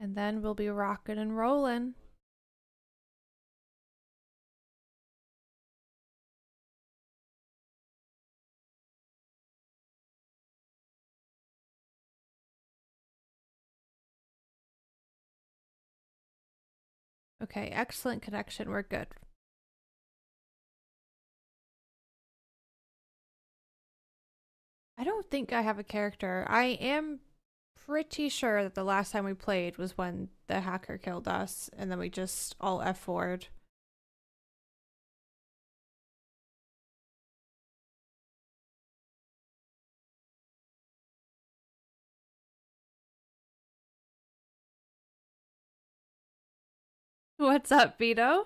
And then we'll be rocking and rolling. Okay, excellent connection. We're good. I don't think I have a character. I am pretty sure that the last time we played was when the hacker killed us, and then we just all F4'd. What's up, Vito?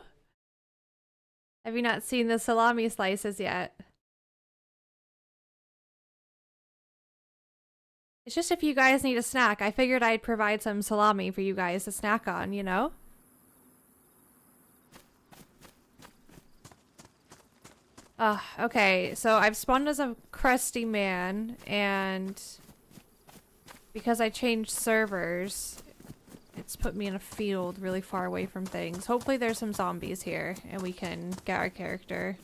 Have you not seen the salami slices yet? It's just if you guys need a snack, I figured I'd provide some salami for you guys to snack on, you know? Okay, so I've spawned as a crusty man, and because I changed servers, it's put me in a field really far away from things. Hopefully there's some zombies here, and we can get our character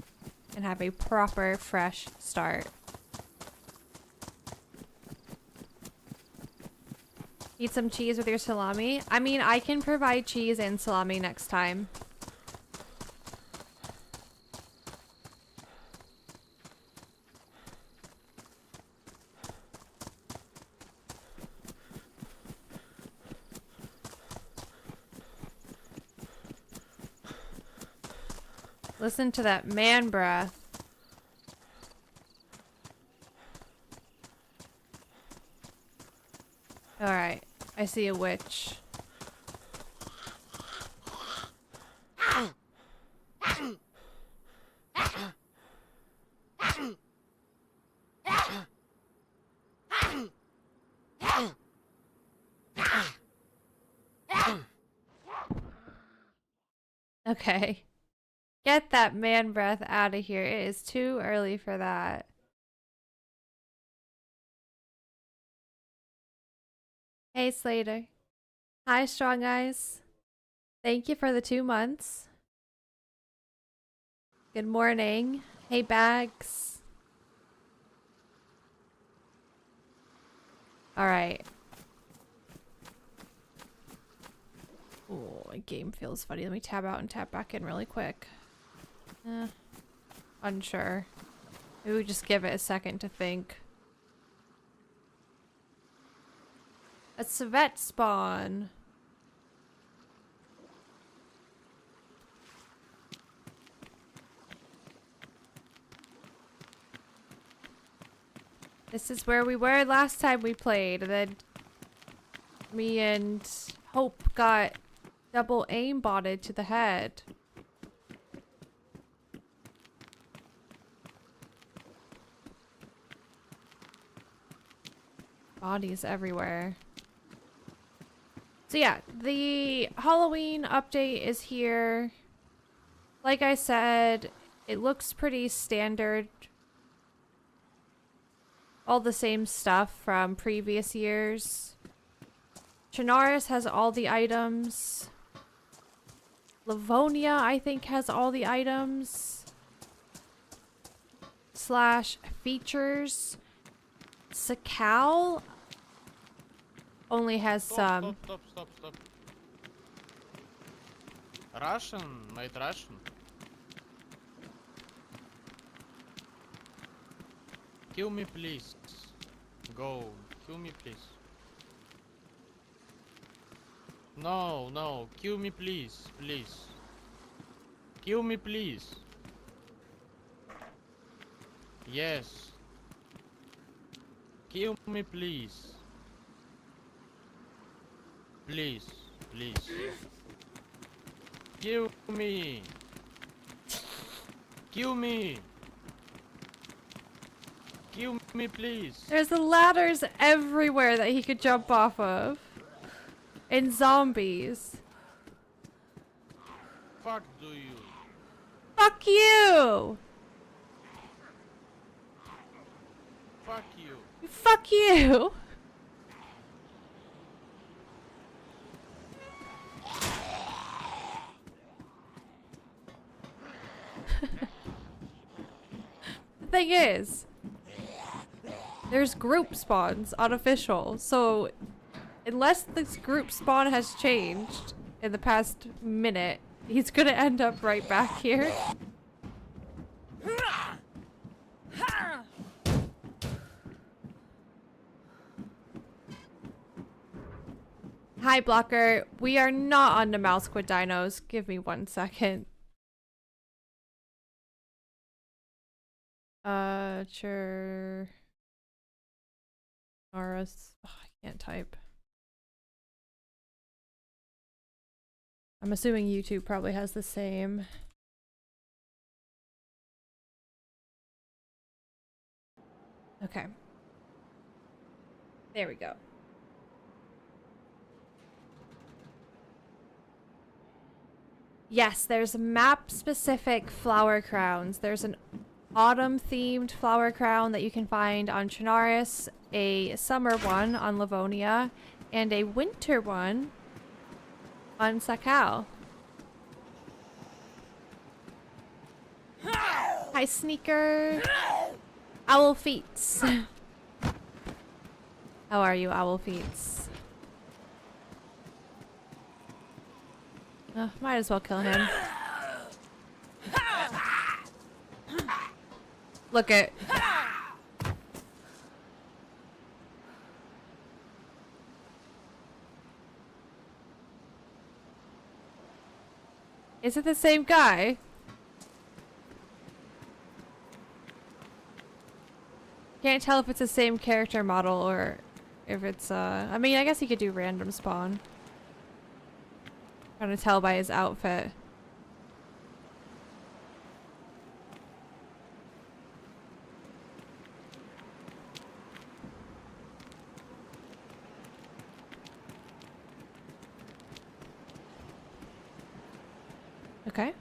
and have a proper, fresh start. Eat some cheese with your salami? I mean, I can provide cheese and salami next time. Listen to that man breath. Alright, I see a witch. Okay. Get that man breath out of here. It is too early for that. Hey, Slater. Hi, Strong Eyes. Thank you for the 2 months. Good morning. Hey, Bags. Alright. Oh, my game feels funny. Let me tab out and tab back in really quick. Unsure. Maybe we just give it a second to think. A Svet spawn. This is where we were last time we played. And then me and Hope got double aimbotted to the head. Bodies everywhere. So yeah, the Halloween update is here. Like I said, it looks pretty standard. All the same stuff from previous years. Chernarus has all the items. Livonia, I think, has all the items. / features. Sakal only has some. Stop. Russian, mate, Russian. Kill me, please. Go, kill me, please. No, kill me, please, please. Kill me, please. Yes. Kill me, please. Please. Kill me. Kill me. Kill me, please. There's ladders everywhere that he could jump off of. And zombies. Fuck do you? Fuck you! Fuck you. Fuck you! thing is, there's group spawns unofficial, so unless this group spawn has changed in the past minute, he's gonna end up right back here. Hi, Blocker. We are not on the mouse squid dinos. Give me 1 second. Chernarus. Oh, I can't type. I'm assuming YouTube probably has the same. Okay. There we go. Yes, there's map-specific flower crowns. There's an autumn-themed flower crown that you can find on Chernarus, a summer one on Livonia, and a winter one on Sakal. Hi, Sneaker. Owl Feets. How are you, Owl Feets? Might as well kill him. Look it. Is it the same guy? Can't tell if it's the same character model or if it's I mean, I guess he could do random spawn. Trying to tell by his outfit. Okay.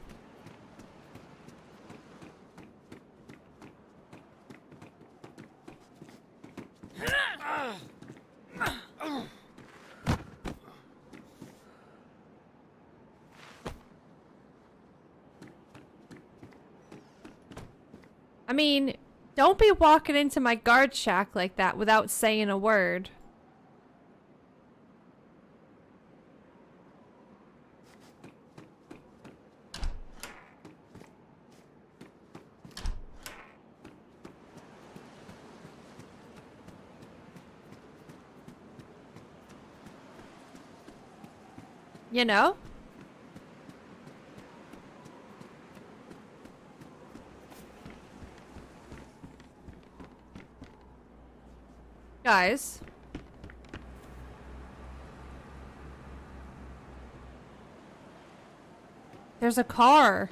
I mean, don't be walking into my guard shack like that without saying a word. You know? Guys. There's a car.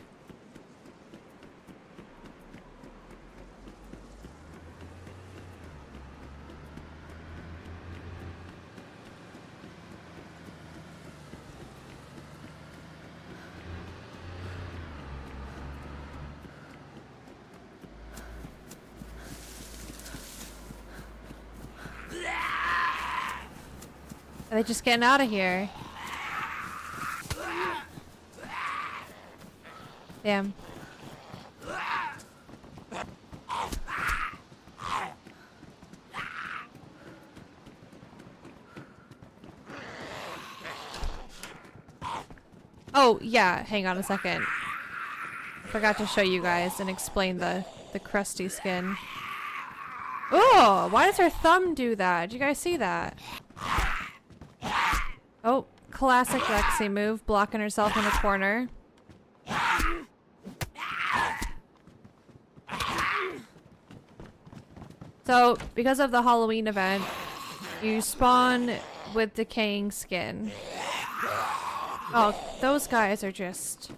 Are they just getting out of here? Damn. Oh, yeah, hang on a second. Forgot to show you guys and explain the crusty skin. Oh, why does her thumb do that? Did you guys see that? Oh, classic Lexi move, blocking herself in the corner. So, because of the Halloween event, you spawn with decaying skin. Oh, those guys are just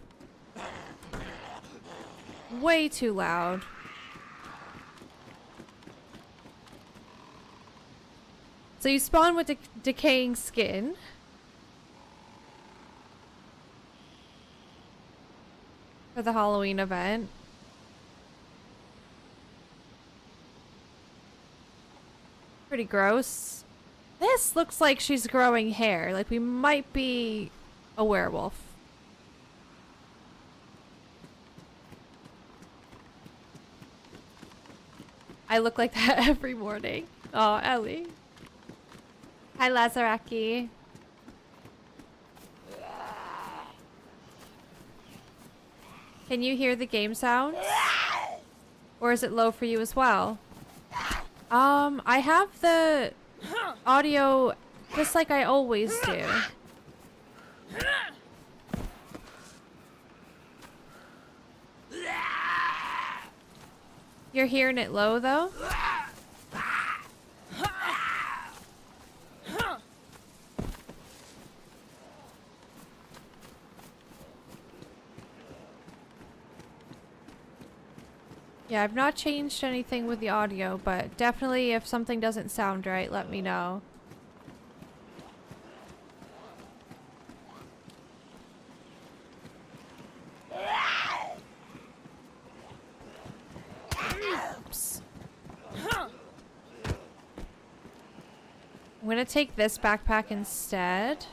way too loud. So you spawn with decaying skin. For the Halloween event. Pretty gross. This looks like she's growing hair. Like we might be a werewolf. I look like that every morning. Oh, Ellie. Hi, Lazaraki. Can you hear the game sounds? Or is it low for you as well? I have the audio just like I always do. You're hearing it low though? Yeah, I've not changed anything with the audio, but definitely if something doesn't sound right, let me know. Oops. I'm gonna take this backpack instead.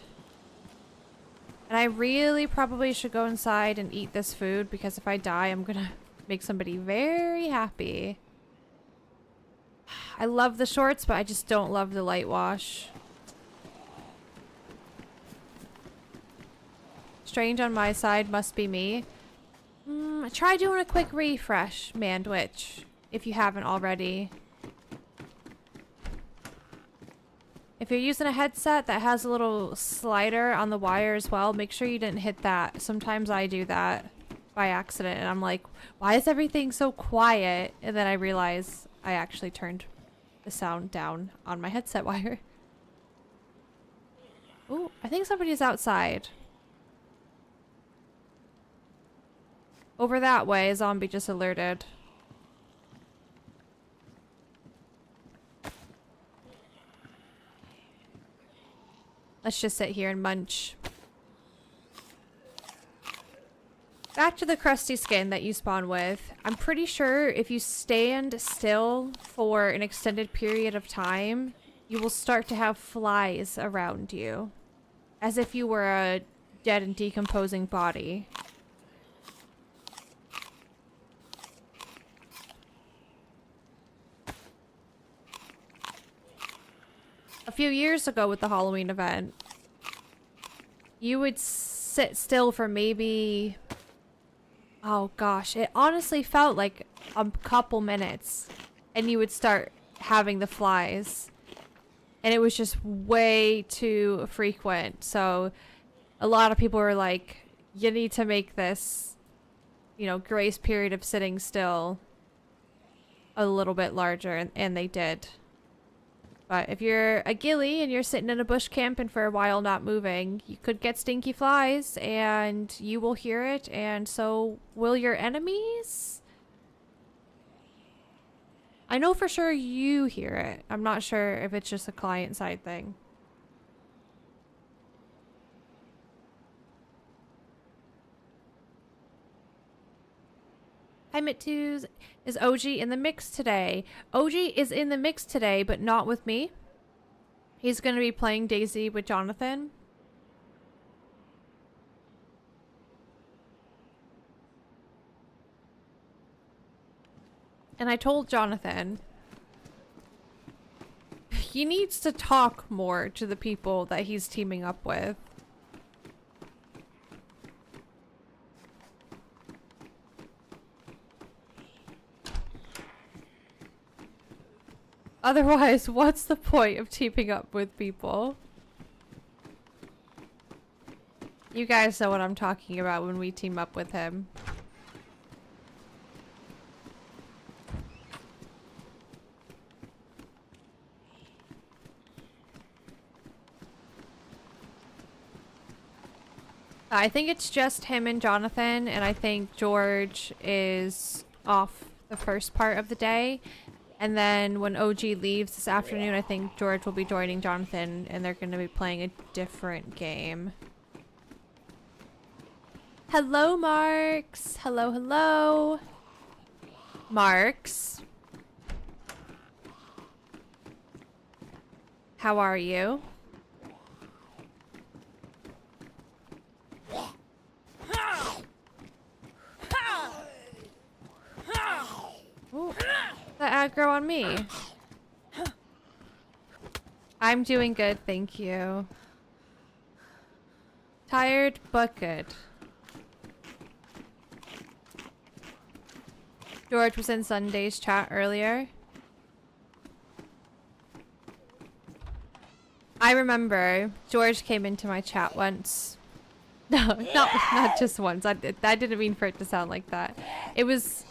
And I really probably should go inside and eat this food because if I die, I'm gonna make somebody very happy. I love the shorts, but I just don't love the light wash. Strange on my side must be me. Try doing a quick refresh, Mandwich, if you haven't already. If you're using a headset that has a little slider on the wire as well, make sure you didn't hit that. Sometimes I do that by accident and I'm like, why is everything so quiet? And then I realize I actually turned the sound down on my headset wire. Ooh, I think somebody's outside. Over that way, a zombie just alerted. Let's just sit here and munch. Back to the crusty skin that you spawn with. I'm pretty sure if you stand still for an extended period of time, you will start to have flies around you. As if you were a dead and decomposing body. A few years ago with the Halloween event, you would sit still for maybe... Oh gosh, it honestly felt like a couple minutes and you would start having the flies. And it was just way too frequent. So a lot of people were like, you need to make this, you know, grace period of sitting still a little bit larger, and they did. But if you're a ghillie and you're sitting in a bush camping for a while not moving, you could get stinky flies and you will hear it, and so will your enemies. I know for sure you hear it. I'm not sure if it's just a client side thing. Hi Mittus. Is OG in the mix today? OG is in the mix today, but not with me. He's going to be playing DayZ with Jonathan. And I told Jonathan he needs to talk more to the people that he's teaming up with. Otherwise, what's the point of teaming up with people? You guys know what I'm talking about when we team up with him. I think it's just him and Jonathan, and I think George is off the first part of the day. And then when OG leaves this afternoon, I think George will be joining Jonathan, and they're going to be playing a different game. Hello, Marks. Hello, hello. Marks. How are you? Ooh, that that grow on me? I'm doing good, thank you. Tired, but good. George was in Sunday's chat earlier. I remember George came into my chat once. No, not just once. I didn't mean for it to sound like that. It was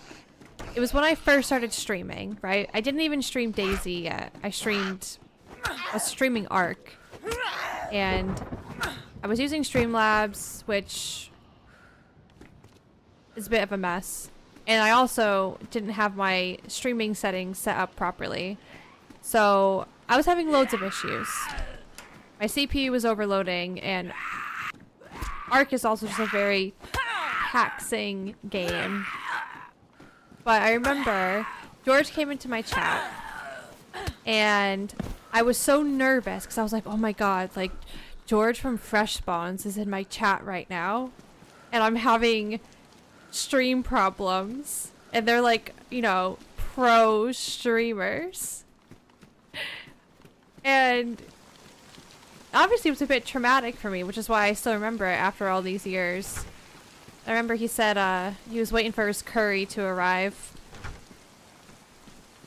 when I first started streaming, right? I didn't even stream DayZ yet. I was streaming Ark. And I was using Streamlabs, which is a bit of a mess. And I also didn't have my streaming settings set up properly. So I was having loads of issues. My CPU was overloading, and Ark is also just a very taxing game. But I remember George came into my chat, and I was so nervous because I was like, oh my god, like George from Fresh Spawns is in my chat right now, and I'm having stream problems, and they're like, you know, pro streamers. And obviously it was a bit traumatic for me, which is why I still remember it after all these years. I remember he said he was waiting for his curry to arrive.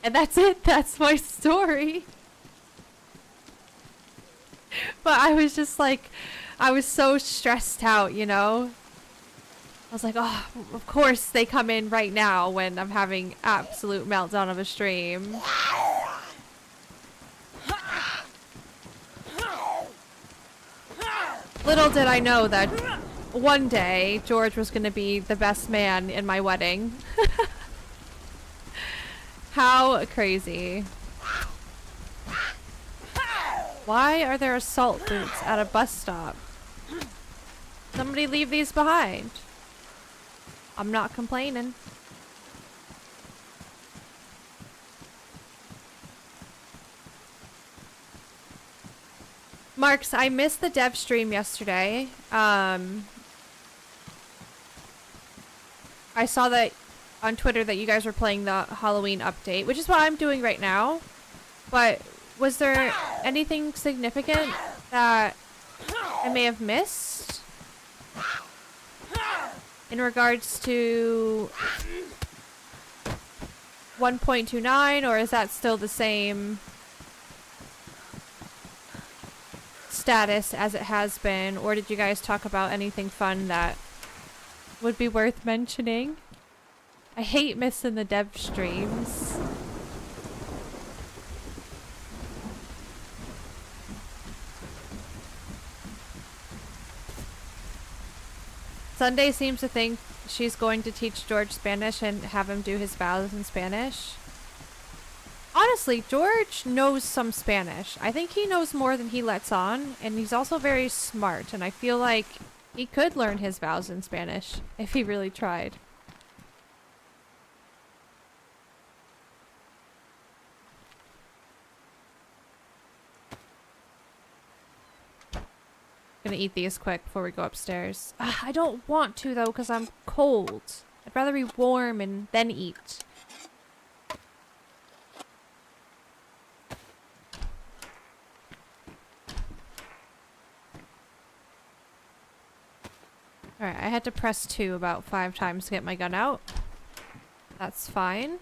And that's it. That's my story. But I was just like, I was so stressed out, you know? I was like, oh, of course they come in right now when I'm having absolute meltdown of a stream. Little did I know that one day George was going to be the best man in my wedding. How crazy. Why are there assault boots at a bus stop? Somebody leave these behind. I'm not complaining. Marks, I missed the dev stream yesterday. I saw that on Twitter that you guys were playing the Halloween update, which is what I'm doing right now. But was there anything significant that I may have missed in regards to 1.29, or is that still the same status as it has been, or did you guys talk about anything fun that would be worth mentioning? I hate missing the dev streams. Sunday seems to think she's going to teach George Spanish and have him do his vows in Spanish. Honestly, George knows some Spanish. I think he knows more than he lets on, and he's also very smart, and I feel like he could learn his vows in Spanish if he really tried. Gonna eat these quick before we go upstairs. I don't want to though, because I'm cold. I'd rather be warm and then eat. Alright, I had to press 2 about 5 times to get my gun out. That's fine.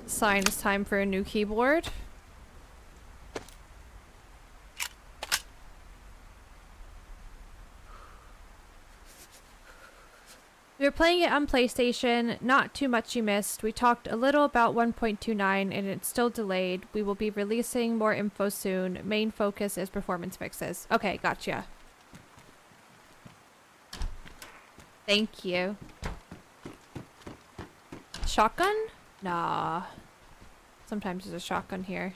Sign it's time for a new keyboard. We were playing it on PlayStation, not too much you missed. We talked a little about 1.29 and it's still delayed. We will be releasing more info soon. Main focus is performance fixes. Okay, gotcha. Thank you. Shotgun? Nah. Sometimes there's a shotgun here.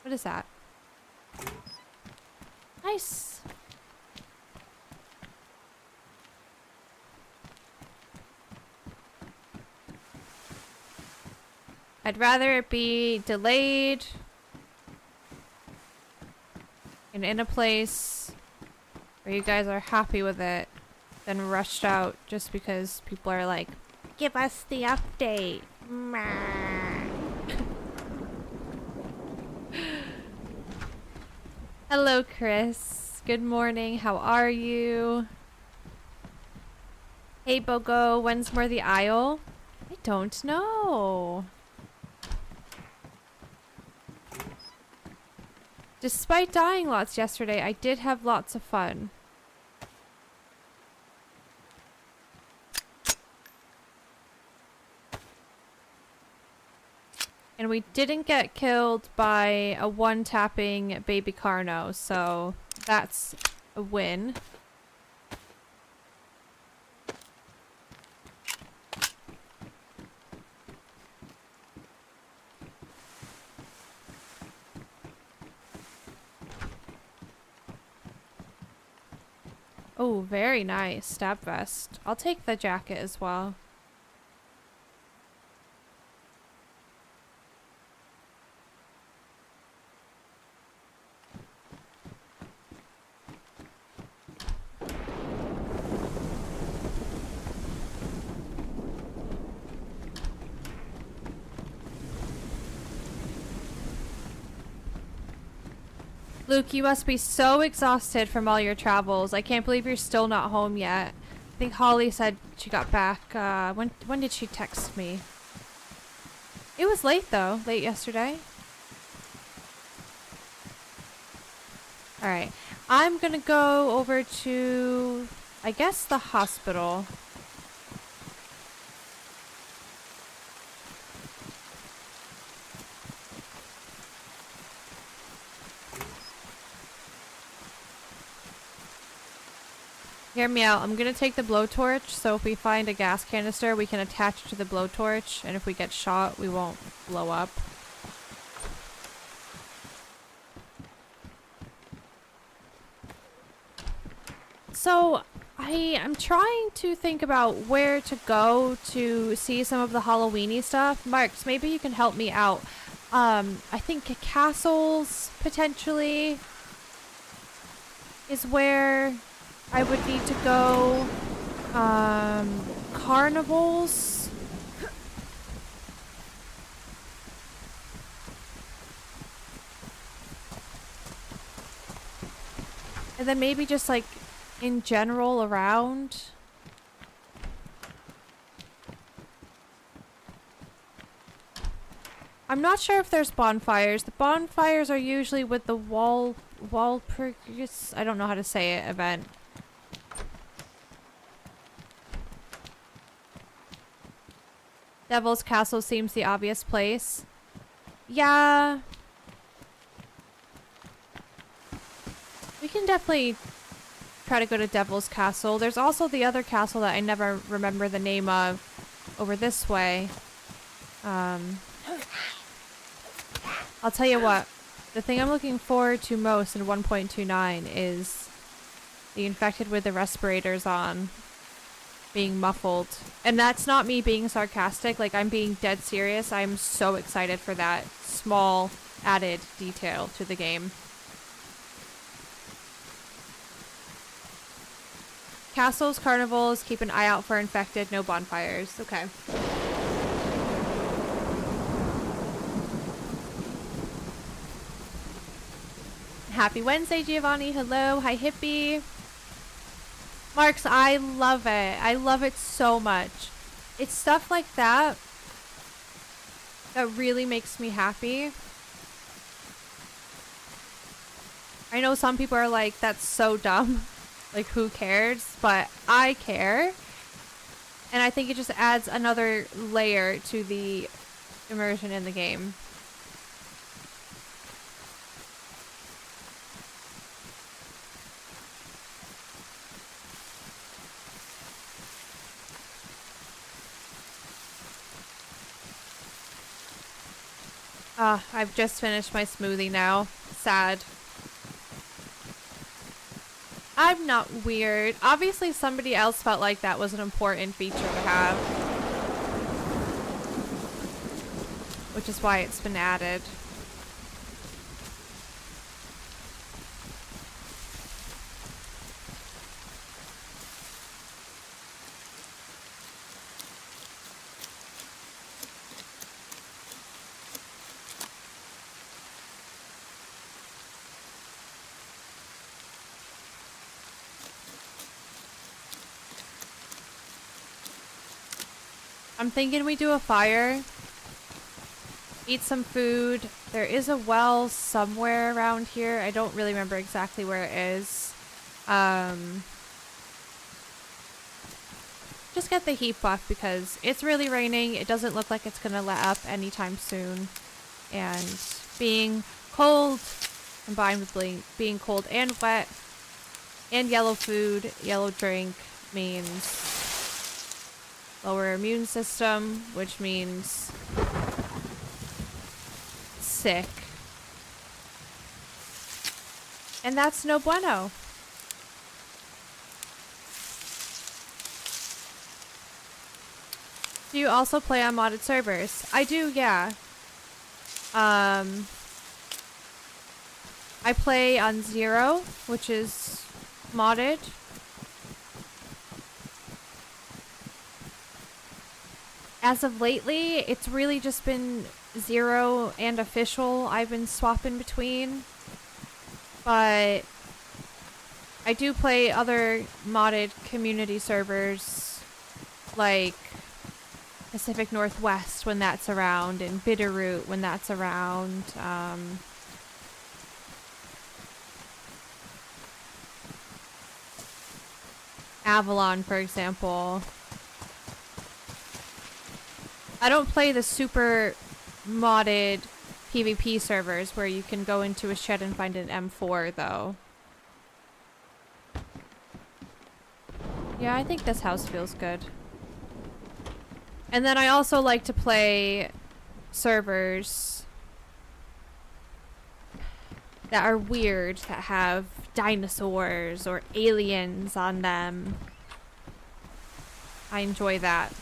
What is that? Nice. I'd rather it be delayed and in a place where you guys are happy with it, then rushed out just because people are like, give us the update. Hello, Chris. Good morning. How are you? Hey, Bogo. When's more the Isle? I don't know. Despite dying lots yesterday, I did have lots of fun. And we didn't get killed by a one-tapping baby Carno, so that's a win. Oh, very nice. Stab vest. I'll take the jacket as well. Luke, you must be so exhausted from all your travels. I can't believe you're still not home yet. I think Holly said she got back. When did she text me? It was late though. Late yesterday. Alright. I'm gonna go over to, I guess, the hospital. Hear me out. I'm gonna take the blowtorch, so if we find a gas canister, we can attach it to the blowtorch, and if we get shot, we won't blow up. So, I'm trying to think about where to go to see some of the Halloweeny stuff. Marks, maybe you can help me out. I think castles, potentially, is where I would need to go. Carnivals. And then maybe just like in general around. I'm not sure if there's bonfires. The bonfires are usually with the Walpurgis, I don't know how to say it, event. Devil's Castle seems the obvious place. Yeah. We can definitely try to go to Devil's Castle. There's also the other castle that I never remember the name of over this way. I'll tell you what. The thing I'm looking forward to most in 1.29 is the infected with the respirators on being muffled. And that's not me being sarcastic, like I'm being dead serious. I'm so excited for that small added detail to the game. Castles, carnivals, keep an eye out for infected, no bonfires. Okay. Happy Wednesday, Giovanni. Hello. Hi, Hippie. Marks, I love it. I love it so much. It's stuff like that that really makes me happy. I know some people are like, that's so dumb. Like, who cares? But I care. And I think it just adds another layer to the immersion in the game. I've just finished my smoothie now. Sad. I'm not weird. Obviously somebody else felt like that was an important feature to have. Which is why it's been added. I'm thinking we do a fire. Eat some food. There is a well somewhere around here. I don't really remember exactly where it is. Just get the heat buff because it's really raining. It doesn't look like it's gonna let up anytime soon. And being cold combined with being cold and wet and yellow food, yellow drink means lower immune system, which means sick. And that's no bueno. Do you also play on modded servers? I do, yeah. I play on 0, which is modded. As of lately, it's really just been 0 and official I've been swapping between. But I do play other modded community servers like Pacific Northwest when that's around, and Bitterroot when that's around. Avalon, for example. I don't play the super modded PvP servers where you can go into a shed and find an M4, though. Yeah, I think this house feels good. And then I also like to play servers that are weird, that have dinosaurs or aliens on them. I enjoy that.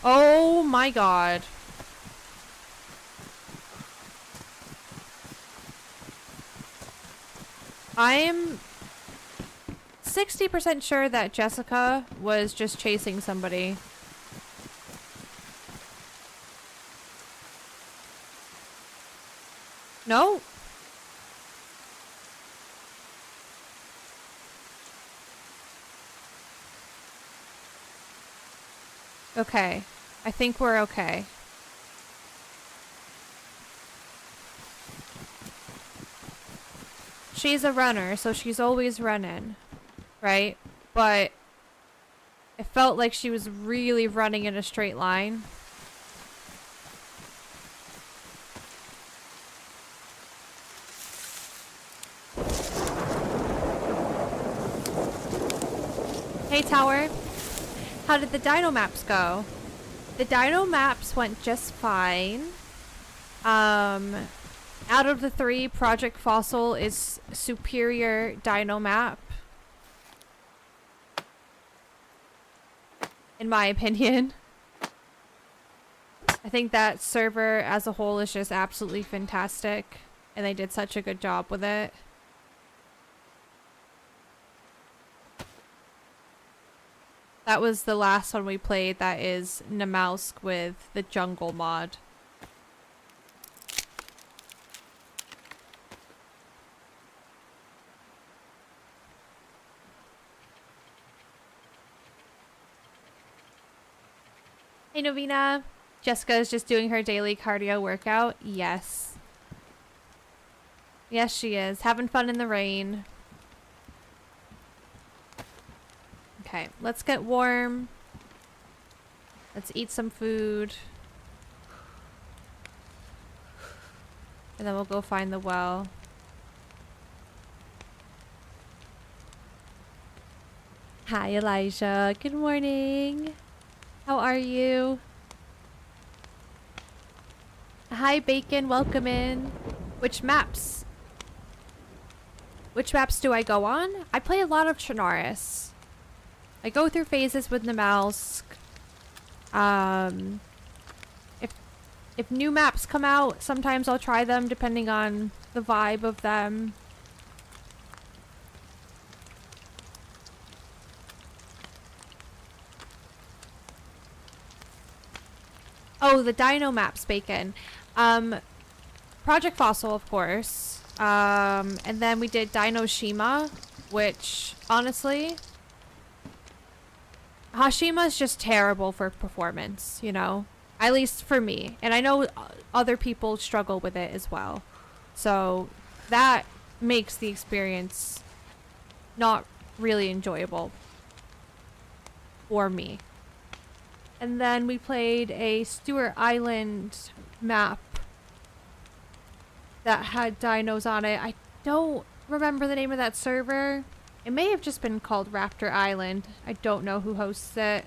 Oh my god. I'm 60% sure that Jessica was just chasing somebody. No? Okay. I think we're okay. She's a runner, so she's always running, right? But it felt like she was really running in a straight line. Hey, Tower. How did the dino maps go? The dino maps went just fine. Out of the 3, Project Fossil is superior dino map. In my opinion. I think that server as a whole is just absolutely fantastic. And they did such a good job with it. That was the last one we played. That is Namalsk with the jungle mod. Hey Novina. Jessica is just doing her daily cardio workout. Yes. Yes, she is. Having fun in the rain. Okay, let's get warm. Let's eat some food. And then we'll go find the well. Hi, Elijah. Good morning. How are you? Hi, Bacon. Welcome in. Which maps? Which maps do I go on? I play a lot of Chernarus. I go through phases with Namalsk. If new maps come out, sometimes I'll try them depending on the vibe of them. Oh, the dino maps, Bacon. Project Fossil, of course. And then we did Dino Shima, which, honestly, Hashima's just terrible for performance, you know? At least for me. And I know other people struggle with it as well. So that makes the experience not really enjoyable for me. And then we played a Stewart Island map that had dinos on it. I don't remember the name of that server. It may have just been called Raptor Island. I don't know who hosts it.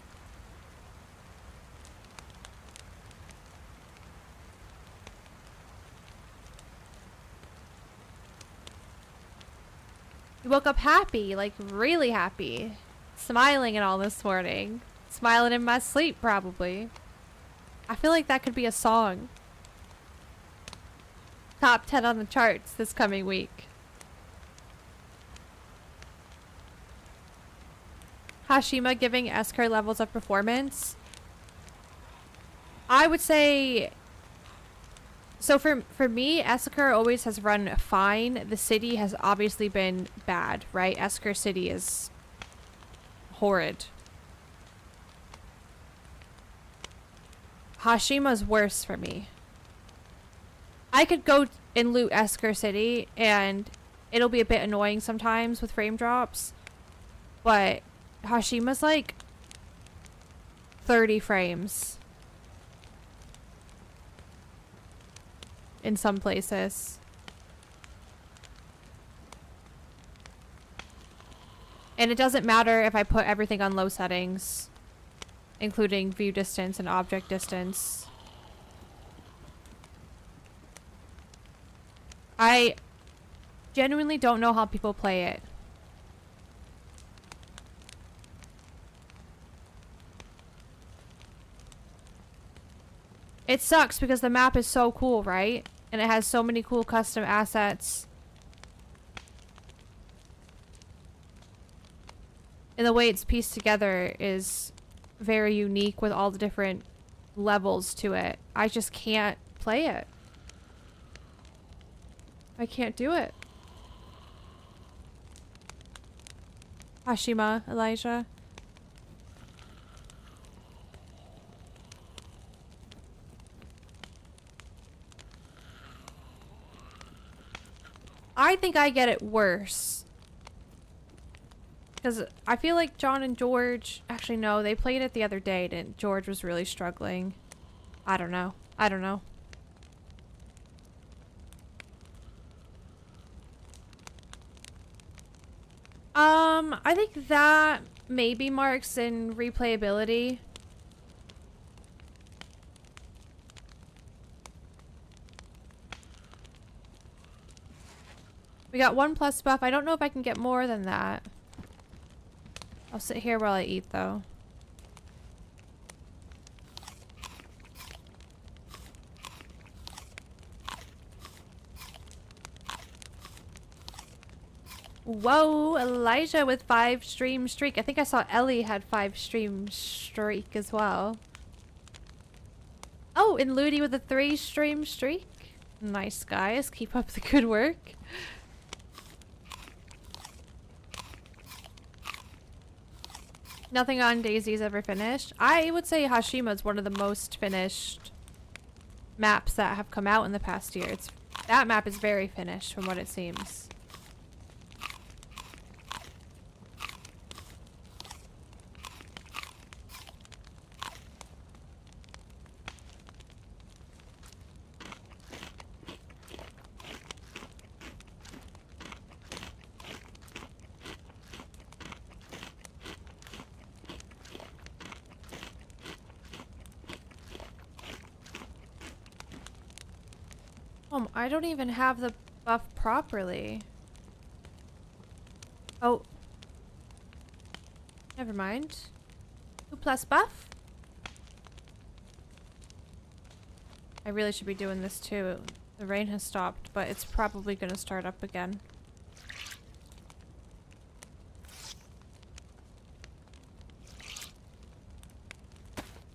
You woke up happy, like really happy. Smiling and all this morning. Smiling in my sleep, probably. I feel like that could be a song. Top 10 on the charts this coming week. Hashima giving Esker levels of performance. I would say... So for me, Esker always has run fine. The city has obviously been bad, right? Esker City is horrid. Hashima's worse for me. I could go and loot Esker City and it'll be a bit annoying sometimes with frame drops. But Hashima's like 30 frames. In some places. And it doesn't matter if I put everything on low settings, including view distance and object distance. I genuinely don't know how people play it. It sucks because the map is so cool, right? And it has so many cool custom assets. And the way it's pieced together is very unique with all the different levels to it. I just can't play it. I can't do it. Hashima, Elijah. I think I get it worse. Because I feel like John and George... Actually, no. They played it the other day, and George was really struggling. I don't know. I don't know. I think that maybe marks in replayability. We got 1+ buff. I don't know if I can get more than that. I'll sit here while I eat, though. Whoa, Elijah with 5 stream streak. I think I saw Ellie had 5 stream streak as well. Oh, and Ludi with a 3 stream streak. Nice, guys. Keep up the good work. Nothing on DayZ's ever finished. I would say Hashima's one of the most finished maps that have come out in the past year. That map is very finished from what it seems. I don't even have the buff properly. Oh. Never mind. 2+ buff? I really should be doing this too. The rain has stopped, but it's probably going to start up again.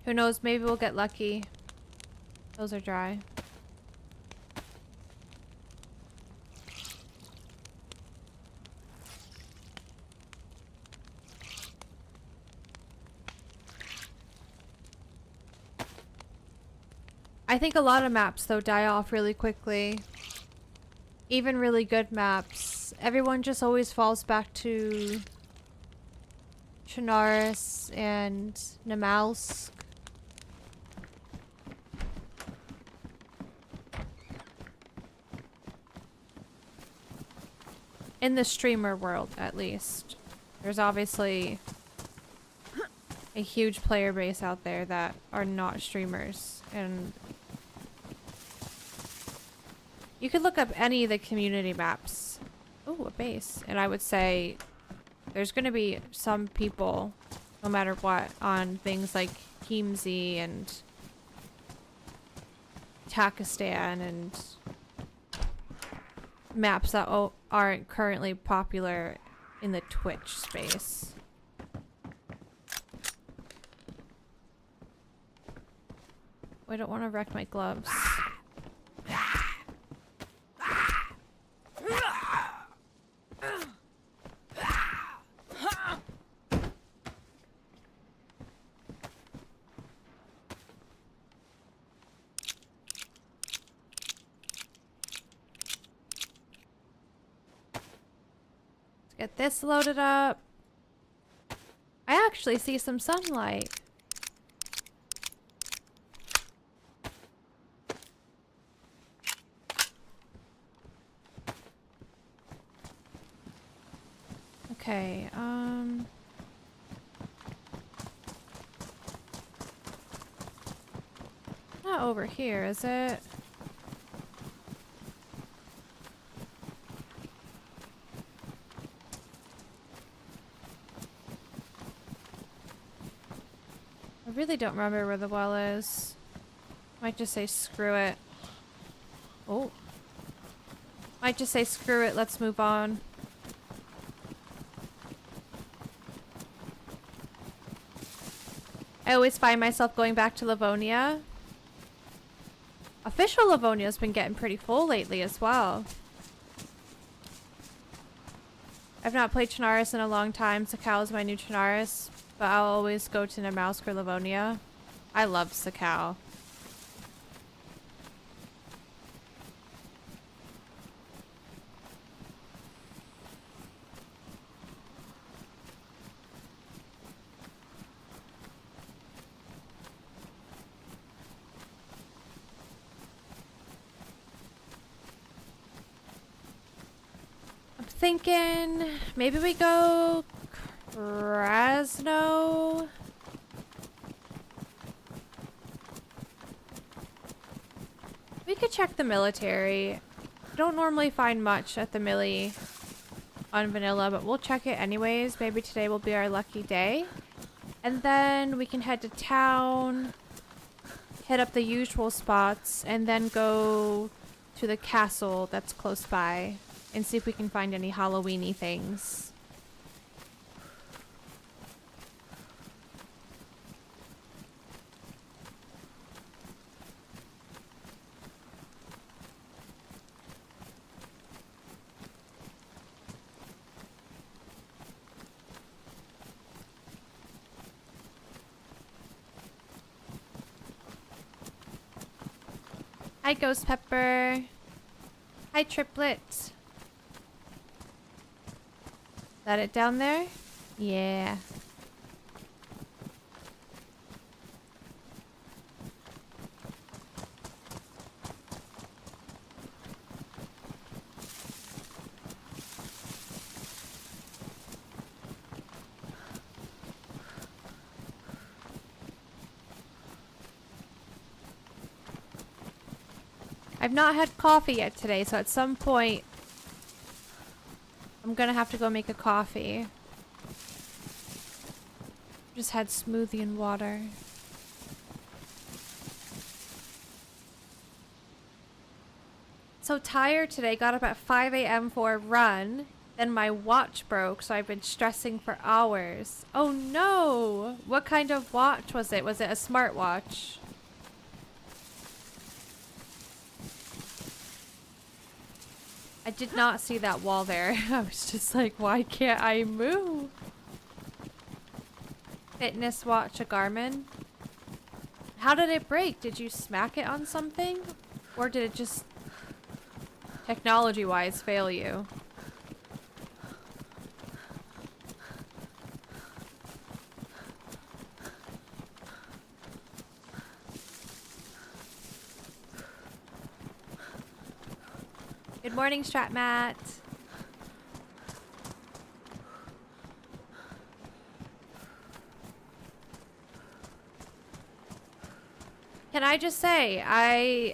Who knows? Maybe we'll get lucky. Those are dry. I think a lot of maps, though, die off really quickly. Even really good maps. Everyone just always falls back to Chernarus and Namalsk. In the streamer world, at least. There's obviously a huge player base out there that are not streamers, and you could look up any of the community maps. Oh, a base. And I would say there's going to be some people, no matter what, on things like Kimsey and Takistan and maps that aren't currently popular in the Twitch space. I don't want to wreck my gloves. Get this loaded up. I actually see some sunlight. Okay, not over here, is it? I really don't remember where the well is. Might just say screw it. Oh. Might just say screw it, let's move on. I always find myself going back to Livonia. Official Livonia's been getting pretty full lately as well. I've not played Chernarus in a long time. Sakal is my new Chernarus, but I'll always go to Namalsk or Livonia. I love Sakal. Thinking maybe we go Krasno. We could check the military. Don't normally find much at the millie on vanilla, but we'll check it anyways. Maybe today will be our lucky day. And then we can head to town, hit up the usual spots, and then go to the castle that's close by. And see if we can find any Halloween-y things. Hi, Ghost Pepper. Hi, Triplet. That it down there? Yeah. I've not had coffee yet today, so at some point I'm gonna have to go make a coffee. Just had smoothie and water. So tired today, got up at 5 a.m. for a run. Then my watch broke, so I've been stressing for hours. Oh no! What kind of watch was it? Was it a smartwatch? I did not see that wall there. I was just like, why can't I move? Fitness watch, a Garmin. How did it break? Did you smack it on something? Or did it just technology-wise fail you? Good morning, Strat Matt. Can I just say, I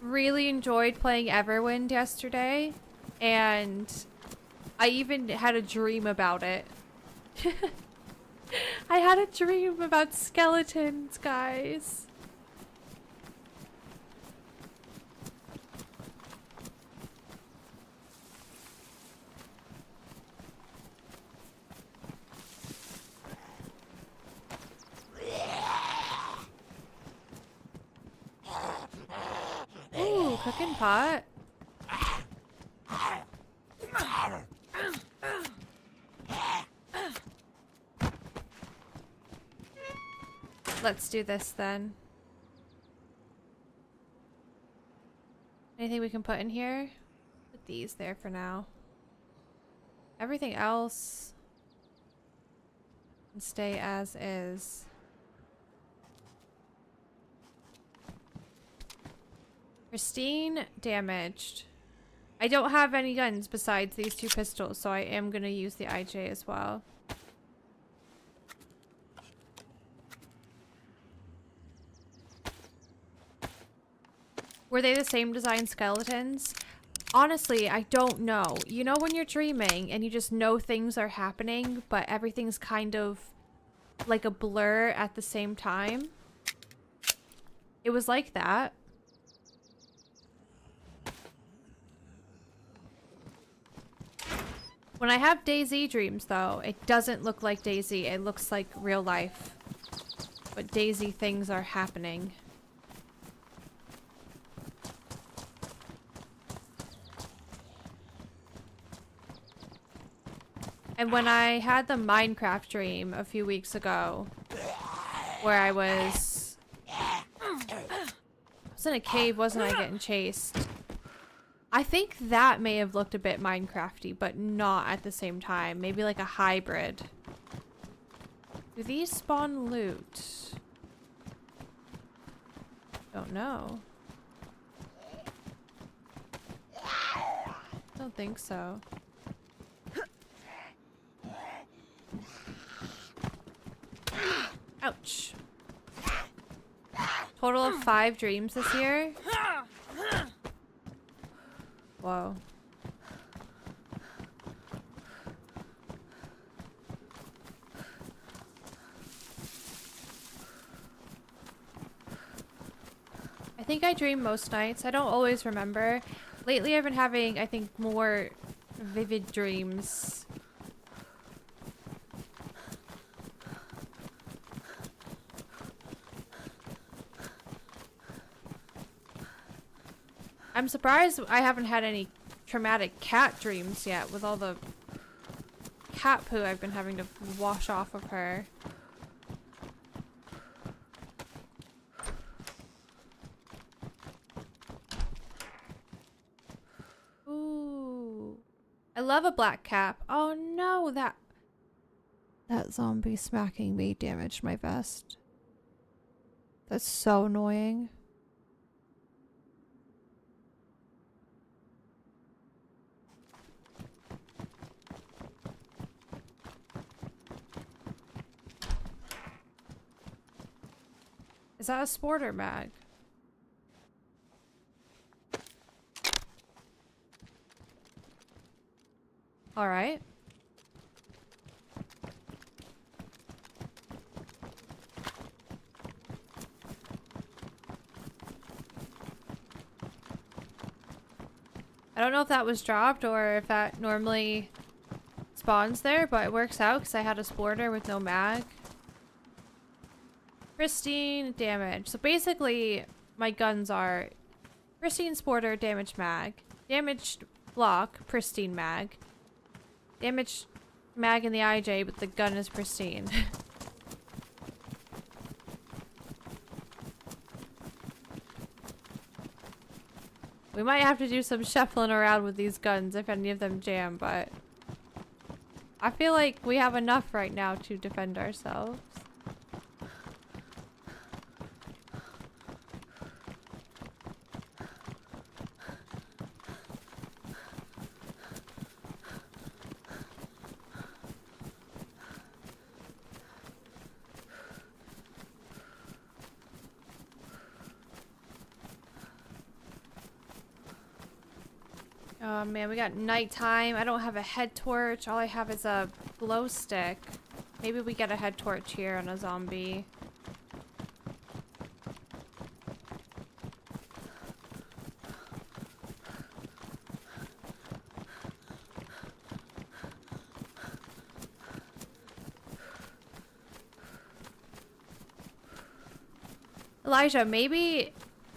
really enjoyed playing Everwind yesterday, and I even had a dream about it. I had a dream about skeletons, guys. Ooh, cooking pot. Let's do this then. Anything we can put in here? Put these there for now. Everything else can stay as is. Pristine, damaged. I don't have any guns besides these two pistols, so I am gonna use the IJ as well. Were they the same design skeletons? Honestly, I don't know. You know when you're dreaming and you just know things are happening, but everything's kind of like a blur at the same time? It was like that. When I have DayZ dreams, though, it doesn't look like DayZ. It looks like real life. But DayZ things are happening. And when I had the Minecraft dream a few weeks ago, where I was in a cave, wasn't I, getting chased? I think that may have looked a bit Minecrafty, but not at the same time. Maybe like a hybrid. Do these spawn loot? Don't know. Don't think so. Ouch. Total of 5 dreams this year. Whoa. I think I dream most nights. I don't always remember. Lately I've been having, I think, more vivid dreams. I'm surprised I haven't had any traumatic cat dreams yet with all the cat poo I've been having to wash off of her. Ooh. I love a black cap. Oh no, that zombie smacking me damaged my vest. That's so annoying. Is that a sporter mag? All right. I don't know if that was dropped or if that normally spawns there, but it works out because I had a sporter with no mag. Pristine, damage. So basically, my guns are pristine sporter, damaged mag, damaged block, pristine mag, damaged mag in the IJ, but the gun is pristine. We might have to do some shuffling around with these guns if any of them jam, but I feel like we have enough right now to defend ourselves. Oh man, we got nighttime. I don't have a head torch. All I have is a glow stick. Maybe we get a head torch here on a zombie. Elijah, maybe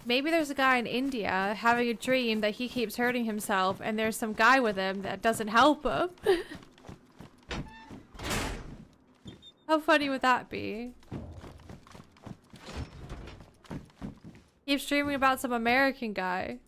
there's a guy in India having a dream that he keeps hurting himself and there's some guy with him that doesn't help him. How funny would that be? Keeps dreaming about some American guy.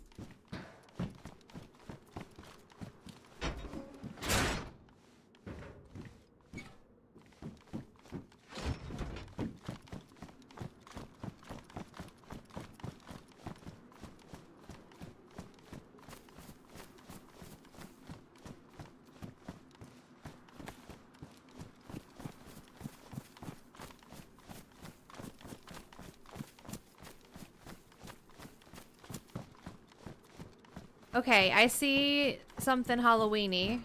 Okay, I see something Halloween-y.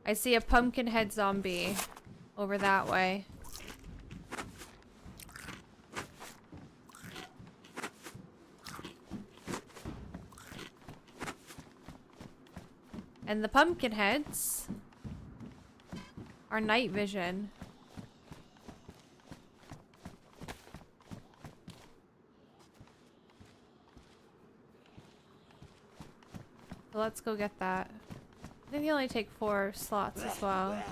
I see a pumpkin head zombie over that way. And the pumpkin heads are night vision. So let's go get that. I think they only take 4 slots as well.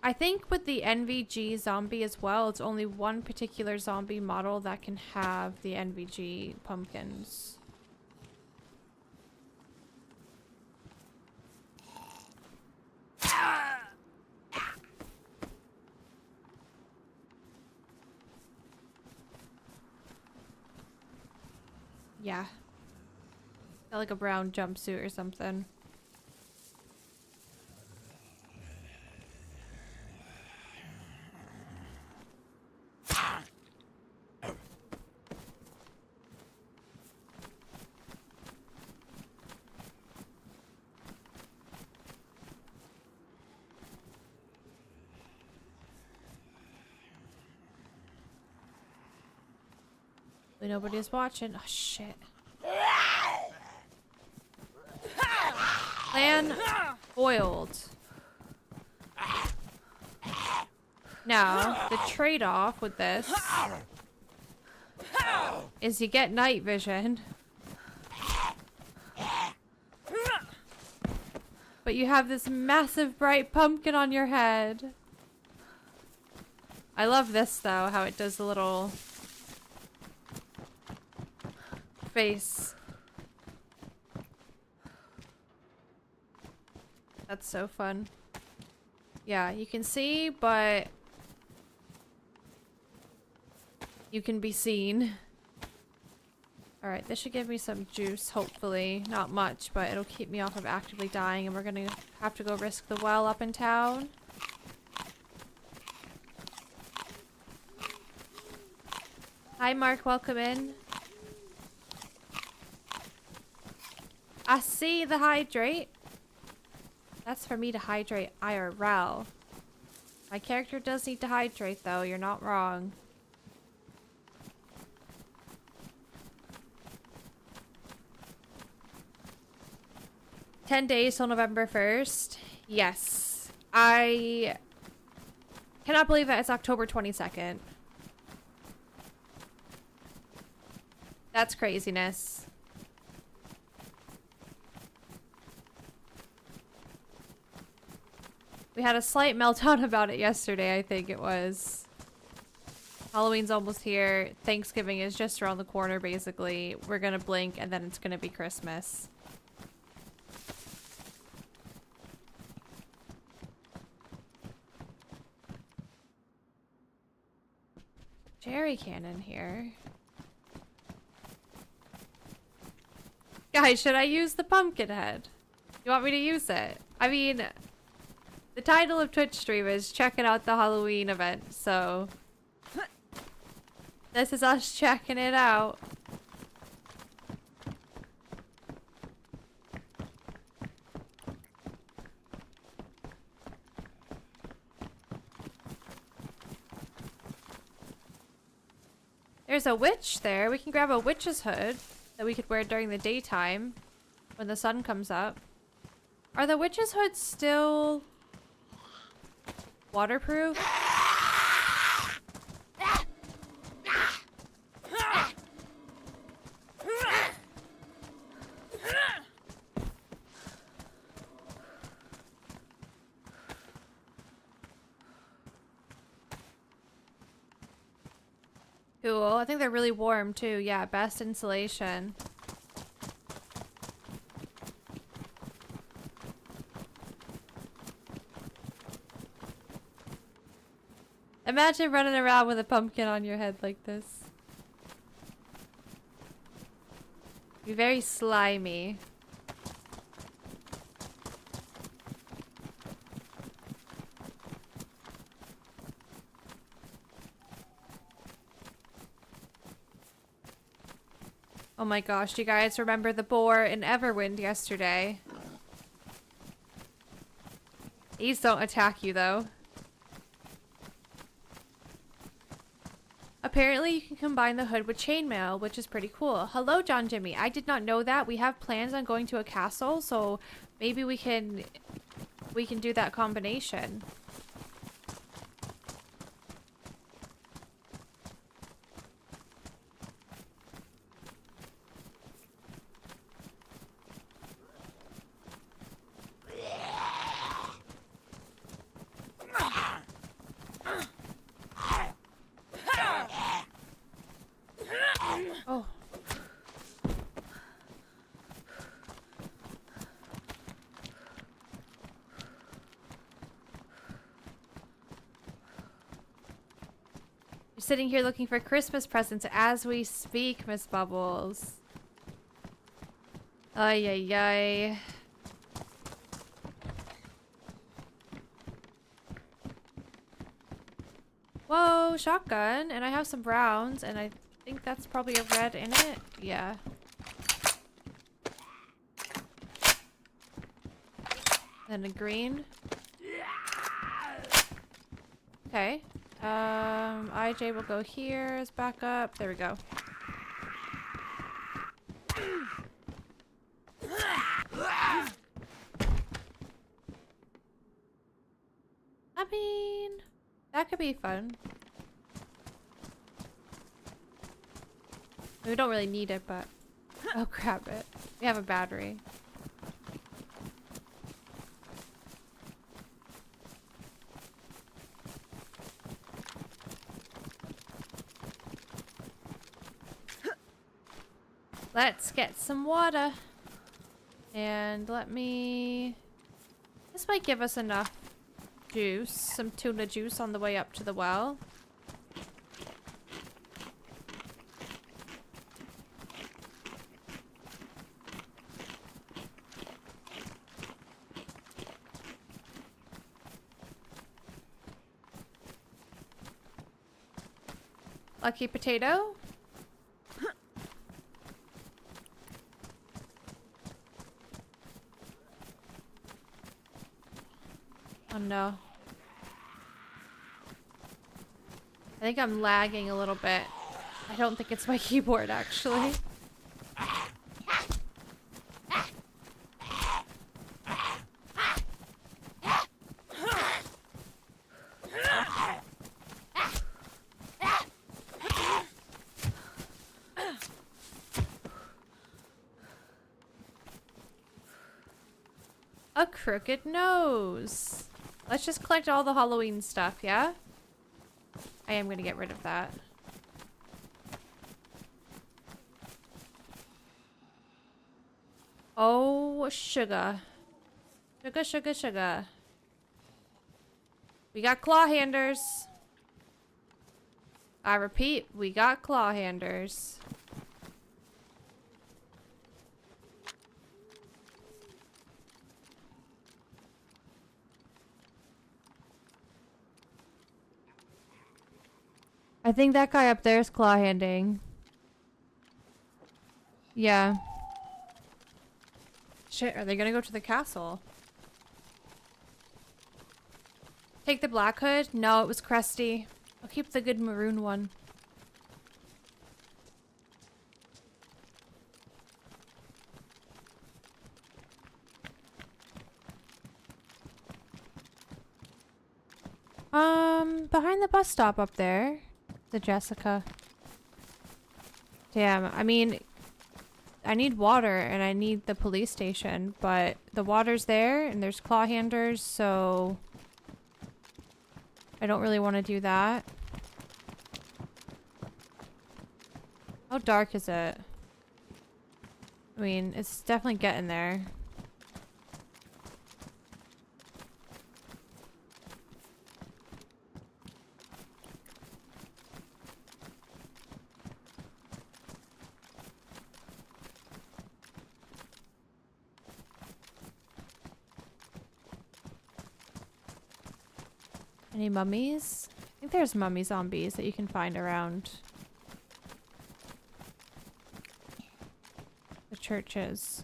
I think with the NVG zombie as well, it's only one particular zombie model that can have the NVG pumpkins. Yeah. Got like a brown jumpsuit or something. Nobody's watching. Oh shit. Plan foiled. Now, the trade-off with this is you get night vision. But you have this massive bright pumpkin on your head. I love this though, how it does a little face. That's so fun. Yeah, you can see, but you can be seen. Alright, this should give me some juice, hopefully. Not much, but it'll keep me off of actively dying, and we're gonna have to go risk the well up in town. Hi Mark, welcome in. I see the hydrate. That's for me to hydrate IRL. My character does need to hydrate though, you're not wrong. "10 days till November 1st. Yes. I Cannot believe that it's October 22nd. That's craziness. We had a slight meltdown about it yesterday, I think it was. Halloween's almost here. Thanksgiving is just around the corner, basically. We're gonna blink and then it's gonna be Christmas. Jerry cannon here. Guys, should I use the pumpkin head? You want me to use it? I mean, the title of Twitch stream is checking out the Halloween event, so this is us checking it out. There's a witch there. We can grab a witch's hood that we could wear during the daytime when the sun comes up. Are the witch's hoods still waterproof? Cool. I think they're really warm too. Yeah, best insulation. Imagine running around with a pumpkin on your head like this. Be very slimy. Oh my gosh, do you guys remember the boar in Everwind yesterday? These don't attack you though. Apparently you can combine the hood with chainmail, which is pretty cool. Hello, John Jimmy. I did not know that. We have plans on going to a castle, so maybe we can do that combination. Oh. You're sitting here looking for Christmas presents as we speak, Miss Bubbles. Ay, ay, ay. Whoa, shotgun. And I have some browns, and I think that's probably a red in it. Yeah. Then a green. Okay. IJ will go here as backup. There we go. I mean, that could be fun. We don't really need it, but I'll grab it. We have a battery. Let's get some water. And let me... This might give us enough juice. Some tuna juice on the way up to the well. Lucky potato. Oh no. I think I'm lagging a little bit. I don't think it's my keyboard actually. A crooked nose. Let's just collect all the Halloween stuff, yeah? I am gonna get rid of that. Oh, sugar. Sugar, sugar, sugar. We got claw handers. I repeat, we got claw handers. I think that guy up there is claw handing. Yeah. Shit, are they gonna go to the castle? Take the black hood? No, it was crusty. I'll keep the good maroon one. Behind the bus stop up there. The Jessica. Damn, I mean, I need water and I need the police station, but the water's there and there's claw handers, so I don't really want to do that. How dark is it? I mean, it's definitely getting there. Any mummies? I think there's mummy zombies that you can find around the churches.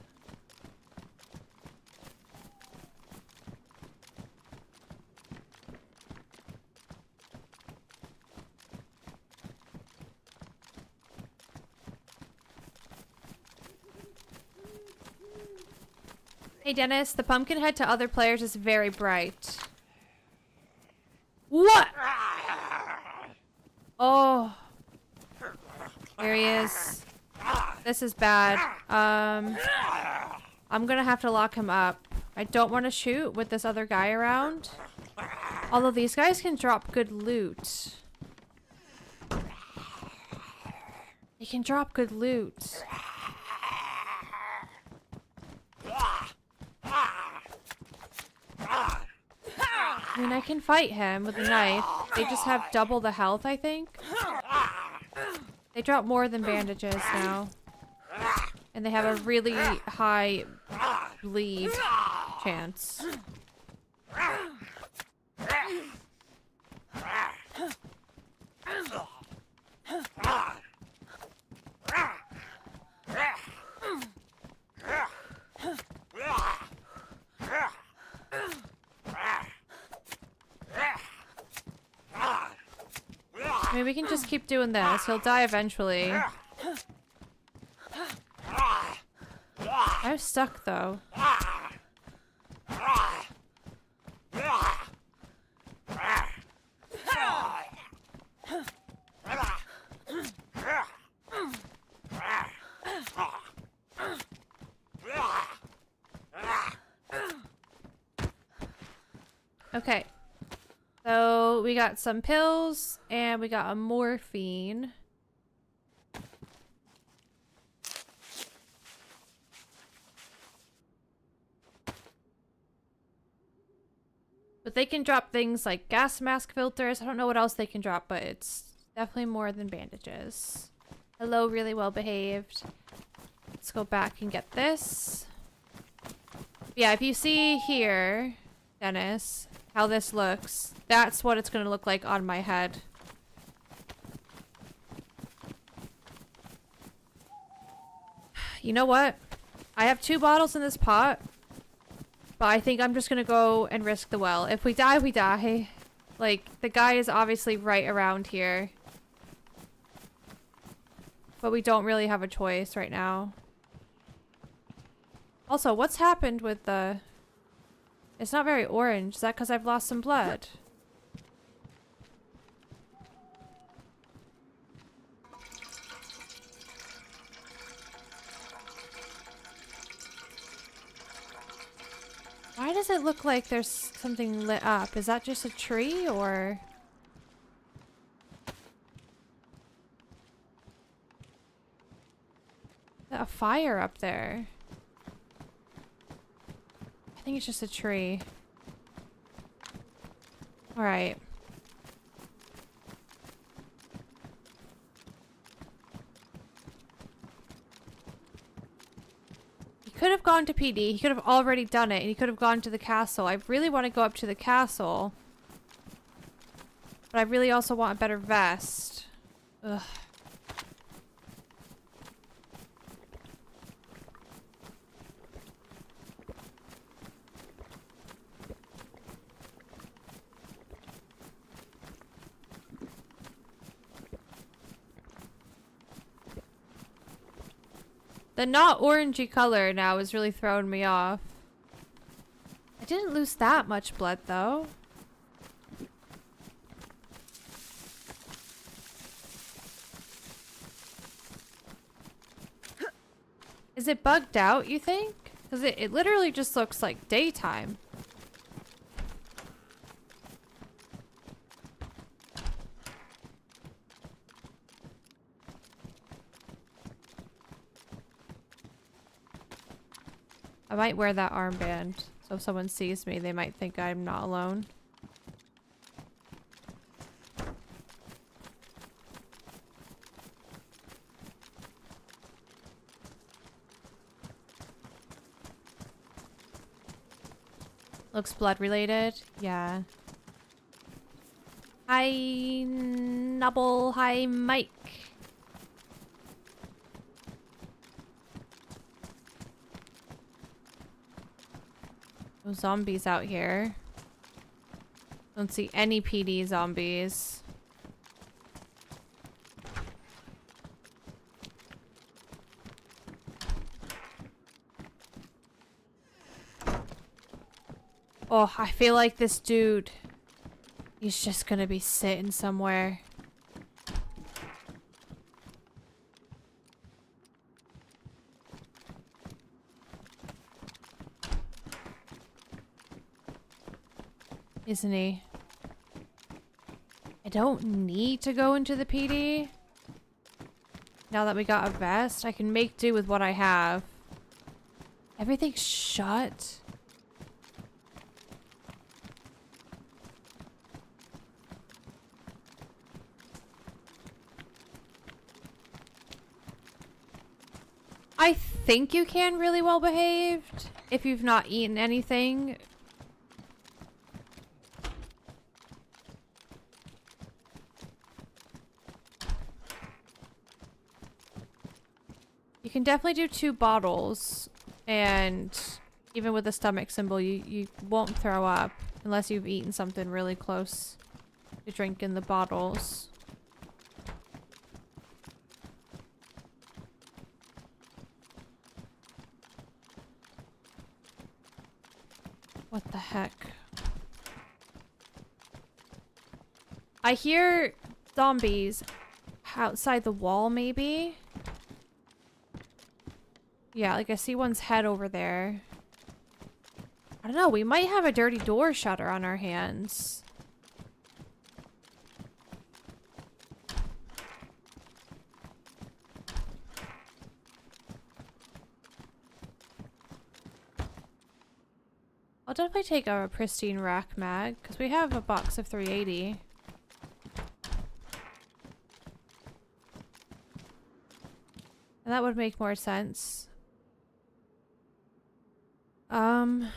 Hey Dennis, the pumpkin head to other players is very bright. What? Oh. There he is. This is bad. I'm gonna have to lock him up. I don't want to shoot with this other guy around. Although these guys can drop good loot. They can drop good loot. I mean, I can fight him with a knife. They just have double the health, I think. They drop more than bandages now. And they have a really high bleed chance. I mean, we can just keep doing this. He'll die eventually. I'm stuck, though. Okay. So we got some pills and we got a morphine. But they can drop things like gas mask filters. I don't know what else they can drop, but it's definitely more than bandages. Hello, really well behaved. Let's go back and get this. Yeah, if you see here, Dennis, how this looks, that's what it's gonna look like on my head. You know what? I have 2 bottles in this pot, but I think I'm just gonna go and risk the well. If we die, we die. Like, the guy is obviously right around here. But we don't really have a choice right now. Also, what's happened with the... It's not very orange. Is that because I've lost some blood? Why does it look like there's something lit up? Is that just a tree or... a fire up there? I think it's just a tree. Alright. He could have gone to PD. He could have already done it, and he could have gone to the castle. I really want to go up to the castle. But I really also want a better vest. Ugh. The not orangey color now is really throwing me off. I didn't lose that much blood though. Is it bugged out, you think? Because it literally just looks like daytime. I might wear that armband, so if someone sees me, they might think I'm not alone. Looks blood related. Yeah. Hi, Nubble. Hi, Mike. No zombies out here. Don't see any PD zombies. Oh, I feel like this dude, he's just gonna be sitting somewhere. Isn't he? I don't need to go into the PD. Now that we got a vest, I can make do with what I have. Everything's shut. I think you can really well behaved if you've not eaten anything. You can definitely do 2 bottles, and even with the stomach symbol, you won't throw up unless you've eaten something really close to drinking the bottles. What the heck? I hear zombies outside the wall, maybe? Yeah, like I see one's head over there. I don't know, we might have a dirty door shutter on our hands. I'll definitely take a pristine rack mag, because we have a box of 380. And that would make more sense. I'm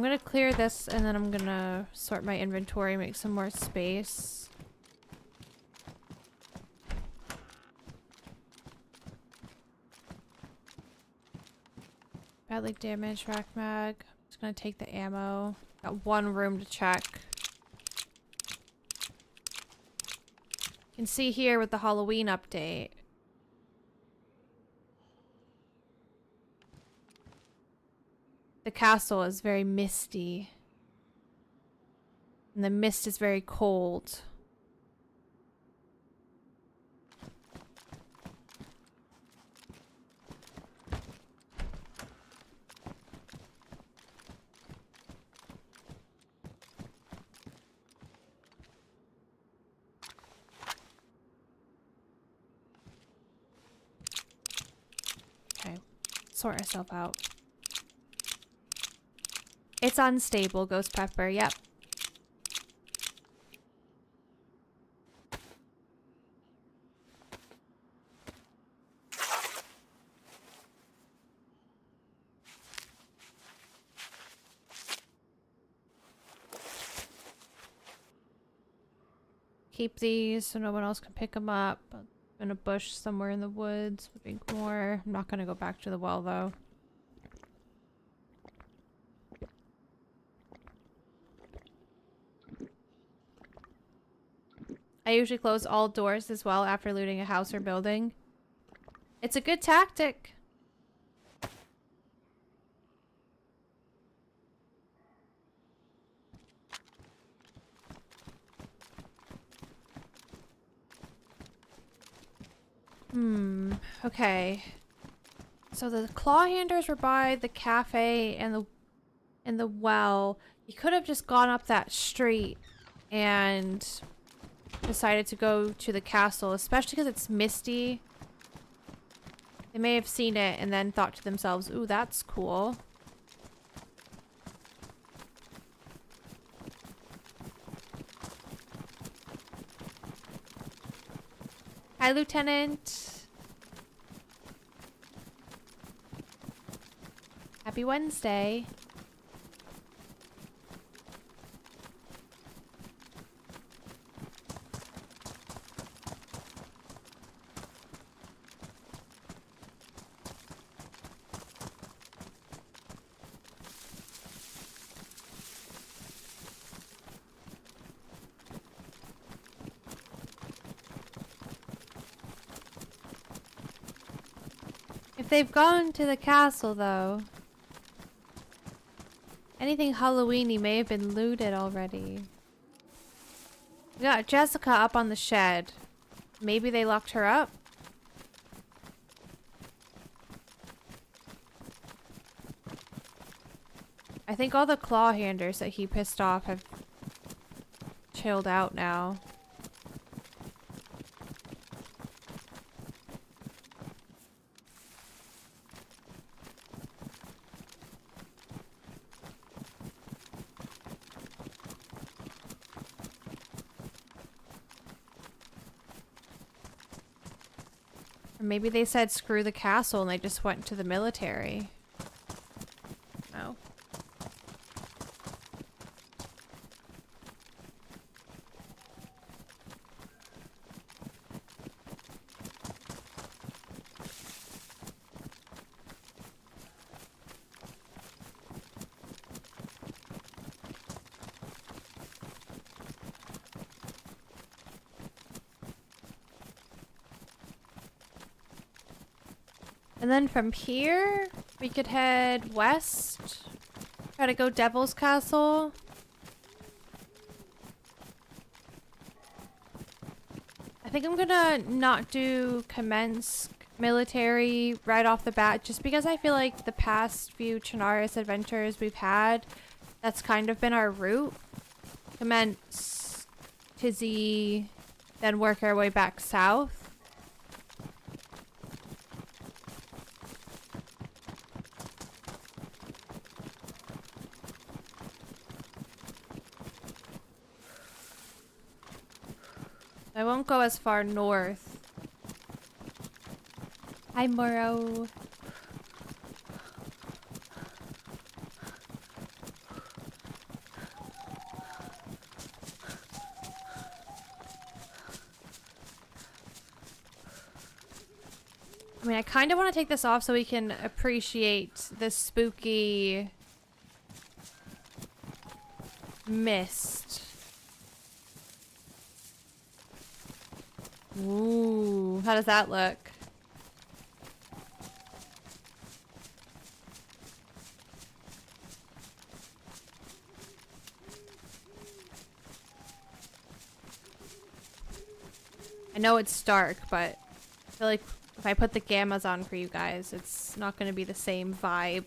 gonna clear this and then I'm gonna sort my inventory, make some more space. Badly damaged rack mag. Just gonna take the ammo. Got 1 room to check. You can see here with the Halloween update. The castle is very misty. And the mist is very cold. sort herself out. It's unstable, Ghost Pepper. Yep. Keep these so no one else can pick them up. In a bush somewhere in the woods. Would drink more. I'm not gonna go back to the well though. I usually close all doors as well after looting a house or building. It's a good tactic. Okay. So the claw handers were by the cafe and the well. He could have just gone up that street and decided to go to the castle, especially because it's misty. They may have seen it and then thought to themselves, ooh, that's cool. Hi, Lieutenant. Happy Wednesday. If they've gone to the castle, though, anything Halloween-y may have been looted already. We got Jessica up on the shed. Maybe they locked her up? I think all the claw handers that he pissed off have chilled out now. Or maybe they said screw the castle and they just went to the military. Oh. And then from here, we could head west. Try to go Devil's Castle. I think I'm gonna not do commence military right off the bat, just because I feel like the past few Chernarus adventures we've had, that's kind of been our route. Commence Tizzy, then work our way back south. I won't go as far north. Hi, Morrow. I mean, I kind of want to take this off so we can appreciate the spooky mist. Ooh, how does that look? I know it's dark, but I feel like if I put the gammas on for you guys, it's not going to be the same vibe.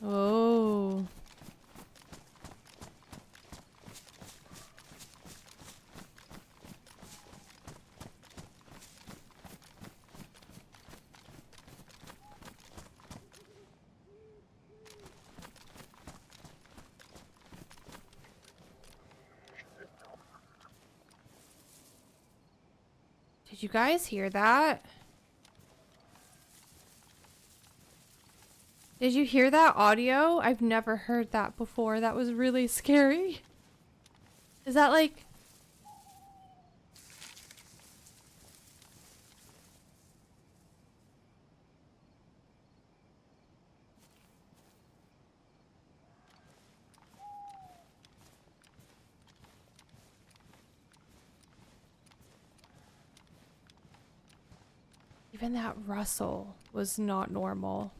Oh. Did you guys hear that? Did you hear that audio? I've never heard that before. That was really scary. Is that like... Even that rustle was not normal.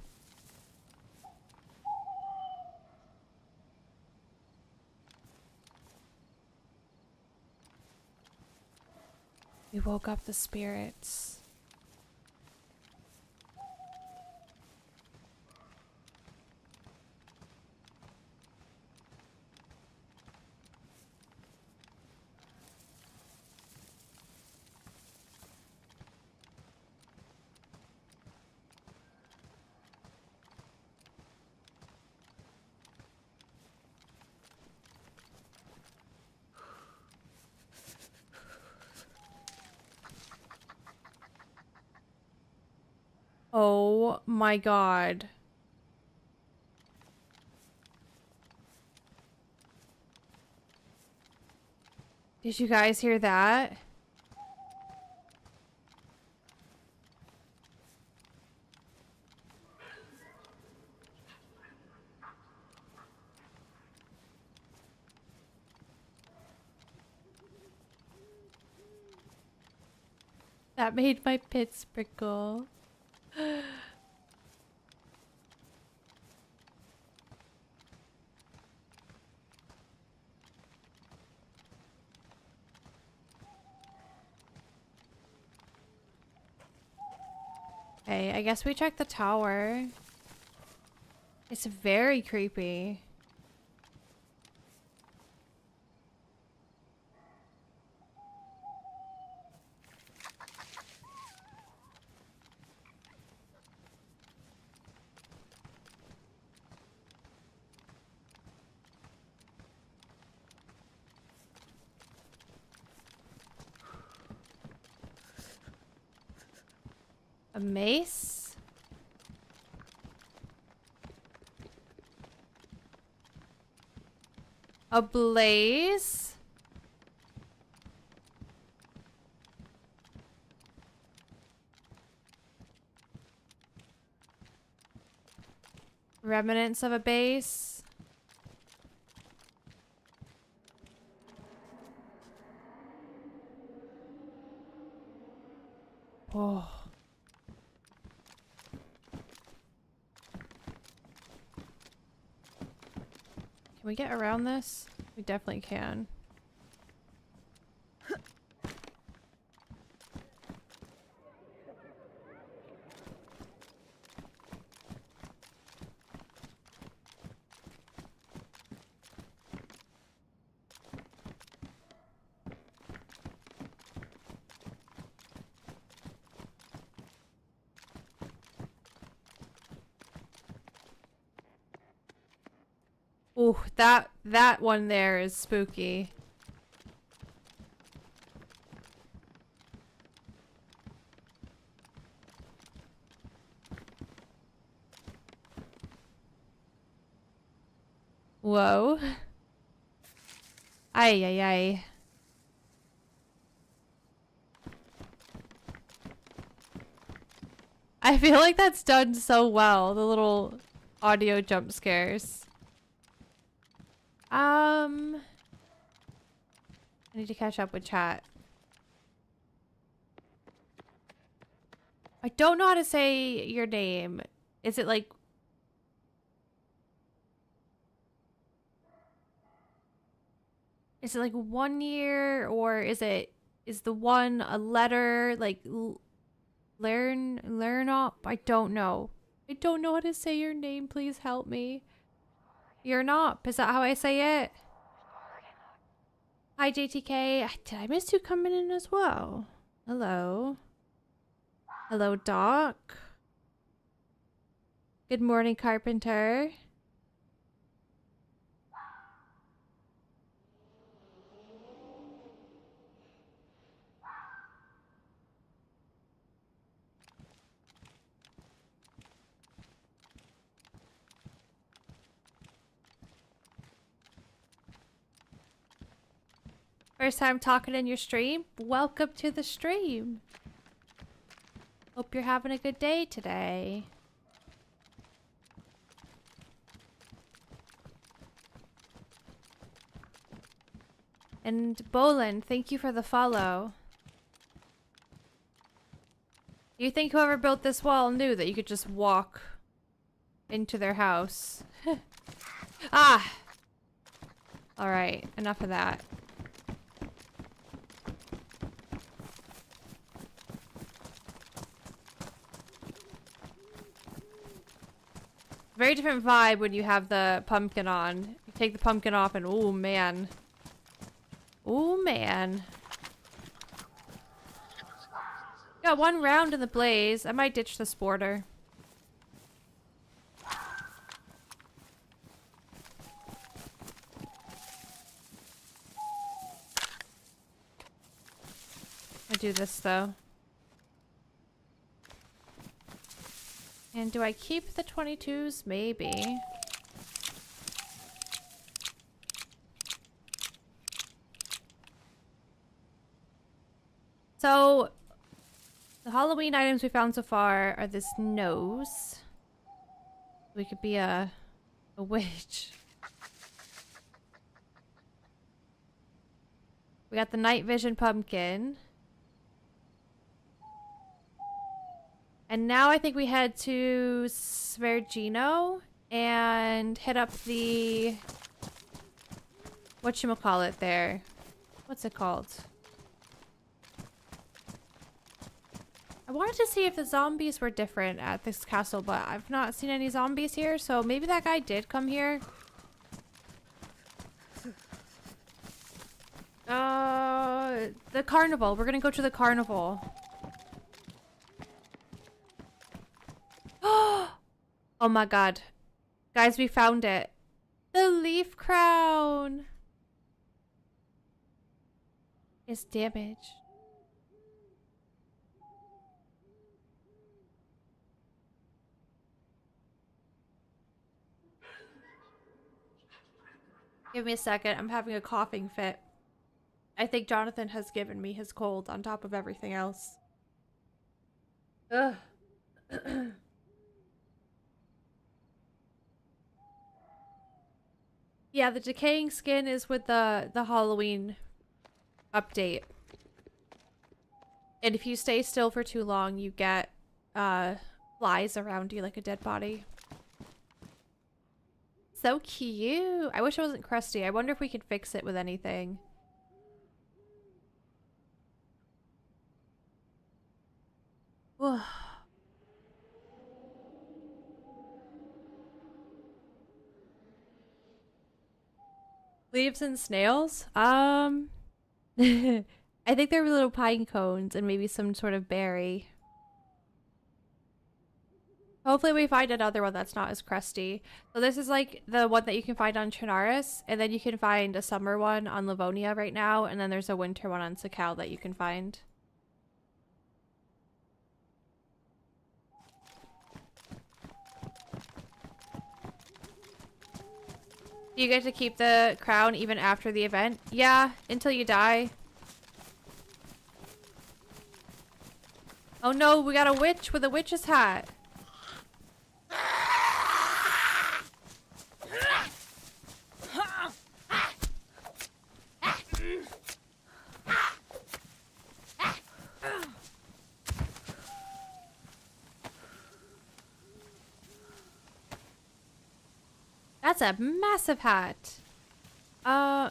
We woke up the spirits. Oh my god. Did you guys hear that? That made my pits prickle. Okay, I guess we check the tower. It's very creepy. A mace? A blaze? Remnants of a base? Oh. Can we get around this? We definitely can. Ooh, that one there is spooky. Whoa. Ay, ay, ay. I feel like that's done so well, the little audio jump scares. I need to catch up with chat. I don't know how to say your name. Is it like... Is it like 1 year, or is the one a letter, like learn up? I don't know. I don't know how to say your name. Please help me. You're not. Is that how I say it? Hi, JTK. Did I miss you coming in as well? Hello. Hello, Doc. Good morning, Carpenter. First time talking in your stream? Welcome to the stream. Hope you're having a good day today. And Bolin, thank you for the follow. You think whoever built this wall knew that you could just walk into their house? Ah! Alright, enough of that. Very different vibe when you have the pumpkin on. You take the pumpkin off and oh man. Oh man. Got one round in the blaze. I might ditch the sporter. I do this though. And do I keep the 22s? Maybe. So, the Halloween items we found so far are this nose. We could be a witch. We got the night vision pumpkin. And now I think we head to Svergino and hit up the... whatchamacallit there. What's it called? I wanted to see if the zombies were different at this castle, but I've not seen any zombies here, so maybe that guy did come here. The carnival. We're gonna go to the carnival. Oh my god. Guys, we found it. The leaf crown is damaged. Give me a second. I'm having a coughing fit. I think Jonathan has given me his cold on top of everything else. Ugh. Yeah, the decaying skin is with the Halloween update. And if you stay still for too long, you get flies around you like a dead body. So cute. I wish it wasn't crusty. I wonder if we could fix it with anything. Leaves and snails? I think they're little pine cones and maybe some sort of berry. Hopefully we find another one that's not as crusty. So this is like the one that you can find on Chernarus, and then you can find a summer one on Livonia right now, and then there's a winter one on Sakal that you can find. Do you get to keep the crown even after the event? Yeah, until you die. Oh no, we got a witch with a witch's hat. That's a massive hat. I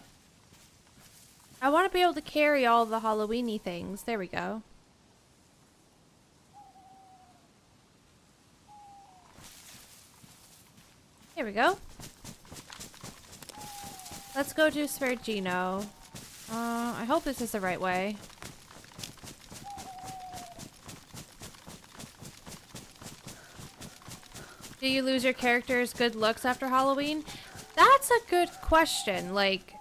want to be able to carry all the Halloween-y things. There we go. Here we go. Let's go do Svergino. I hope this is the right way. Do you lose your character's good looks after Halloween? That's a good question. Like,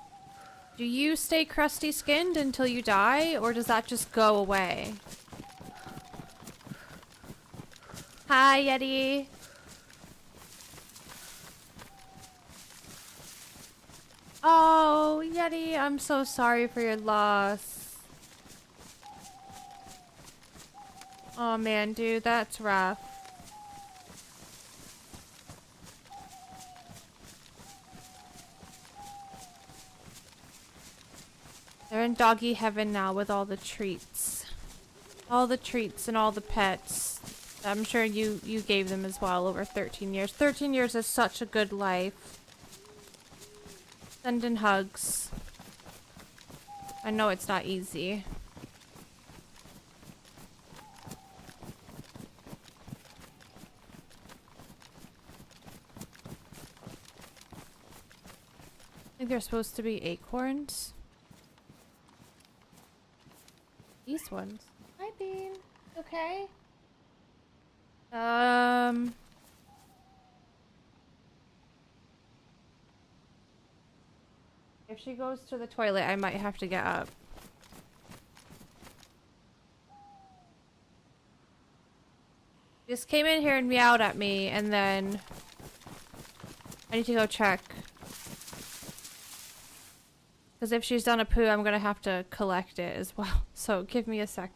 do you stay crusty skinned until you die, or does that just go away? Hi, Yeti. Oh, Yeti, I'm so sorry for your loss. Oh man, dude, that's rough. They're in doggy heaven now with all the treats. All the treats and all the pets. I'm sure you gave them as well over 13 years. 13 years is such a good life. Sending hugs. I know it's not easy. I think they're supposed to be acorns. These ones. Hi, Bean. Okay. If she goes to the toilet, I might have to get up. She just came in here and meowed at me, and then I need to go check. Because if she's done a poo, I'm gonna have to collect it as well. So give me a sec.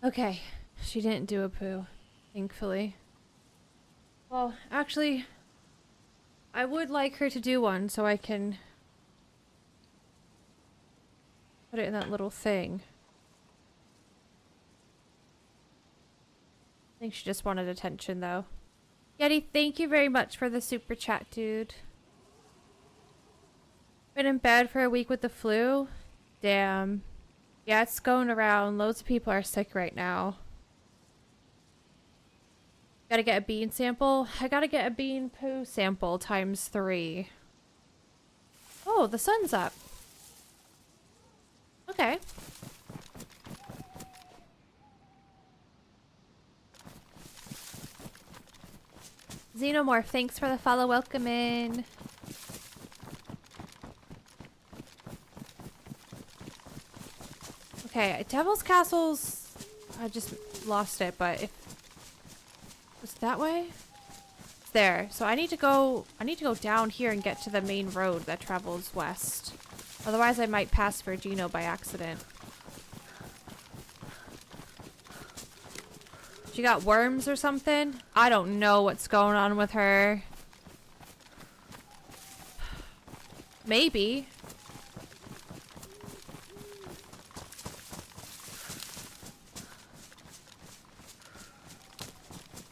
Okay, she didn't do a poo, thankfully. Well, actually, I would like her to do one so I can put it in that little thing. I think she just wanted attention, though. Yeti, thank you very much for the super chat, dude. Been in bed for a week with the flu? Damn. Yeah, it's going around. Loads of people are sick right now. Gotta get a bean sample? I gotta get a bean poo sample times 3. Oh, the sun's up. Okay. Xenomorph, thanks for the follow. Welcome in. Okay, Devil's Castle's... I just lost it, but if... Was it that way? It's there. So I need to go down here and get to the main road that travels west. Otherwise I might pass Virgino by accident. She got worms or something? I don't know what's going on with her. Maybe.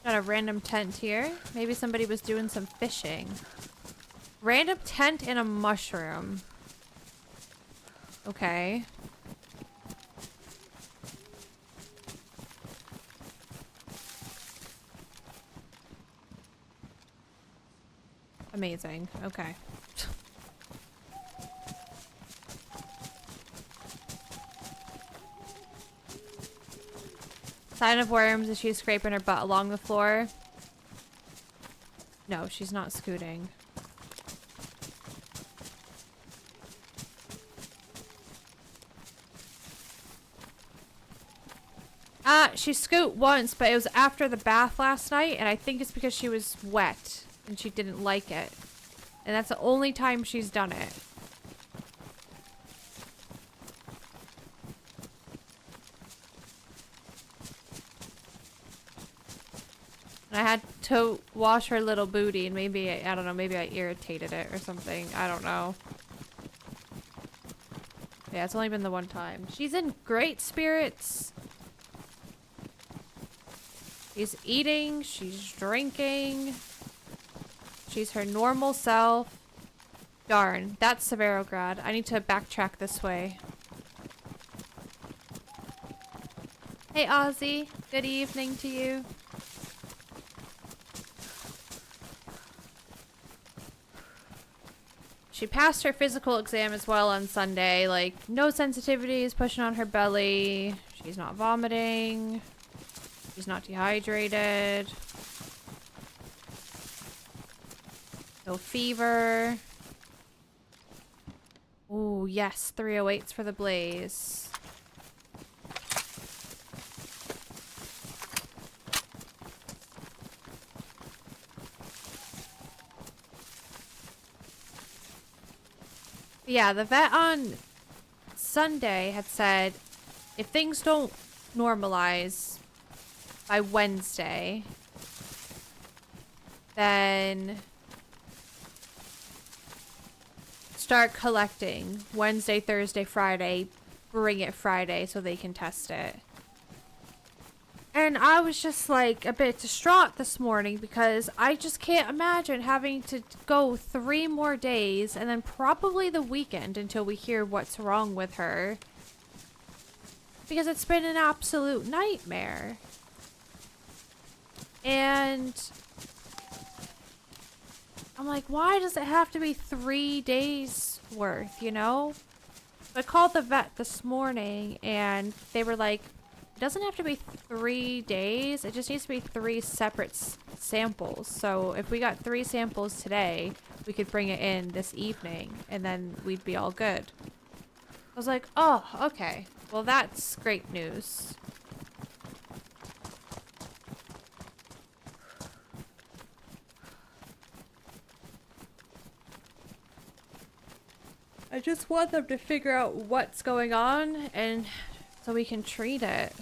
Got a random tent here. Maybe somebody was doing some fishing. Random tent and a mushroom. Okay. Amazing. Okay. Sign of worms. Is she scraping her butt along the floor? No, she's not scooting. She scoot once, but it was after the bath last night, and I think it's because she was wet and she didn't like it. And that's the only time she's done it. And I had to wash her little booty, and maybe, I don't know, maybe I irritated it or something. I don't know. Yeah, it's only been the one time. She's in great spirits. She's eating, she's drinking. She's her normal self. Darn, that's Severograd. I need to backtrack this way. Hey Ozzy, good evening to you. She passed her physical exam as well on Sunday. Like, no sensitivities, pushing on her belly. She's not vomiting. She's not dehydrated. No fever. Ooh, yes, 308s for the blaze. Yeah, the vet on Sunday had said if things don't normalize by Wednesday, then start collecting Wednesday, Thursday, Friday, bring it Friday so they can test it. And I was just like a bit distraught this morning because I just can't imagine having to go 3 more days and then probably the weekend until we hear what's wrong with her. Because it's been an absolute nightmare. And I'm like, why does it have to be 3 days worth, you know? I called the vet this morning and they were like, it doesn't have to be 3 days. It just needs to be 3 separate samples. So if we got 3 samples today, we could bring it in this evening and then we'd be all good. I was like, oh, okay. Well, that's great news. I just want them to figure out what's going on and so we can treat it.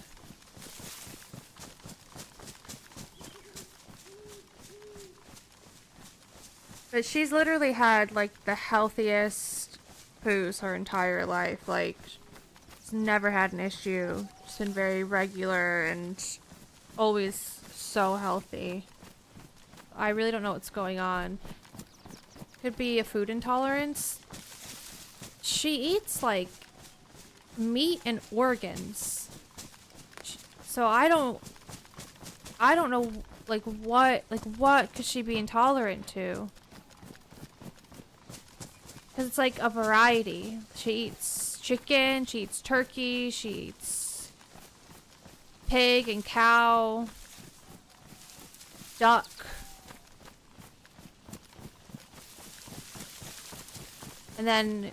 But she's literally had like the healthiest poos her entire life. Like, she's never had an issue. She's been very regular and always so healthy. I really don't know what's going on. Could be a food intolerance. She eats like meat and organs. So I don't know like what could she be intolerant to? Cuz it's like a variety. She eats chicken, she eats turkey, she eats pig and cow, duck. And then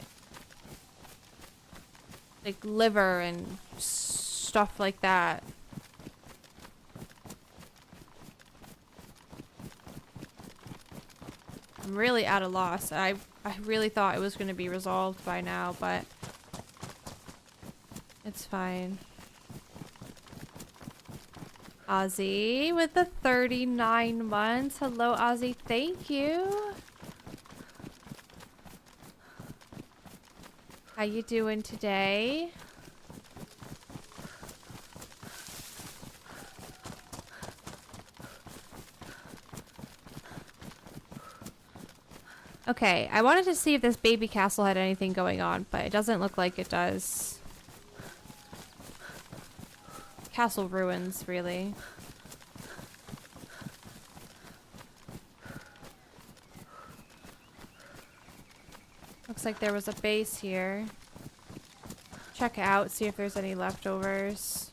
like liver and stuff like that. I'm really at a loss. I really thought it was going to be resolved by now, but it's fine. Ozzy with the 39 months. Hello, Ozzy. Thank you. How you doing today? Okay, I wanted to see if this baby castle had anything going on, but it doesn't look like it does. Castle ruins, really. Looks like there was a base here. Check it out, see if there's any leftovers.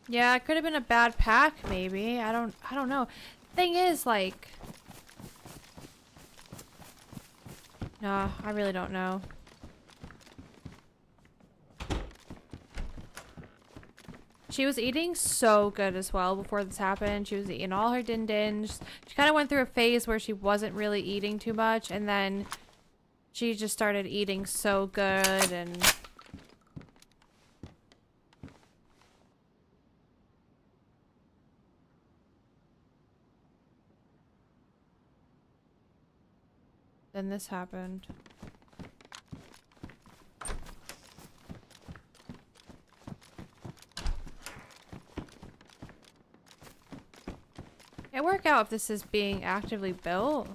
Yeah, it could have been a bad pack, maybe. I don't know. Thing is, like, Nah, I really don't know. She was eating so good as well before this happened. She was eating all her din-dins. She kind of went through a phase where she wasn't really eating too much, and then she just started eating so good, and then this happened. Can't work out if this is being actively built.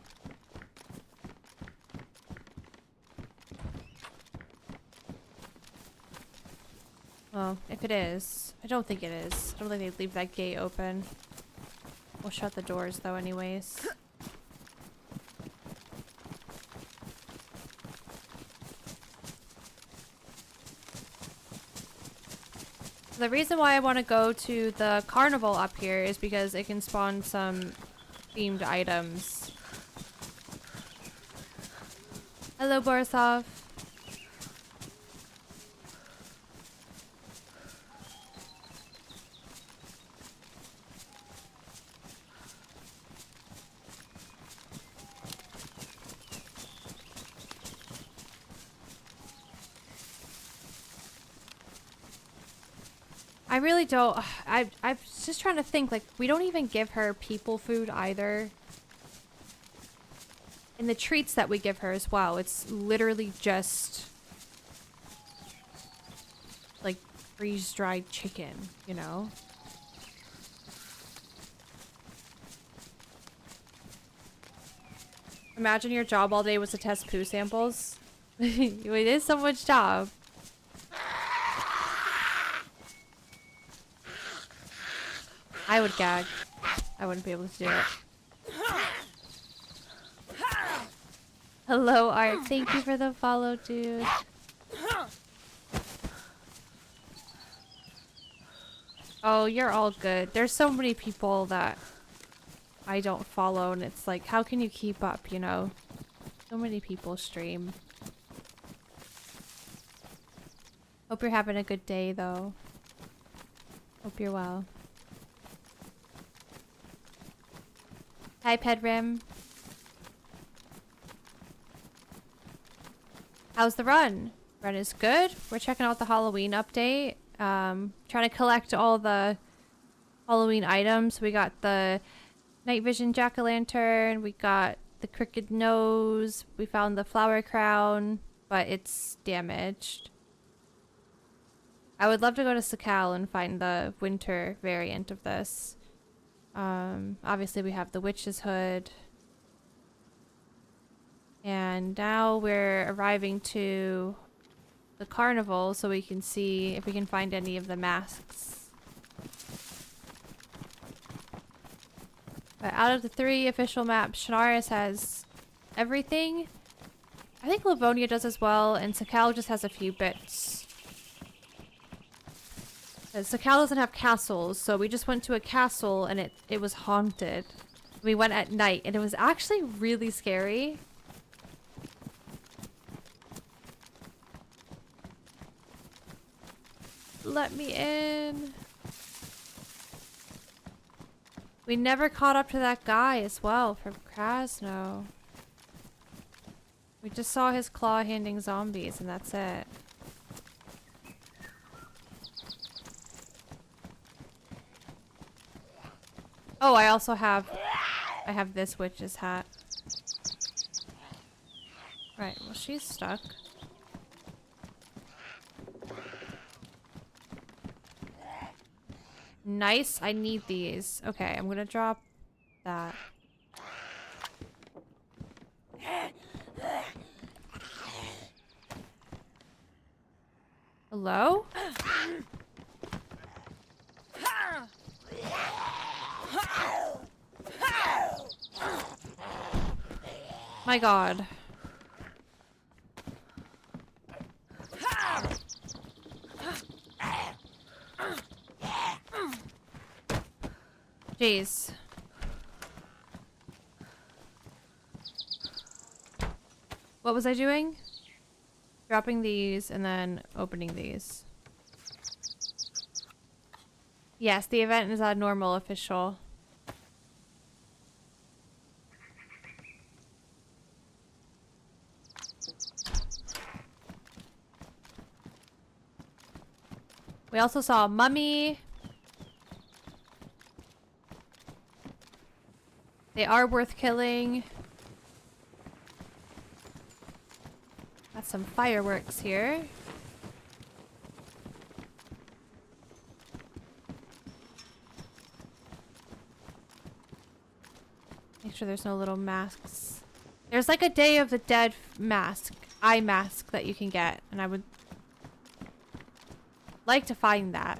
Well, if it is, I don't think it is. I don't think they'd leave that gate open. We'll shut the doors though anyways. The reason why I want to go to the carnival up here is because it can spawn some themed items. Hello, Borisov. I really don't. I'm just trying to think, like, we don't even give her people food either. And the treats that we give her as well, it's literally just like freeze-dried chicken, you know? Imagine your job all day was to test poo samples. It is someone's job. I would gag. I wouldn't be able to do it. Hello, Art. Thank you for the follow, dude. Oh, you're all good. There's so many people that I don't follow, and it's like, how can you keep up, you know? So many people stream. Hope you're having a good day, though. Hope you're well. Hi, Pedrim. How's the run? Run is good. We're checking out the Halloween update. Trying to collect all the Halloween items. We got the night vision jack-o'-lantern. We got the crooked nose. We found the flower crown, but it's damaged. I would love to go to Sakal and find the winter variant of this. Obviously we have the witch's hood. And now we're arriving to the carnival so we can see if we can find any of the masks. But out of the 3 official maps, Chernarus has everything. I think Livonia does as well, and Sakal just has a few bits. Sakal doesn't have castles, so we just went to a castle and it was haunted. We went at night and it was actually really scary. Let me in. We never caught up to that guy as well from Krasno. We just saw his claw-handing zombies and that's it. Oh, I also have this witch's hat. Right, well she's stuck. Nice, I need these. Okay, I'm gonna drop that. Hello? My god. Jeez. What was I doing? Dropping these and then opening these. Yes, the event is on normal official. We also saw a mummy. They are worth killing. Got some fireworks here. Make sure there's no little masks. There's like a Day of the Dead mask, eye mask that you can get, and I would like to find that.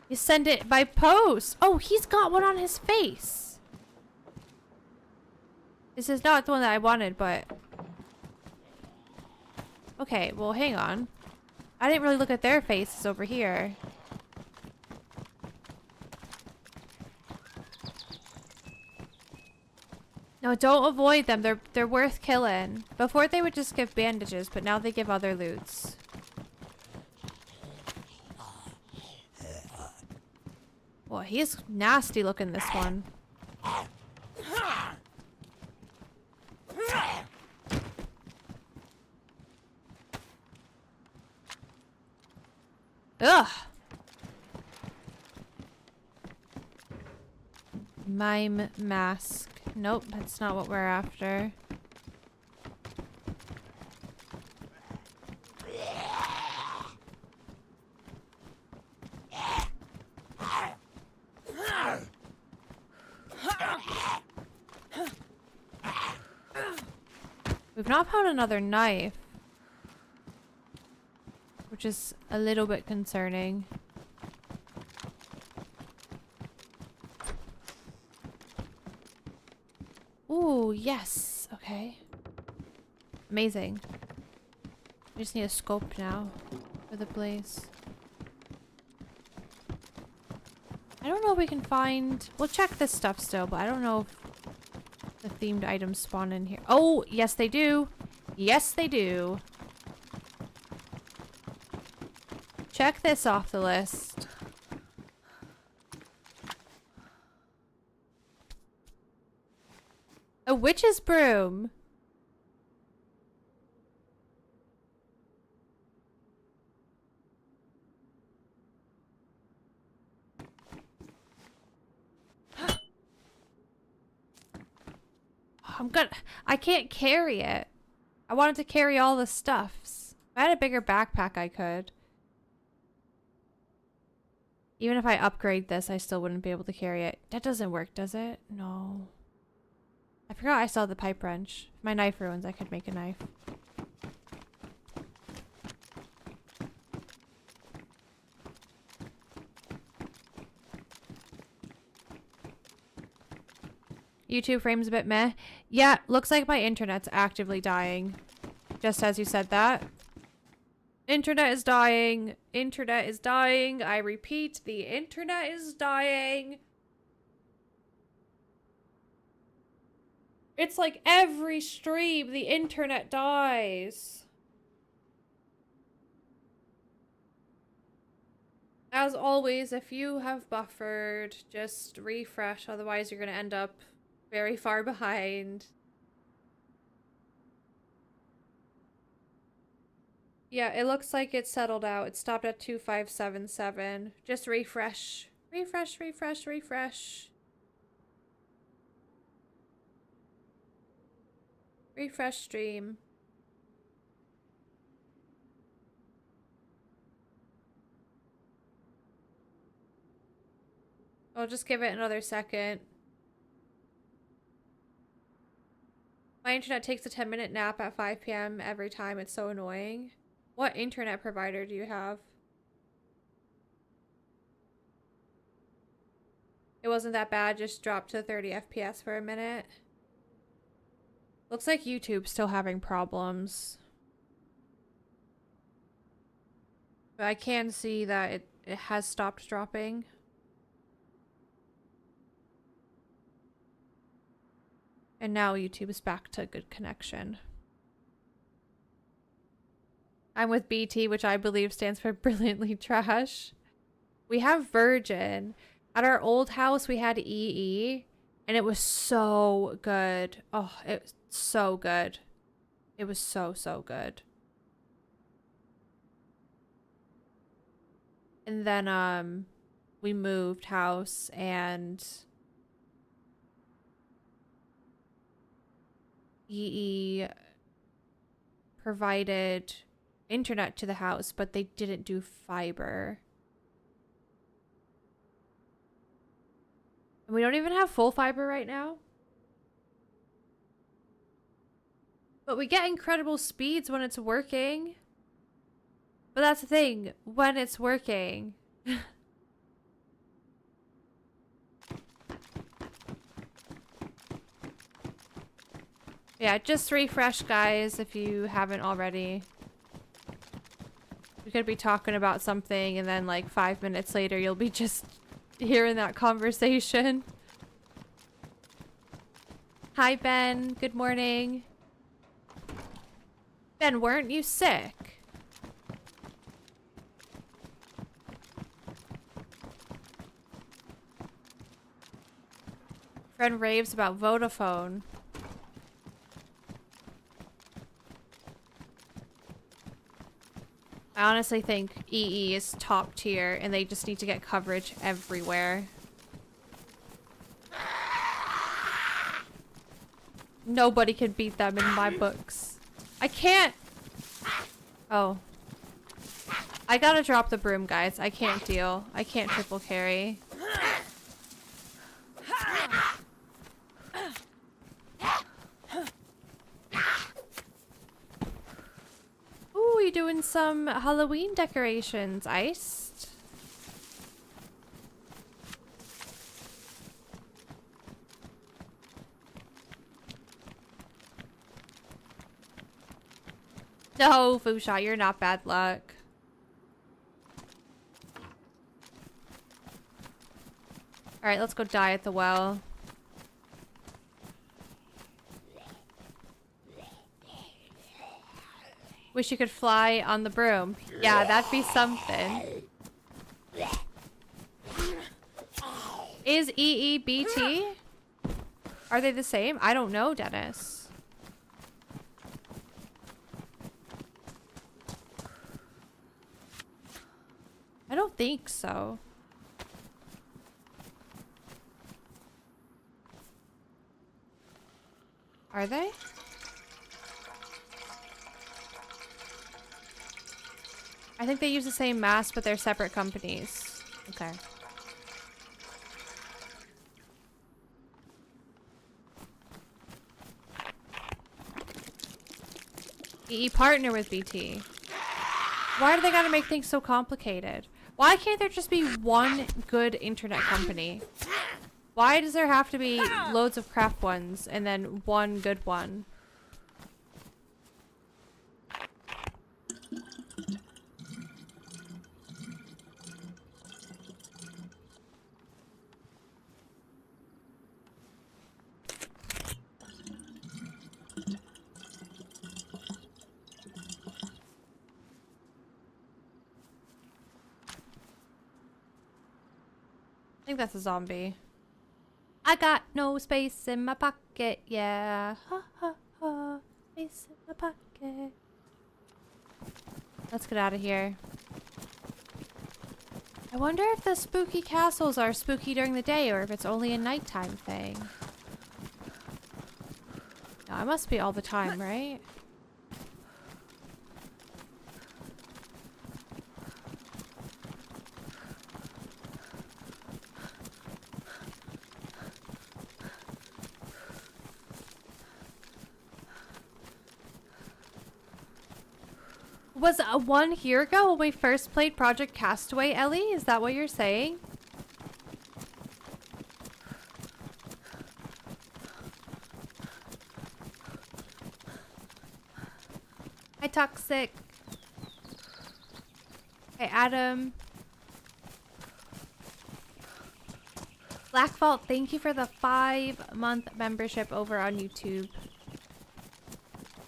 You send it by post. Oh, he's got one on his face. This is not the one that I wanted, but... Okay, well, hang on. I didn't really look at their faces over here. No, don't avoid them. They're worth killing. Before they would just give bandages, but now they give other loots. Well, he's nasty looking, this one. Ugh. Mime mask. Nope, that's not what we're after. We've not found another knife, which is a little bit concerning. Ooh, yes. Okay. Amazing. I just need a scope now for the blaze. I don't know if we can find... We'll check this stuff still, but I don't know if the themed items spawn in here. Oh, yes they do. Yes they do. Check this off the list. A witch's broom. I can't carry it. I wanted to carry all the stuffs. If I had a bigger backpack, I could. Even if I upgrade this, I still wouldn't be able to carry it. That doesn't work, does it? No. I forgot I still had the pipe wrench. If my knife ruins, I could make a knife. YouTube frames a bit meh. Yeah, looks like my internet's actively dying. Just as you said that. Internet is dying. Internet is dying. I repeat, the internet is dying. It's like every stream, the internet dies. As always, if you have buffered, just refresh. Otherwise, you're going to end up very far behind. Yeah, it looks like it settled out. It stopped at 2577. Just refresh. Refresh, refresh, refresh. Refresh stream. I'll just give it another second. My internet takes a 10-minute nap at 5 p.m. every time. It's so annoying. What internet provider do you have? It wasn't that bad, just dropped to 30 FPS for a minute. Looks like YouTube's still having problems. But I can see that it has stopped dropping. And now YouTube is back to good connection. I'm with BT, which I believe stands for brilliantly trash. We have Virgin. At our old house, we had EE, and it was so good. Oh, it was so good. It was so, so good. And then, we moved house, and EE provided internet to the house, but they didn't do fiber. And we don't even have full fiber right now. But we get incredible speeds when it's working. But that's the thing, when it's working. Yeah, just refresh, guys, if you haven't already. We could be talking about something and then like 5 minutes later you'll be just hearing that conversation. Hi, Ben. Good morning. Ben, weren't you sick? Friend raves about Vodafone. I honestly think EE is top tier and they just need to get coverage everywhere. Nobody can beat them in my books. I can't. Oh. I gotta drop the broom, guys. I can't deal. I can't triple carry. Ooh, you doing some Halloween decorations, Iced? No, Fusha, you're not bad luck. Alright, let's go die at the well. Wish you could fly on the broom. Yeah, that'd be something. Is EEBT? Are they the same? I don't know, Dennis. I don't think so. Are they? I think they use the same mask, but they're separate companies. Okay. EE partner with BT. Why do they gotta make things so complicated? Why can't there just be one good internet company? Why does there have to be loads of crap ones and then one good one? I think that's a zombie. I got no space in my pocket, yeah. Ha ha ha. Space in my pocket. Let's get out of here. I wonder if the spooky castles are spooky during the day or if it's only a nighttime thing. No, it must be all the time, right? Was 1 year ago when we first played Project Castaway, Ellie? Is that what you're saying? Hi, Toxic. Hey, Adam. Black Vault, thank you for the 5-month membership over on YouTube.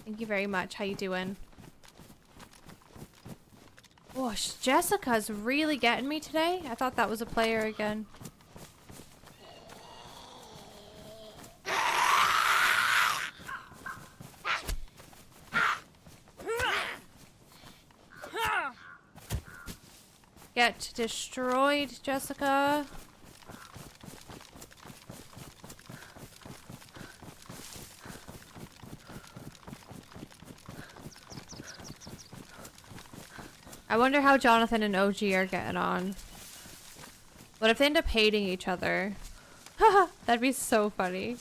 Thank you very much. How you doing? Oh, Jessica's really getting me today. I thought that was a player again. Get destroyed, Jessica. I wonder how Jonathan and OG are getting on. What if they end up hating each other? Haha, that'd be so funny.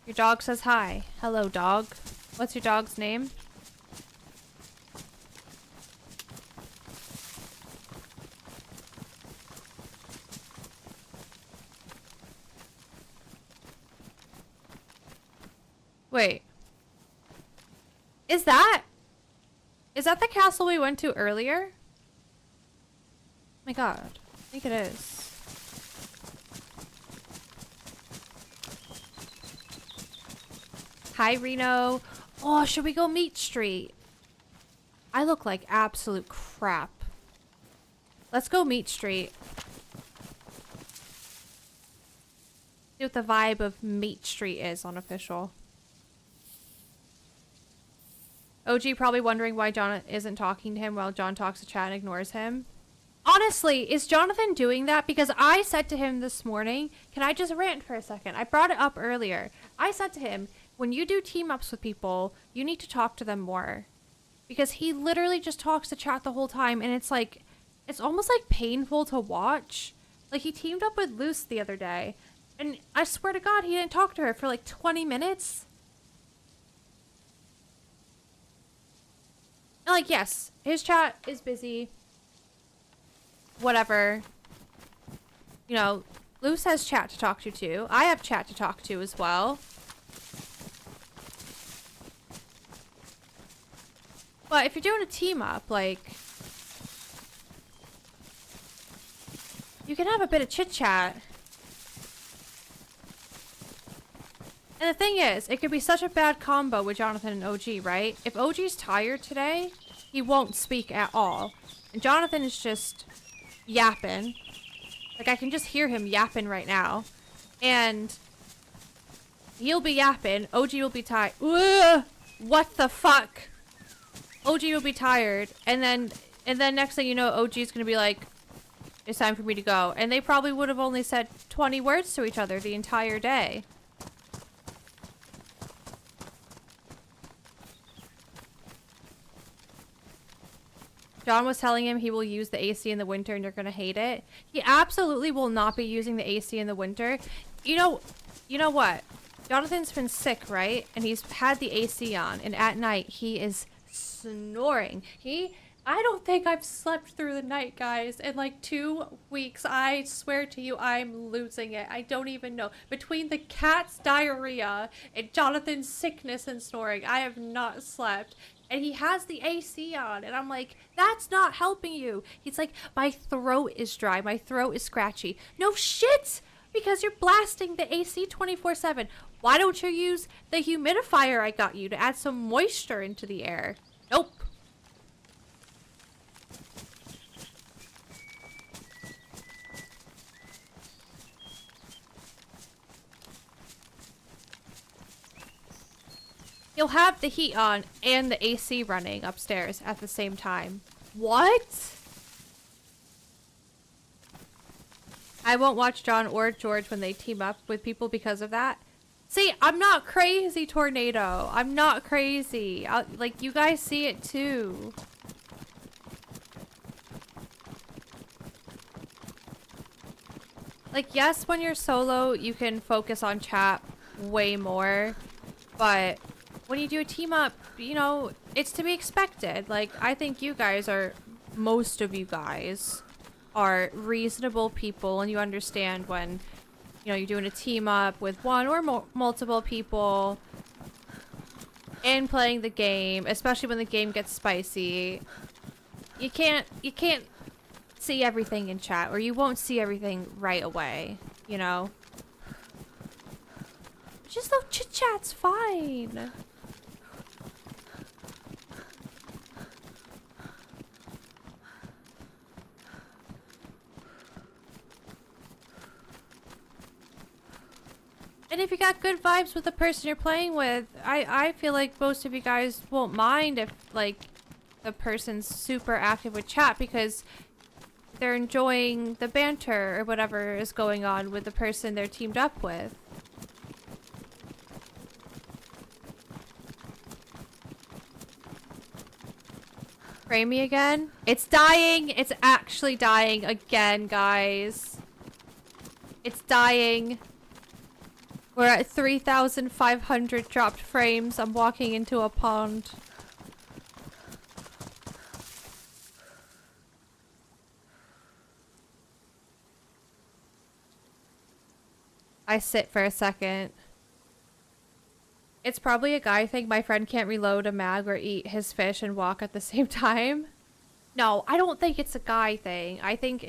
Your dog says hi. Hello, dog. What's your dog's name? Wait. Is that the castle we went to earlier? Oh my god. I think it is. Hi, Reno. Oh, should we go Meat Street? I look like absolute crap. Let's go Meat Street. See what the vibe of Meat Street is on official. OG probably wondering why John isn't talking to him while John talks to chat and ignores him. Honestly, is Jonathan doing that? Because I said to him this morning, can I just rant for a second? I brought it up earlier. I said to him, when you do team ups with people, you need to talk to them more. Because he literally just talks to chat the whole time, and it's like, it's almost like painful to watch. Like, he teamed up with Luce the other day, and I swear to God, he didn't talk to her for like 20 minutes. And like, yes, his chat is busy. Whatever. You know, Luce has chat to talk to too. I have chat to talk to as well. But if you're doing a team up, like, you can have a bit of chit chat. And the thing is, it could be such a bad combo with Jonathan and OG, right? If OG's tired today, he won't speak at all. And Jonathan is just yapping. Like, I can just hear him yapping right now. And he'll be yapping. OG will be tired. What the fuck? OG will be tired. And then next thing you know, OG's gonna be like, it's time for me to go. And they probably would have only said 20 words to each other the entire day. John was telling him he will use the AC in the winter and you're going to hate it. He absolutely will not be using the AC in the winter. You know what? Jonathan's been sick, right? And he's had the AC on. And at night, he is snoring. I don't think I've slept through the night, guys. In like 2 weeks, I swear to you, I'm losing it. I don't even know. Between the cat's diarrhea and Jonathan's sickness and snoring, I have not slept. And he has the AC on, and I'm like, that's not helping you. He's like, my throat is dry, my throat is scratchy. No shit! Because you're blasting the AC 24/7. Why don't you use the humidifier I got you to add some moisture into the air? Nope. You'll have the heat on and the AC running upstairs at the same time. What? I won't watch John or George when they team up with people because of that. See, I'm not crazy, Tornado. I'm not crazy. Like, you guys see it too. Like, yes, when you're solo, you can focus on chat way more. But when you do a team up, you know, it's to be expected. Like, I think you guys are, most of you guys are reasonable people, and you understand when, you know, you're doing a team up with one or multiple people. in playing the game, especially when the game gets spicy, you can't see everything in chat, or you won't see everything right away, you know? Just little chit-chat's fine. And if you got good vibes with the person you're playing with, I feel like most of you guys won't mind if, like, the person's super active with chat because they're enjoying the banter or whatever is going on with the person they're teamed up with. Frame me again? It's dying! It's actually dying again, guys. It's dying. We're at 3,500 dropped frames. I'm walking into a pond. I sit for a second. It's probably a guy thing. My friend can't reload a mag or eat his fish and walk at the same time. No, I don't think it's a guy thing. I think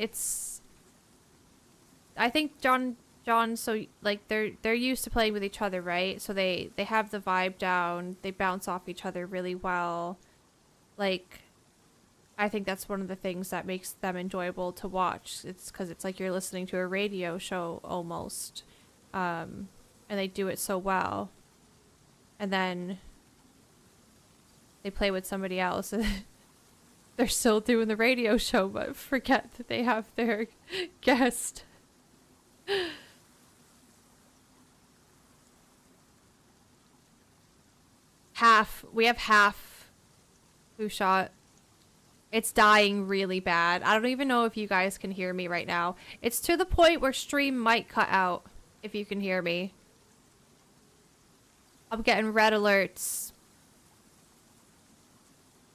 John, so like they're used to playing with each other, right? So they have the vibe down. They bounce off each other really well. Like, I think that's one of the things that makes them enjoyable to watch. It's because it's like you're listening to a radio show almost. And they do it so well. And then they play with somebody else and they're still doing the radio show but forget that they have their guest. We have half who shot. It's dying really bad. I don't even know if you guys can hear me right now. It's to the point where stream might cut out if you can hear me. I'm getting red alerts.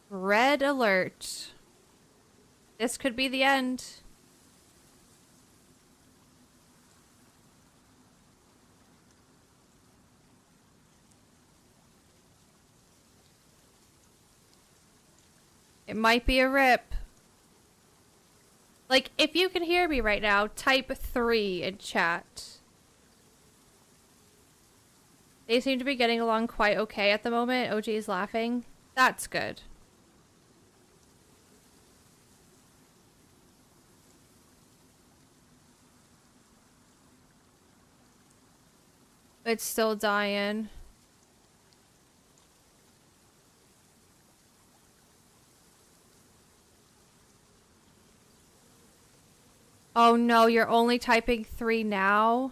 Red alert. This could be the end. It might be a rip. Like, if you can hear me right now, type 3 in chat. They seem to be getting along quite okay at the moment. OG is laughing. That's good. It's still dying. Oh no, you're only typing 3 now?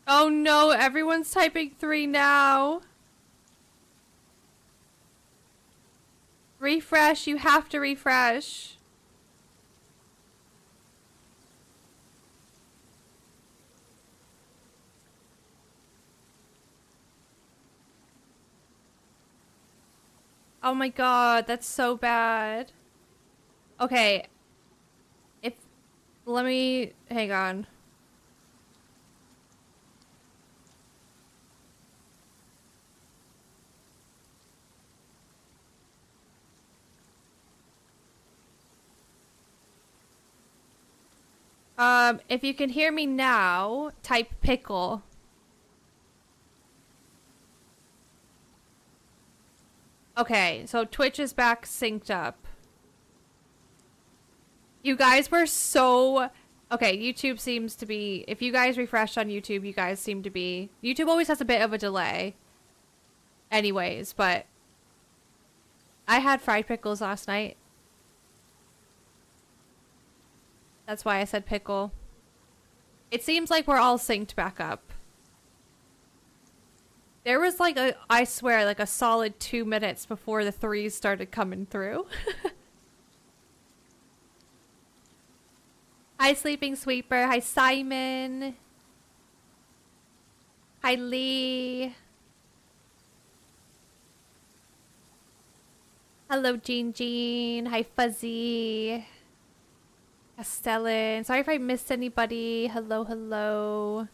Oh no, everyone's typing 3 now. Refresh, you have to refresh. Oh my god, that's so bad. Okay. Let me, hang on. If you can hear me now, type pickle. Okay, so Twitch is back synced up. You guys were so... Okay, YouTube seems to be... If you guys refresh on YouTube, you guys seem to be... YouTube always has a bit of a delay. Anyways, but... I had fried pickles last night. That's why I said pickle. It seems like we're all synced back up. There was like a, I swear, like a solid 2 minutes before the 3s started coming through. Hi, Sleeping Sweeper. Hi, Simon. Hi, Lee. Hello, Jean Jean. Hi, Fuzzy. Castellan. Sorry if I missed anybody. Hello, hello.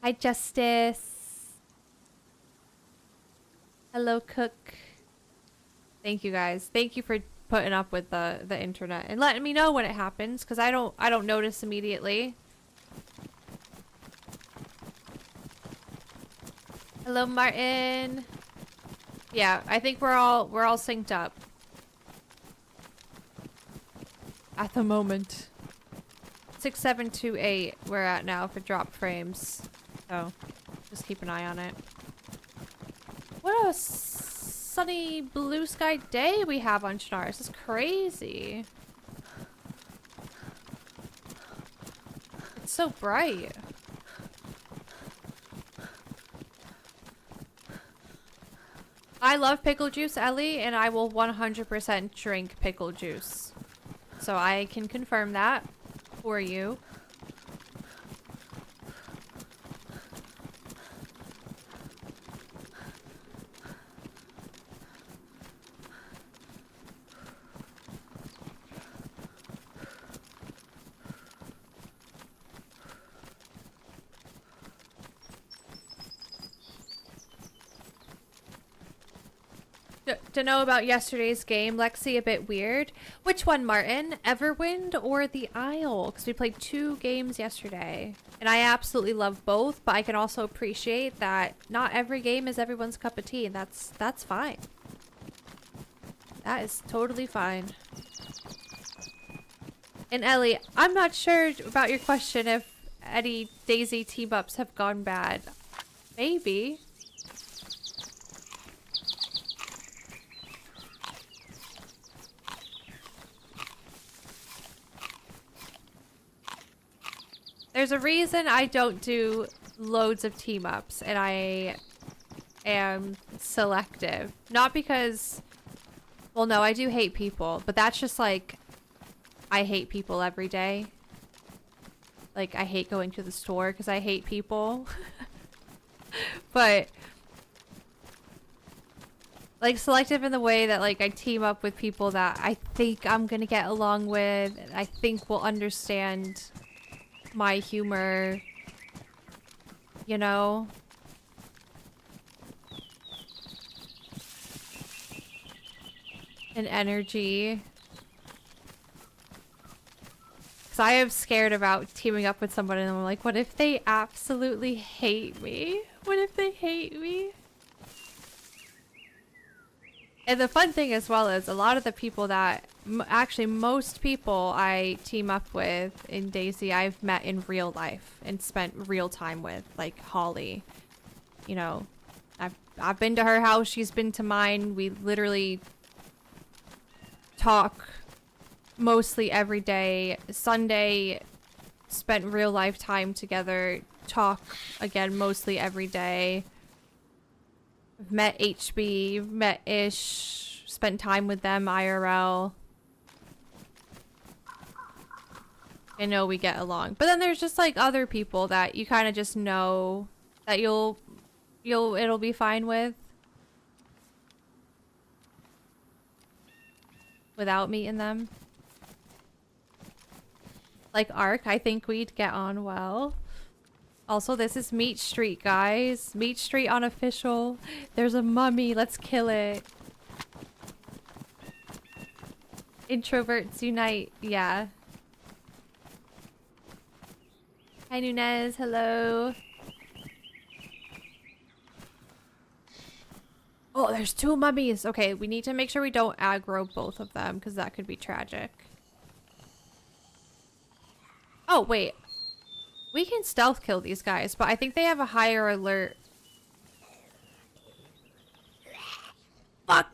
Hi, Justice. Hello, Cook. Thank you guys. Thank you for putting up with the internet and letting me know when it happens, because I don't notice immediately. Hello, Martin. Yeah, I think we're all synced up at the moment. 6728 we're at now for drop frames, so just keep an eye on it. What a sunny blue sky day we have on Chernarus. This is crazy. It's so bright. I love pickle juice, Ellie, and I will 100% drink pickle juice. So I can confirm that for you. To know about yesterday's game, Lexi, a bit weird. Which one, Martin? Everwind or the Isle? Because we played 2 games yesterday. And I absolutely love both, but I can also appreciate that not every game is everyone's cup of tea. And that's fine. That is totally fine. And Ellie, I'm not sure about your question if any DayZ team-ups have gone bad. Maybe. There's a reason I don't do loads of team-ups, and I am selective. Not because... Well, no, I do hate people, but that's just like... I hate people every day. Like, I hate going to the store because I hate people. But... Like, selective in the way that, like, I team up with people that I think I'm gonna get along with, and I think will understand... my humor, you know? And energy. Because I am scared about teaming up with someone and I'm like, what if they absolutely hate me? What if they hate me? And the fun thing as well is a lot of the people that, actually most people I team up with in DayZ I've met in real life and spent real time with, like Holly. You know, I've been to her house, she's been to mine. We literally talk mostly every day. Sunday, spent real life time together, talk again mostly every day. I've met HB, met Ish, spent time with them IRL. I know we get along. But then there's just like other people that you kind of just know that it'll be fine with. Without meeting them. Like Ark, I think we'd get on well. Also, this is Meat Street, guys. Meat Street unofficial. There's a mummy. Let's kill it. Introverts unite. Yeah. Hi, Nunez. Hello. Oh, there's 2 mummies. Okay, we need to make sure we don't aggro both of them because that could be tragic. Oh, wait. We can stealth kill these guys, but I think they have a higher alert. Fuck!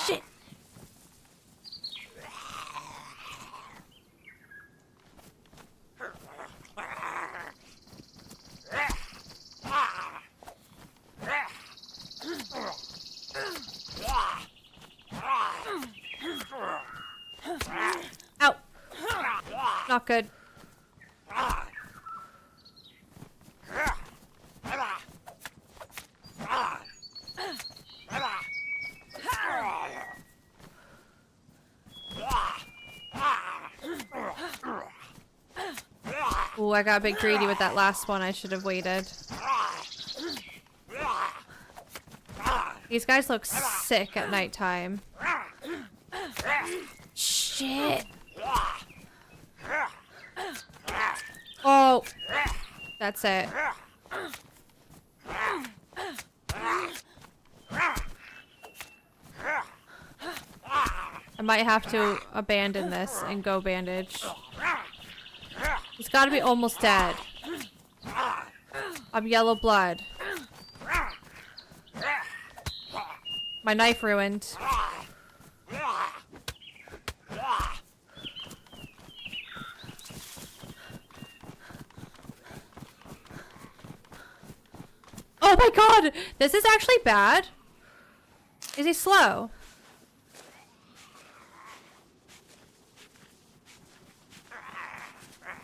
Shit! Ow! Not good. Ooh, I got a bit greedy with that last one. I should have waited. These guys look sick at nighttime. Shit. Oh. That's it. I might have to abandon this and go bandage. He's got to be almost dead. I'm yellow blood. My knife ruined. Oh my god! This is actually bad. Is he slow?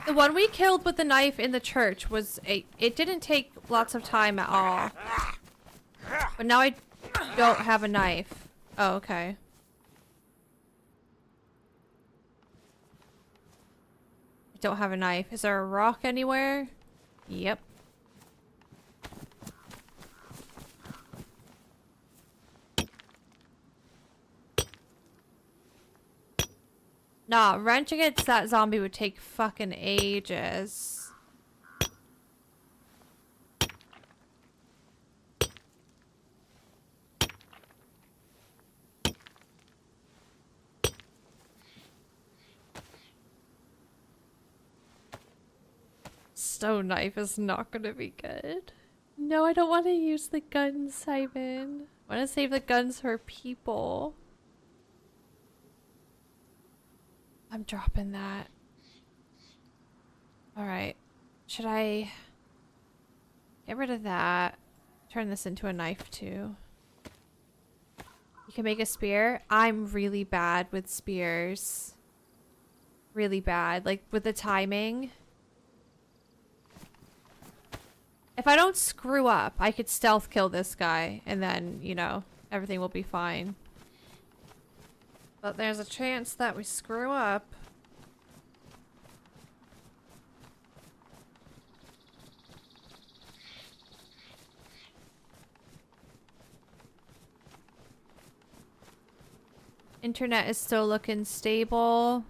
The one we killed with the knife in the church was it didn't take lots of time at all. But now I don't have a knife. Oh, okay. I don't have a knife. Is there a rock anywhere? Yep. Nah, wrenching against that zombie would take fucking ages. Stone knife is not gonna be good. No, I don't want to use the guns, Simon. I want to save the guns for people. I'm dropping that. Alright. Should I get rid of that? Turn this into a knife too. You can make a spear. I'm really bad with spears. Really bad. Like with the timing. If I don't screw up, I could stealth kill this guy and then, you know, everything will be fine. But there's a chance that we screw up. Internet is still looking stable.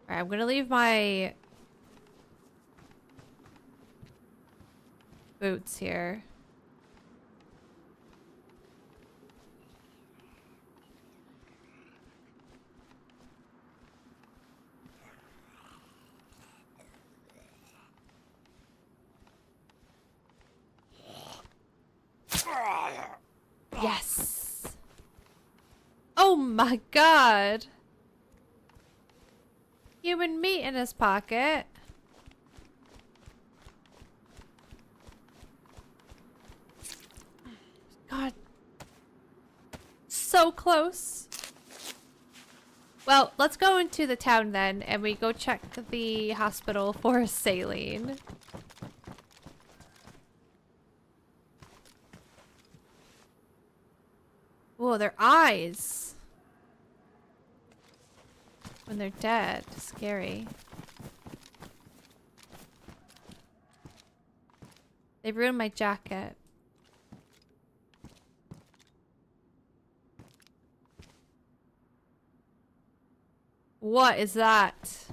Alright, I'm gonna leave my boots here. Yes. Oh my god. Human meat in his pocket. God. So close. Well, let's go into the town then and we go check the hospital for saline. Whoa, their eyes. When they're dead. Scary. They ruined my jacket. What is that?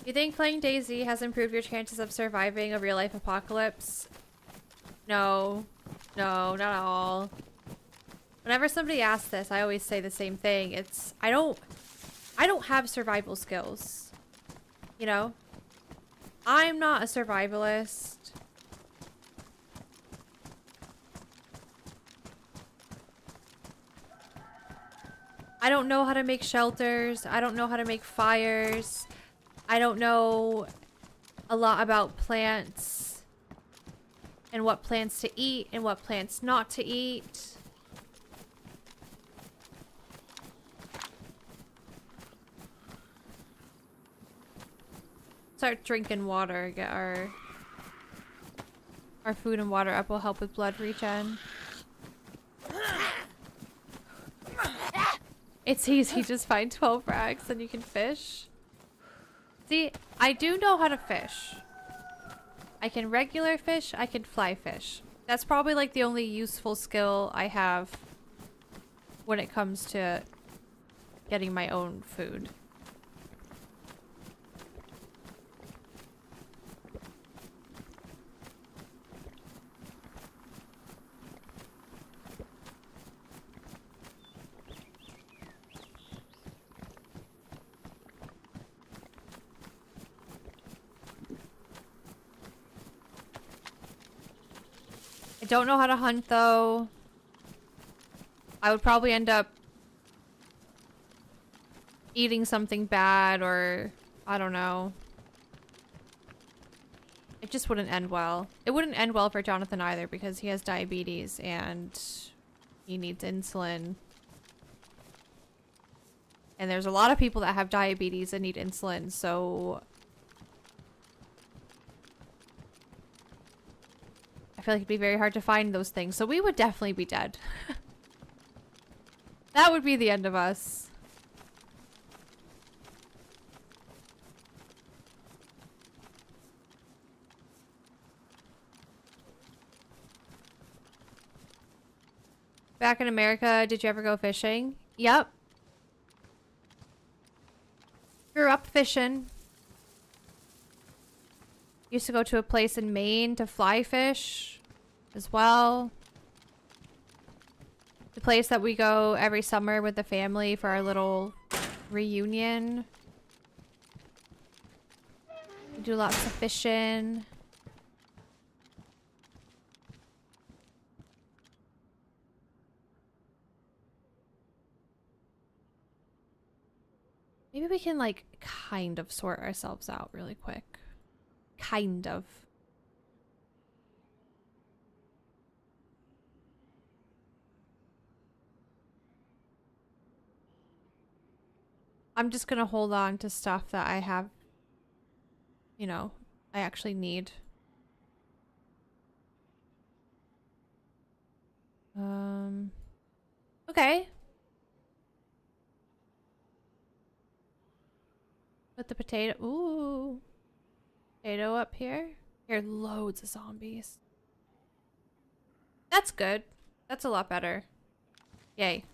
You think playing DayZ has improved your chances of surviving a real-life apocalypse? No. No, not at all. Whenever somebody asks this, I always say the same thing. It's I don't have survival skills. You know? I'm not a survivalist. I don't know how to make shelters. I don't know how to make fires. I don't know a lot about plants and what plants to eat and what plants not to eat. Start drinking water. Get our food and water up will help with blood regen. It's easy, just find 12 rags and you can fish. See, I do know how to fish. I can regular fish, I can fly fish. That's probably like the only useful skill I have when it comes to getting my own food. I don't know how to hunt though. I would probably end up eating something bad or I don't know. It just wouldn't end well. It wouldn't end well for Jonathan either because he has diabetes and he needs insulin. And there's a lot of people that have diabetes and need insulin, so I feel like it'd be very hard to find those things. So we would definitely be dead. That would be the end of us. Back in America, did you ever go fishing? Yep. Grew up fishing. Used to go to a place in Maine to fly fish as well. The place that we go every summer with the family for our little reunion. We do lots of fishing. Maybe we can like kind of sort ourselves out really quick. Kind of. I'm just gonna hold on to stuff that I have, you know, I actually need. Okay. Put the potato, ooh. Potato up here. Here, loads of zombies. That's good. That's a lot better. Yay.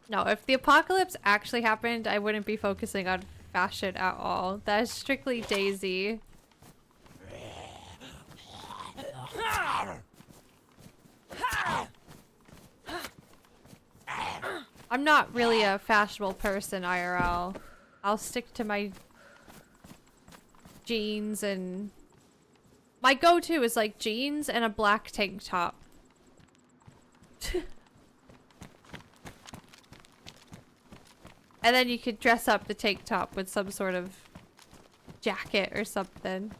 No, if the apocalypse actually happened, I wouldn't be focusing on fashion at all. That is strictly DayZ. I'm not really a fashionable person IRL. I'll stick to my jeans and... My go-to is like jeans and a black tank top. And then you could dress up the tank top with some sort of jacket or something.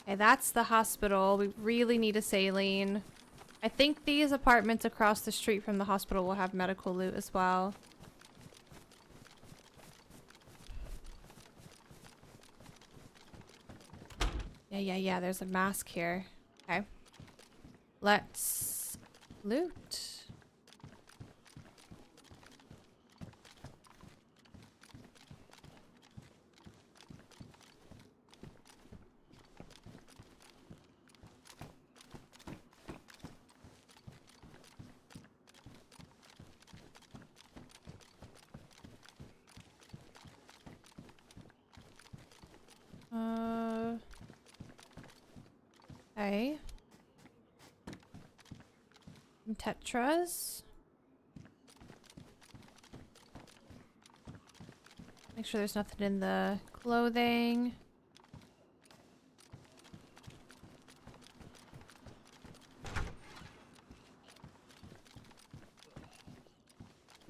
Okay, that's the hospital. We really need a saline. I think these apartments across the street from the hospital will have medical loot as well. Yeah, there's a mask here. Okay. Let's loot. Okay. Some tetras. Make sure there's nothing in the clothing.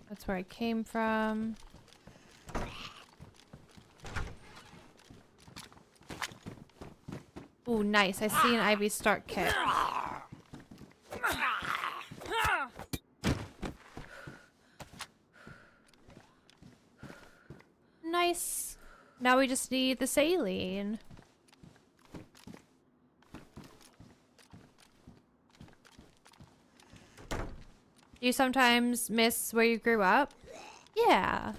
That's where I came from. Ooh, nice. I see an Ivy Stark kit. Nice. Now we just need the saline. Do you sometimes miss where you grew up? Yeah.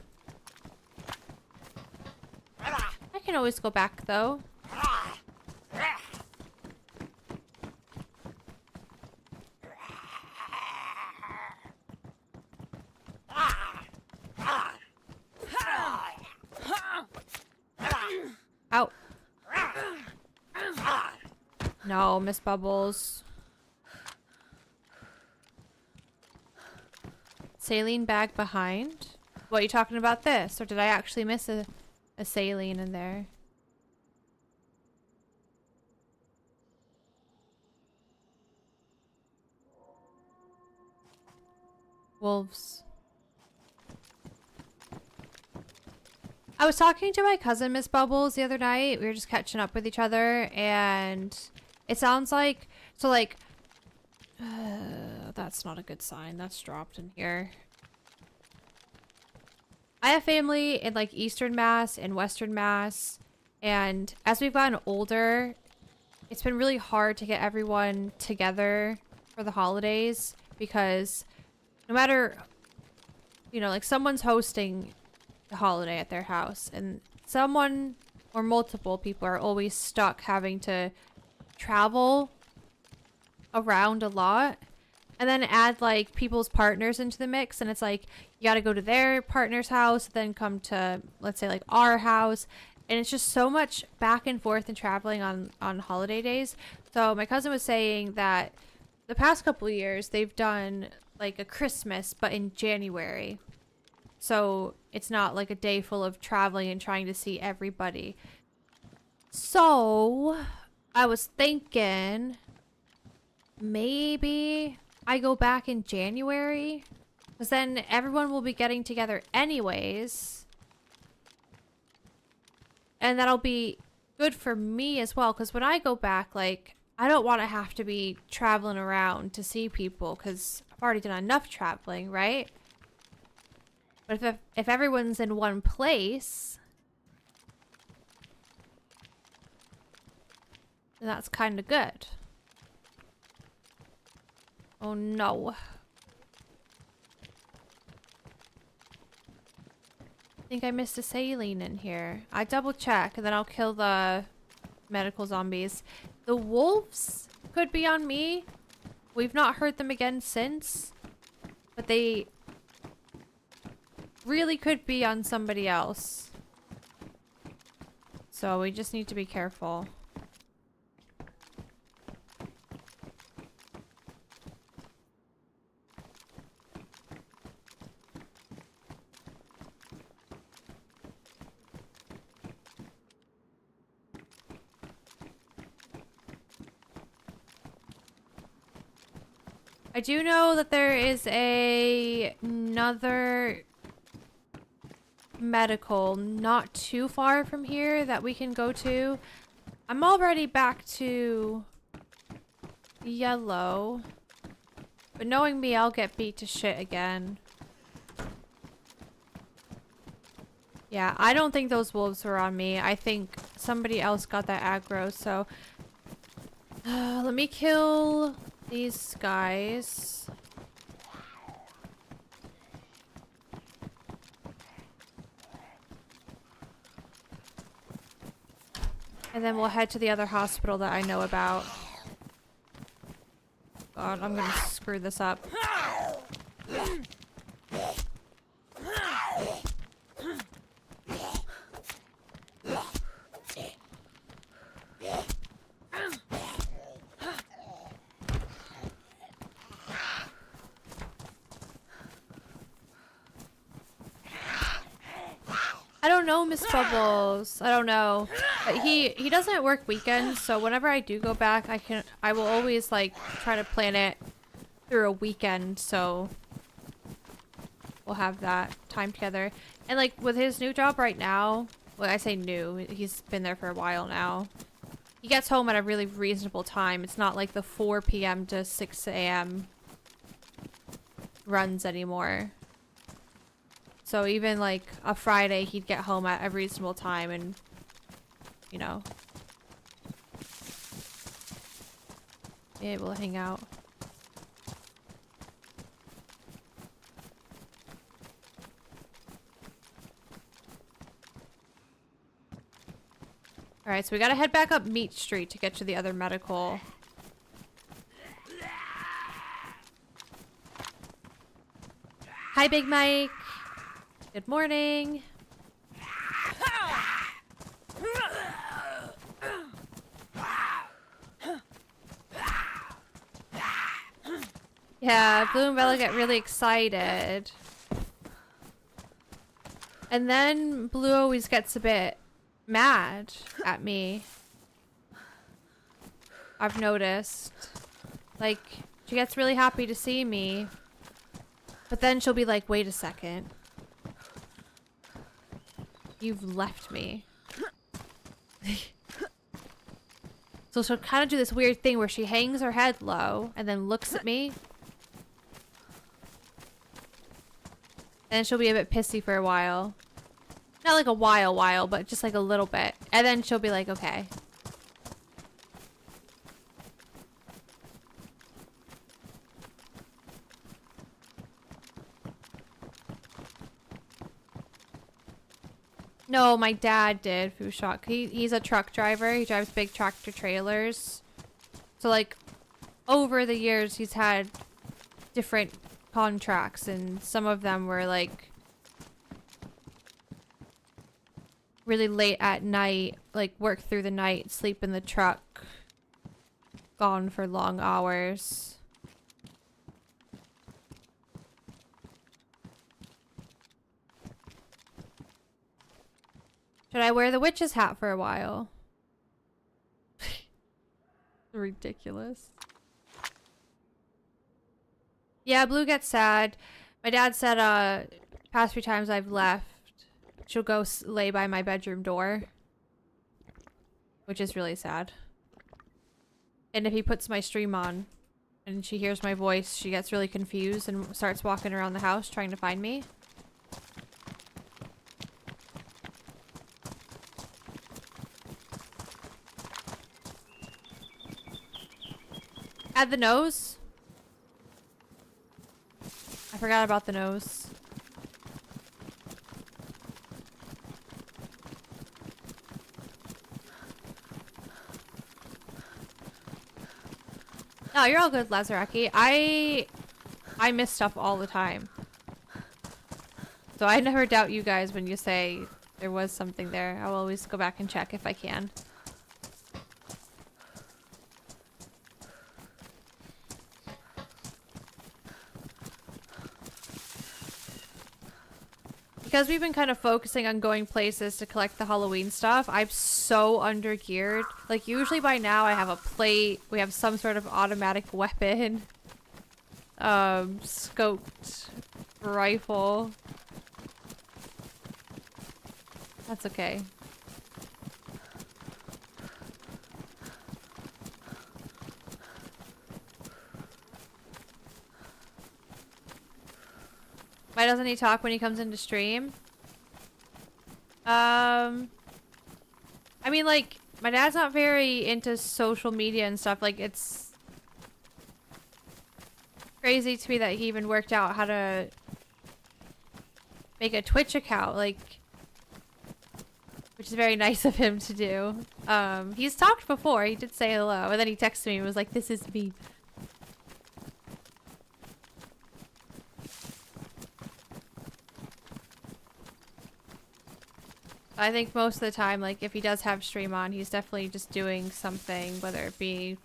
I can always go back though. Out. No, Miss Bubbles. Saline bag behind? What, are you talking about this? Or did I actually miss a saline in there? Wolves. I was talking to my cousin, Miss Bubbles, the other night. We were just catching up with each other, and it sounds like... So, like... that's not a good sign. That's dropped in here. I have family in, like, Eastern Mass and Western Mass, and as we've gotten older, it's been really hard to get everyone together for the holidays, because no matter... You know, like, someone's hosting... the holiday at their house, and someone or multiple people are always stuck having to travel around a lot, and then add like people's partners into the mix, and it's like you got to go to their partner's house, then come to, let's say, like our house, and it's just so much back and forth and traveling on holiday days. So my cousin was saying that the past couple of years they've done like a Christmas but in January. So it's not like a day full of traveling and trying to see everybody. So I was thinking maybe I go back in January, because then everyone will be getting together anyways. And that'll be good for me as well, because when I go back, like, I don't want to have to be traveling around to see people, because I've already done enough traveling, right? But if everyone's in one place, then that's kind of good. Oh no. I think I missed a saline in here. I double check and then I'll kill the medical zombies. The wolves could be on me. We've not heard them again since, but they really could be on somebody else. So we just need to be careful. I do know that there is another medical not too far from here that we can go to. I'm already back to yellow, but knowing me, I'll get beat to shit again. Yeah, I don't think those wolves were on me. I think somebody else got that aggro, so let me kill these guys. And then we'll head to the other hospital that I know about. God, I'm gonna screw this up. I don't know, Miss Bubbles. I don't know. But he doesn't work weekends, so whenever I do go back, I will always like try to plan it through a weekend, so we'll have that time together. And like with his new job right now, well, I say new, he's been there for a while now. he gets home at a really reasonable time. It's not like the 4 p.m. to 6 a.m. runs anymore. So even like a Friday, he'd get home at a reasonable time and, you know, be able to hang out. Alright, so we gotta head back up Meat Street to get to the other medical. Hi, Big Mike. Good morning. Yeah, Blue and Bella get really excited. And then Blue always gets a bit mad at me. I've noticed. Like, she gets really happy to see me. But then she'll be like, wait a second. You've left me. So she'll kind of do this weird thing where she hangs her head low and then looks at me. And she'll be a bit pissy for a while. Not like a while, but just like a little bit. And then she'll be like, okay. No, my dad did Fushock. He's a truck driver. He drives big tractor trailers. So like over the years he's had different contracts and some of them were like really late at night, like work through the night, sleep in the truck, gone for long hours. Should I wear the witch's hat for a while? Ridiculous. Yeah, Blue gets sad. My dad said, past few times I've left, she'll go lay by my bedroom door. Which is really sad. And if he puts my stream on and she hears my voice, she gets really confused and starts walking around the house trying to find me. Add the nose. I forgot about the nose. No, you're all good, Lazaraki. I miss stuff all the time. So I never doubt you guys when you say there was something there. I'll always go back and check if I can. Because we've been kind of focusing on going places to collect the Halloween stuff, I'm so under-geared. Like, usually by now I have a plate, we have some sort of automatic weapon, scoped rifle. That's okay. Why doesn't he talk when he comes into stream? I mean, like, my dad's not very into social media and stuff. Like, it's crazy to me that he even worked out how to make a Twitch account, like, which is very nice of him to do. He's talked before. He did say hello, and then he texted me and was like, "This is me." I think most of the time, like, if he does have stream on, he's definitely just doing something, whether it be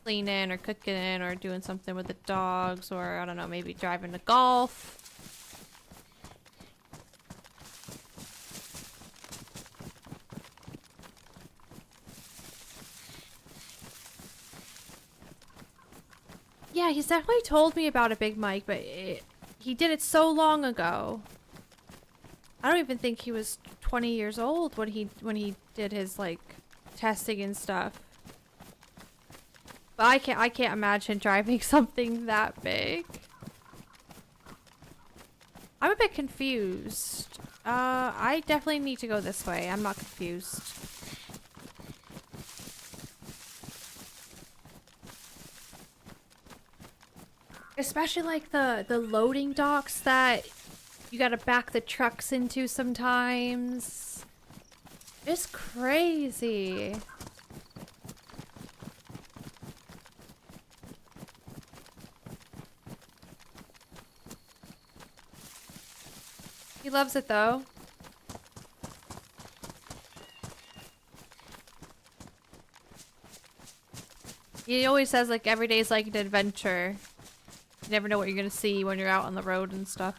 cleaning or cooking or doing something with the dogs or, I don't know, maybe driving to golf. Yeah, he's definitely told me about a Big Mike, but he did it so long ago. I don't even think he was 20 years old when he did his, like, testing and stuff. But I can't imagine driving something that big. I'm a bit confused. I definitely need to go this way. I'm not confused. Especially like the loading docks that you gotta back the trucks into sometimes. It's crazy. He loves it though. He always says like every day's like an adventure. You never know what you're gonna see when you're out on the road and stuff.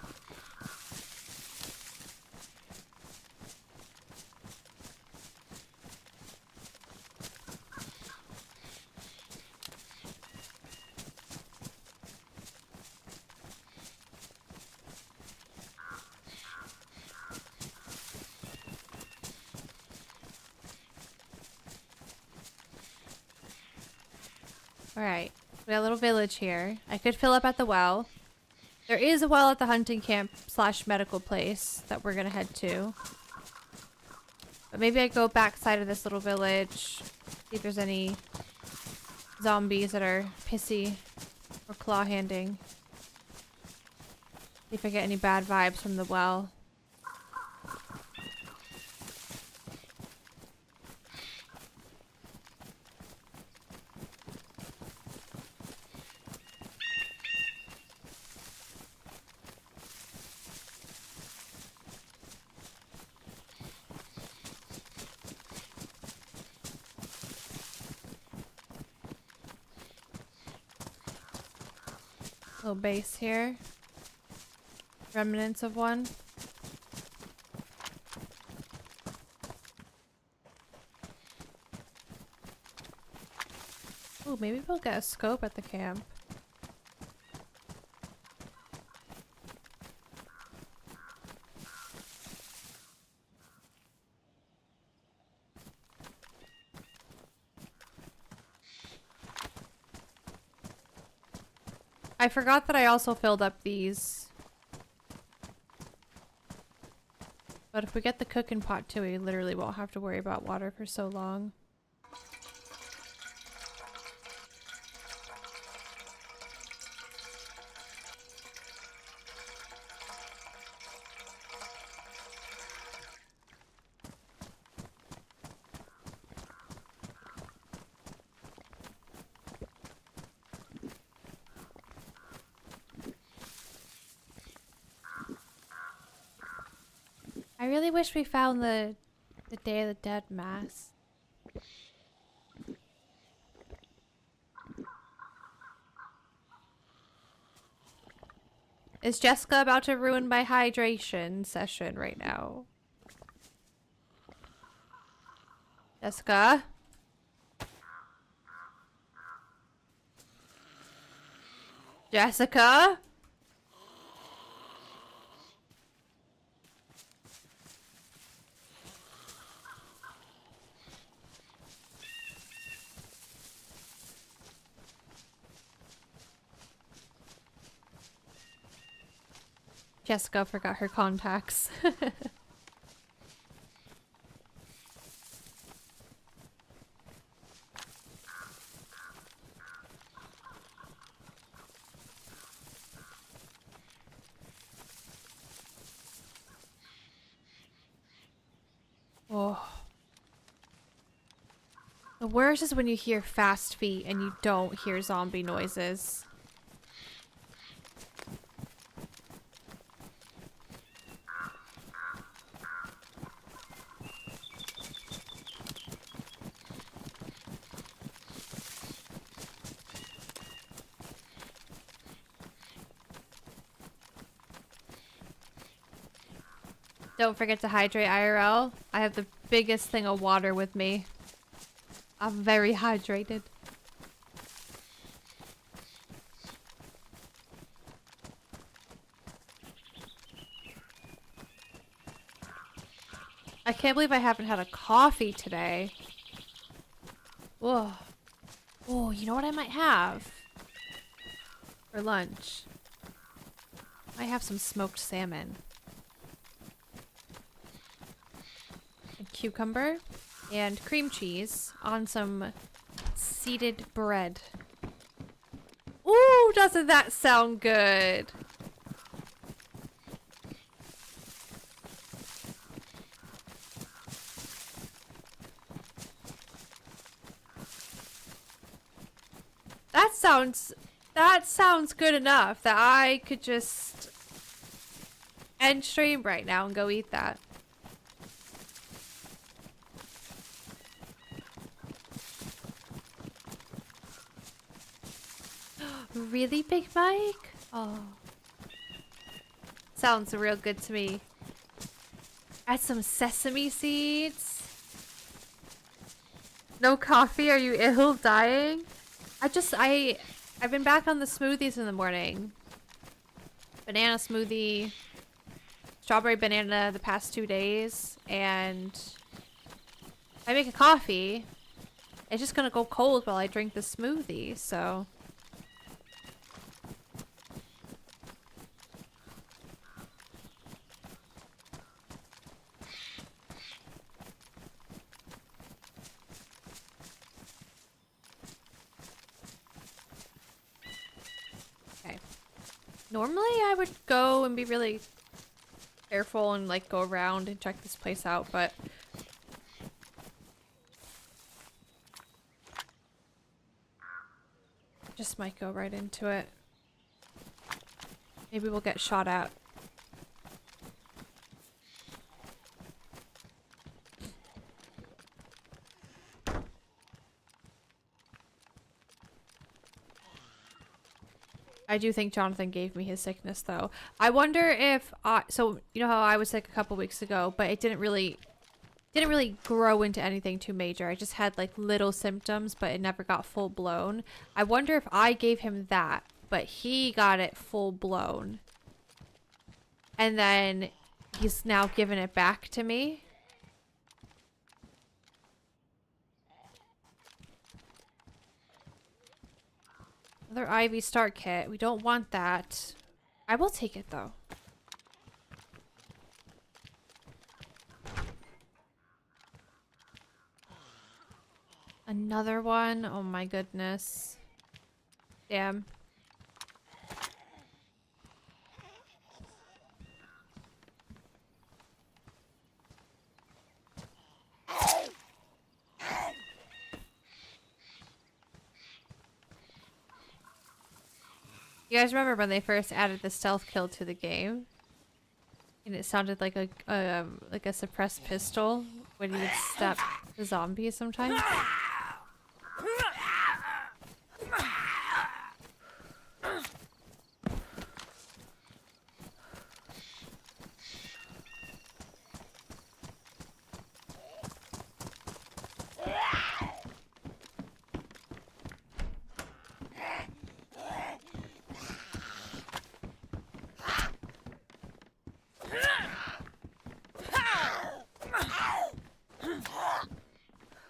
Alright, we got a little village here. I could fill up at the well. There is a well at the hunting camp / medical place that we're gonna head to. But maybe I go back side of this little village, see if there's any zombies that are pissy or claw-handing. See if I get any bad vibes from the well. Little base here. Remnants of one. Ooh, maybe we'll get a scope at the camp. I forgot that I also filled up these. But if we get the cooking pot too, we literally won't have to worry about water for so long. I really wish we found the Day of the Dead mask. Is Jessica about to ruin my hydration session right now? Jessica? Jessica? Jessica forgot her contacts. Oh. The worst is when you hear fast feet and you don't hear zombie noises. Don't forget to hydrate, IRL. I have the biggest thing of water with me. I'm very hydrated. I can't believe I haven't had a coffee today. Whoa. Oh, you know what I might have for lunch? I have some smoked salmon. A cucumber and cream cheese on some seeded bread. Ooh, doesn't that sound good? That sounds good enough that I could just end stream right now and go eat that. Really, Big Mike? Oh. Sounds real good to me. Add some sesame seeds. No coffee? Are you ill? Dying? I've been back on the smoothies in the morning. Banana smoothie, strawberry banana the past 2 days, and if I make a coffee, it's just gonna go cold while I drink the smoothie, so. Normally I would go and be really careful and like go around and check this place out, but just might go right into it. Maybe we'll get shot at. I do think Jonathan gave me his sickness though. I wonder if so you know how I was sick a couple weeks ago, but it didn't really grow into anything too major. I just had like little symptoms, but it never got full blown. I wonder if I gave him that, but he got it full blown. And then he's now given it back to me. Another Ivy start kit. We don't want that. I will take it though. Another one? Oh my goodness. Damn. You guys remember when they first added the stealth kill to the game? And it sounded like a suppressed pistol when you would stab the zombies sometimes?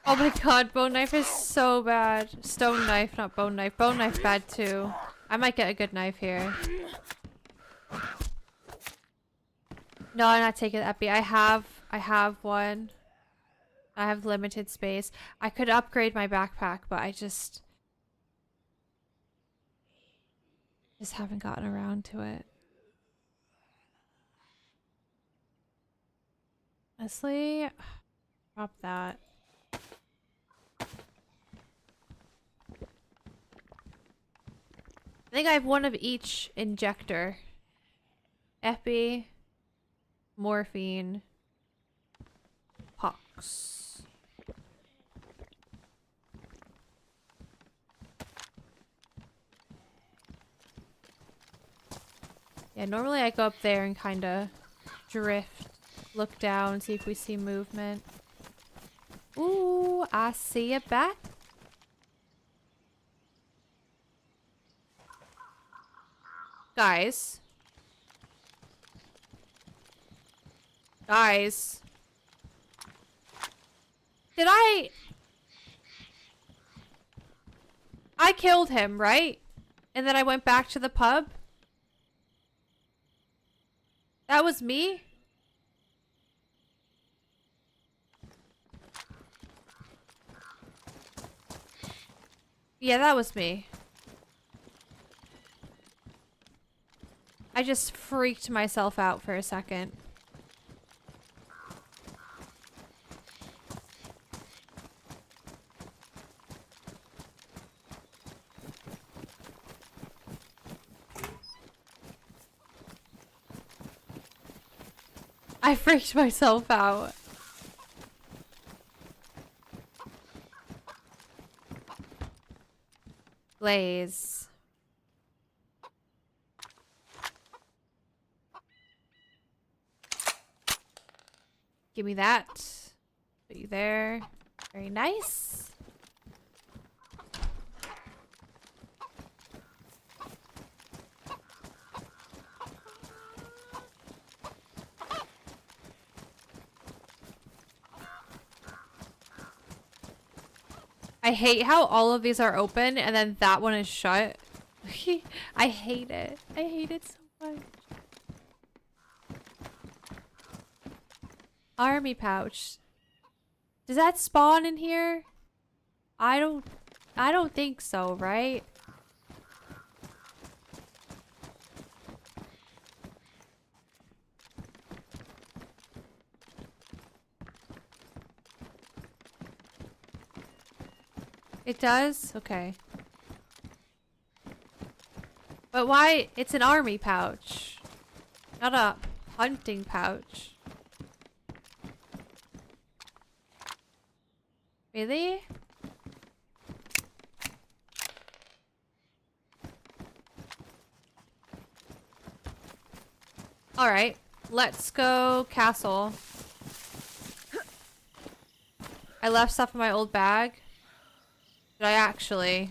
Oh my god, bone knife is so bad. Stone knife, not bone knife. Bone knife bad too. I might get a good knife here. No, I'm not taking the epi. I have one. I have limited space. I could upgrade my backpack, but I just haven't gotten around to it. Honestly, drop that. I think I have one of each injector. Epi, morphine, pox. Yeah, normally I go up there and kind of drift, look down, see if we see movement. Ooh, I see a bat. Guys. Guys. Did I... I killed him, right? And then I went back to the pub? That was me? Yeah, that was me. I just freaked myself out for a second. I freaked myself out. Blaze. Give me that. Put you there. Very nice. I hate how all of these are open and then that one is shut. I hate it. I hate it so much. Army pouch. Does that spawn in here? I don't think so, right? It does? Okay. But why? It's an army pouch. Not a hunting pouch. Really? Alright. Let's go castle. I left stuff in my old bag. Did I actually?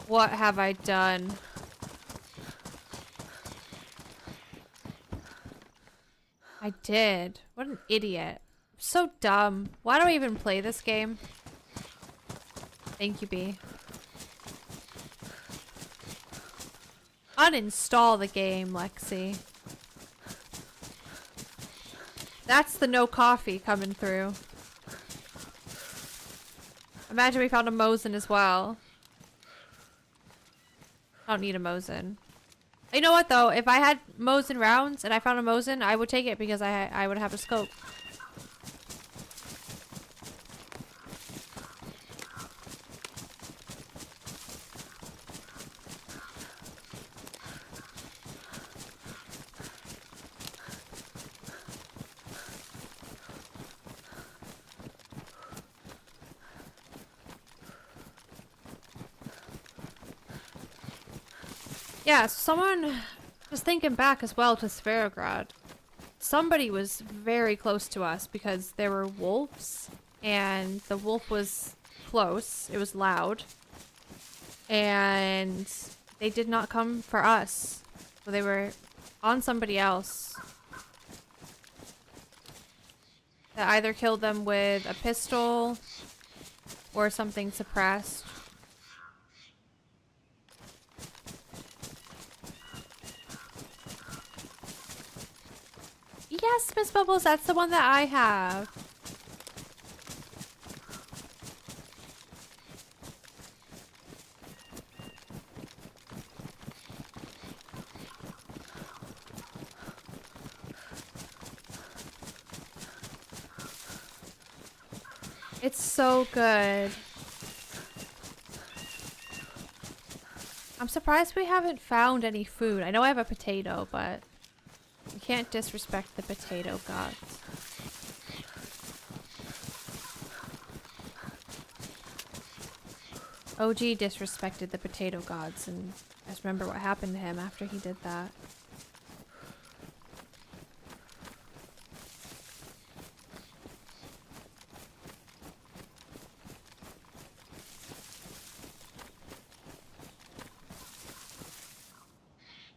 What have I done? I did. What an idiot. I'm so dumb. Why do I even play this game? Thank you, B. Uninstall the game, Lexi. That's the no coffee coming through. Imagine we found a Mosin as well. I don't need a Mosin. You know what though? If I had Mosin rounds and I found a Mosin, I would take it because I would have a scope. Yeah, someone was thinking back as well to Sverograd. Somebody was very close to us because there were wolves and the wolf was close. It was loud. And they did not come for us. So they were on somebody else. That either killed them with a pistol or something suppressed. Yes, Miss Bubbles, that's the one that I have. It's so good. I'm surprised we haven't found any food. I know I have a potato, but you can't disrespect the potato gods. OG disrespected the potato gods, and I just remember what happened to him after he did that.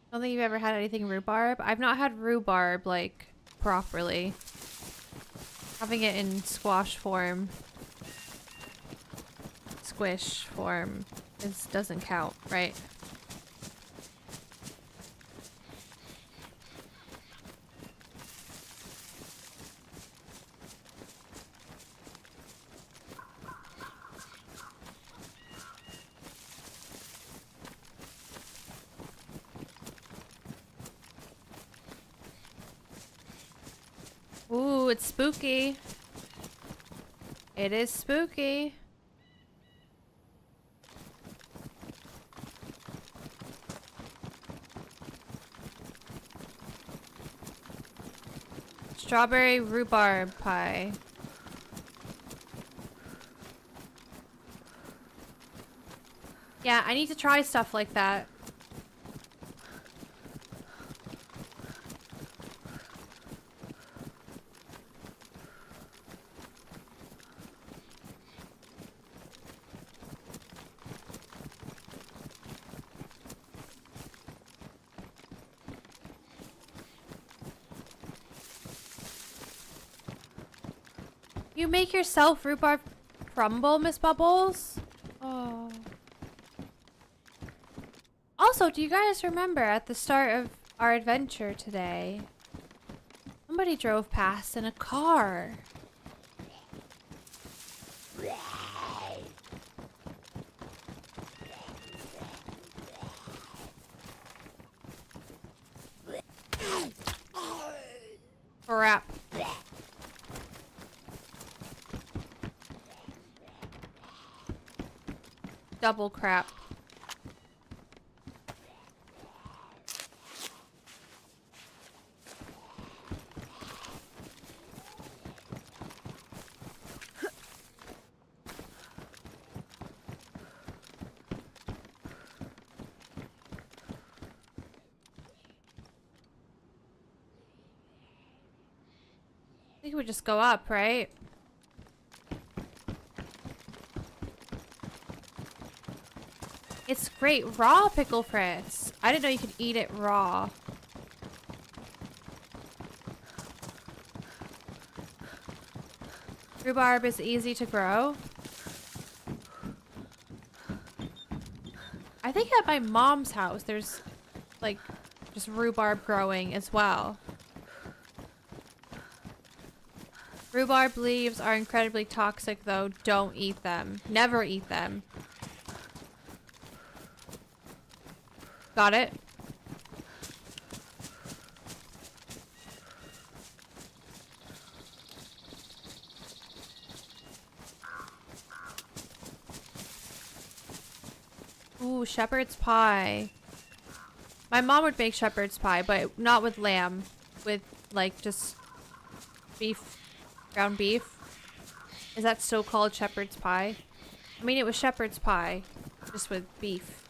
I don't think you've ever had anything rhubarb. I've not had rhubarb, like, properly. Having it in squash form, squish form, doesn't count, right? Ooh, it's spooky. It is spooky. Strawberry rhubarb pie. Yeah, I need to try stuff like that. You make yourself rhubarb crumble, Miss Bubbles? Oh. Also, do you guys remember at the start of our adventure today, somebody drove past in a car? Crap. Double crap. I think we just go up, right? It's great. Raw pickle Fritz. I didn't know you could eat it raw. Rhubarb is easy to grow. I think at my mom's house there's like just rhubarb growing as well. Rhubarb leaves are incredibly toxic though. Don't eat them. Never eat them. Got it? Ooh, shepherd's pie. My mom would make shepherd's pie, but not with lamb. With, like, just beef. Ground beef. Is that still called shepherd's pie? I mean, it was shepherd's pie. Just with beef.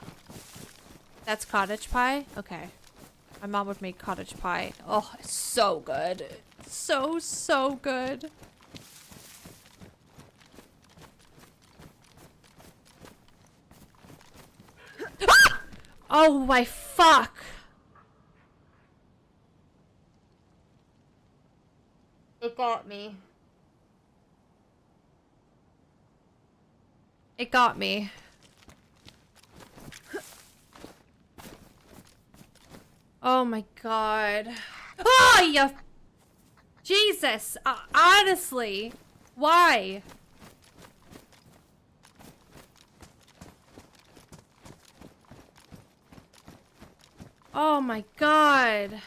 That's cottage pie? Okay. My mom would make cottage pie. Oh, it's so good. So, so good. Oh my fuck. It got me. It got me. Oh my god. Oh, you... Jesus. Honestly. Why? Oh my god.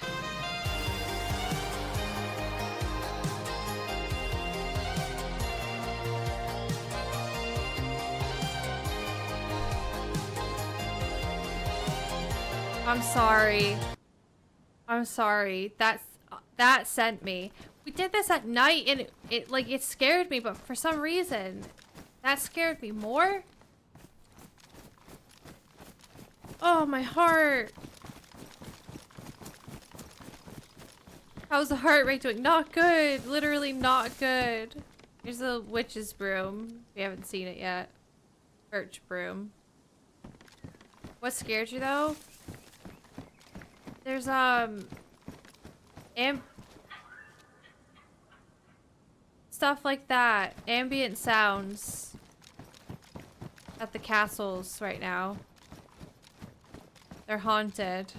I'm sorry. I'm sorry. That sent me. We did this at night and it scared me, but for some reason that scared me more. Oh, my heart. How's the heart rate doing? Not good. Literally not good. Here's the witch's broom. We haven't seen it yet. Birch broom. What scared you though? There's stuff like that. Ambient sounds at the castles right now. They're haunted.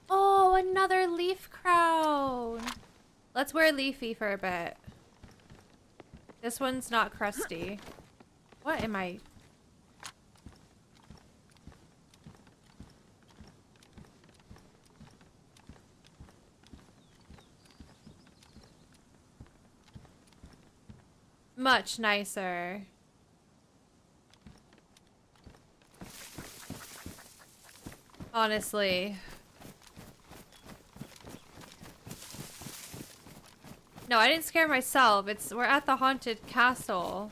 Oh, another leaf crown. Let's wear Leafy for a bit. This one's not crusty. What am I? Much nicer. Honestly. No, I didn't scare myself. We're at the haunted castle.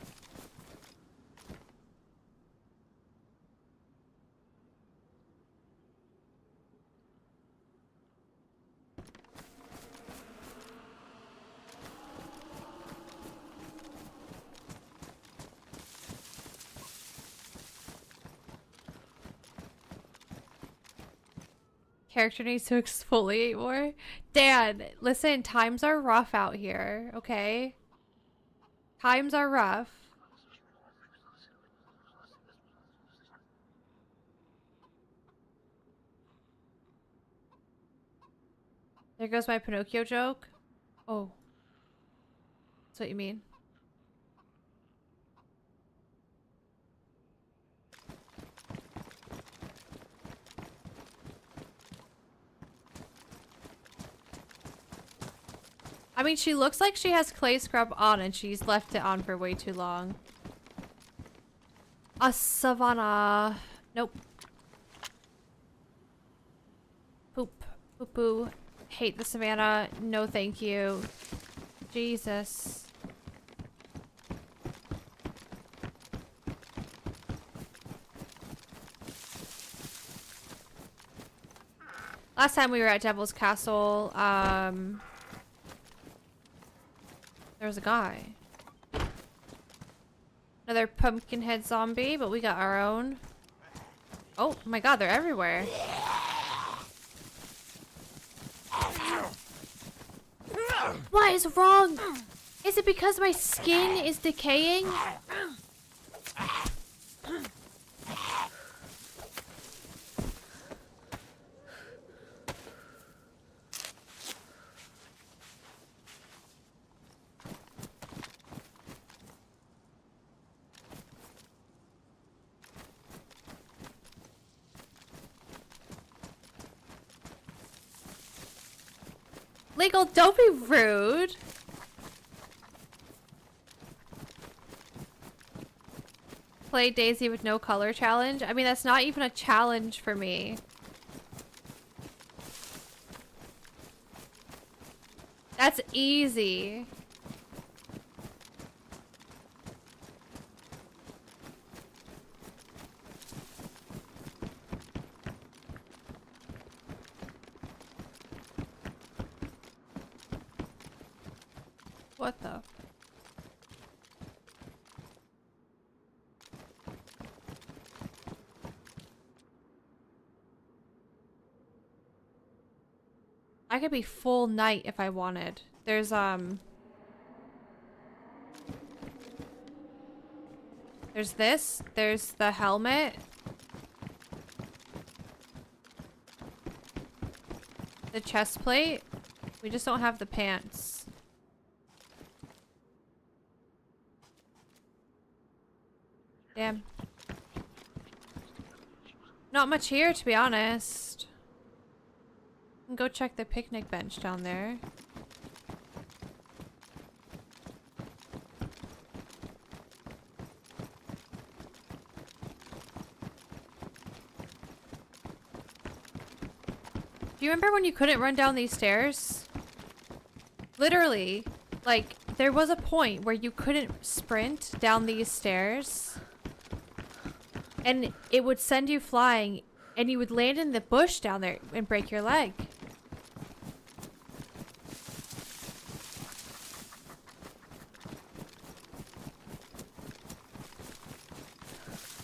Character needs to exfoliate more. Dan, listen, times are rough out here, okay? Times are rough. There goes my Pinocchio joke. Oh. That's what you mean. I mean, she looks like she has clay scrub on and she's left it on for way too long. A savanna. Nope. Poop. Poo poo. Hate the savannah. No thank you. Jesus. Last time we were at Devil's Castle, there was a guy. Another pumpkin head zombie, but we got our own. Oh my god, they're everywhere. What is wrong? Is it because my skin is decaying? Legal, don't be rude. Play DayZ with no color challenge? I mean, that's not even a challenge for me. That's easy. What the? I could be full night if I wanted. There's this. There's the helmet. The chest plate. We just don't have the pants. Damn. Not much here, to be honest. Can go check the picnic bench down there. Do you remember when you couldn't run down these stairs? Literally, like, there was a point where you couldn't sprint down these stairs. And it would send you flying, and you would land in the bush down there and break your leg.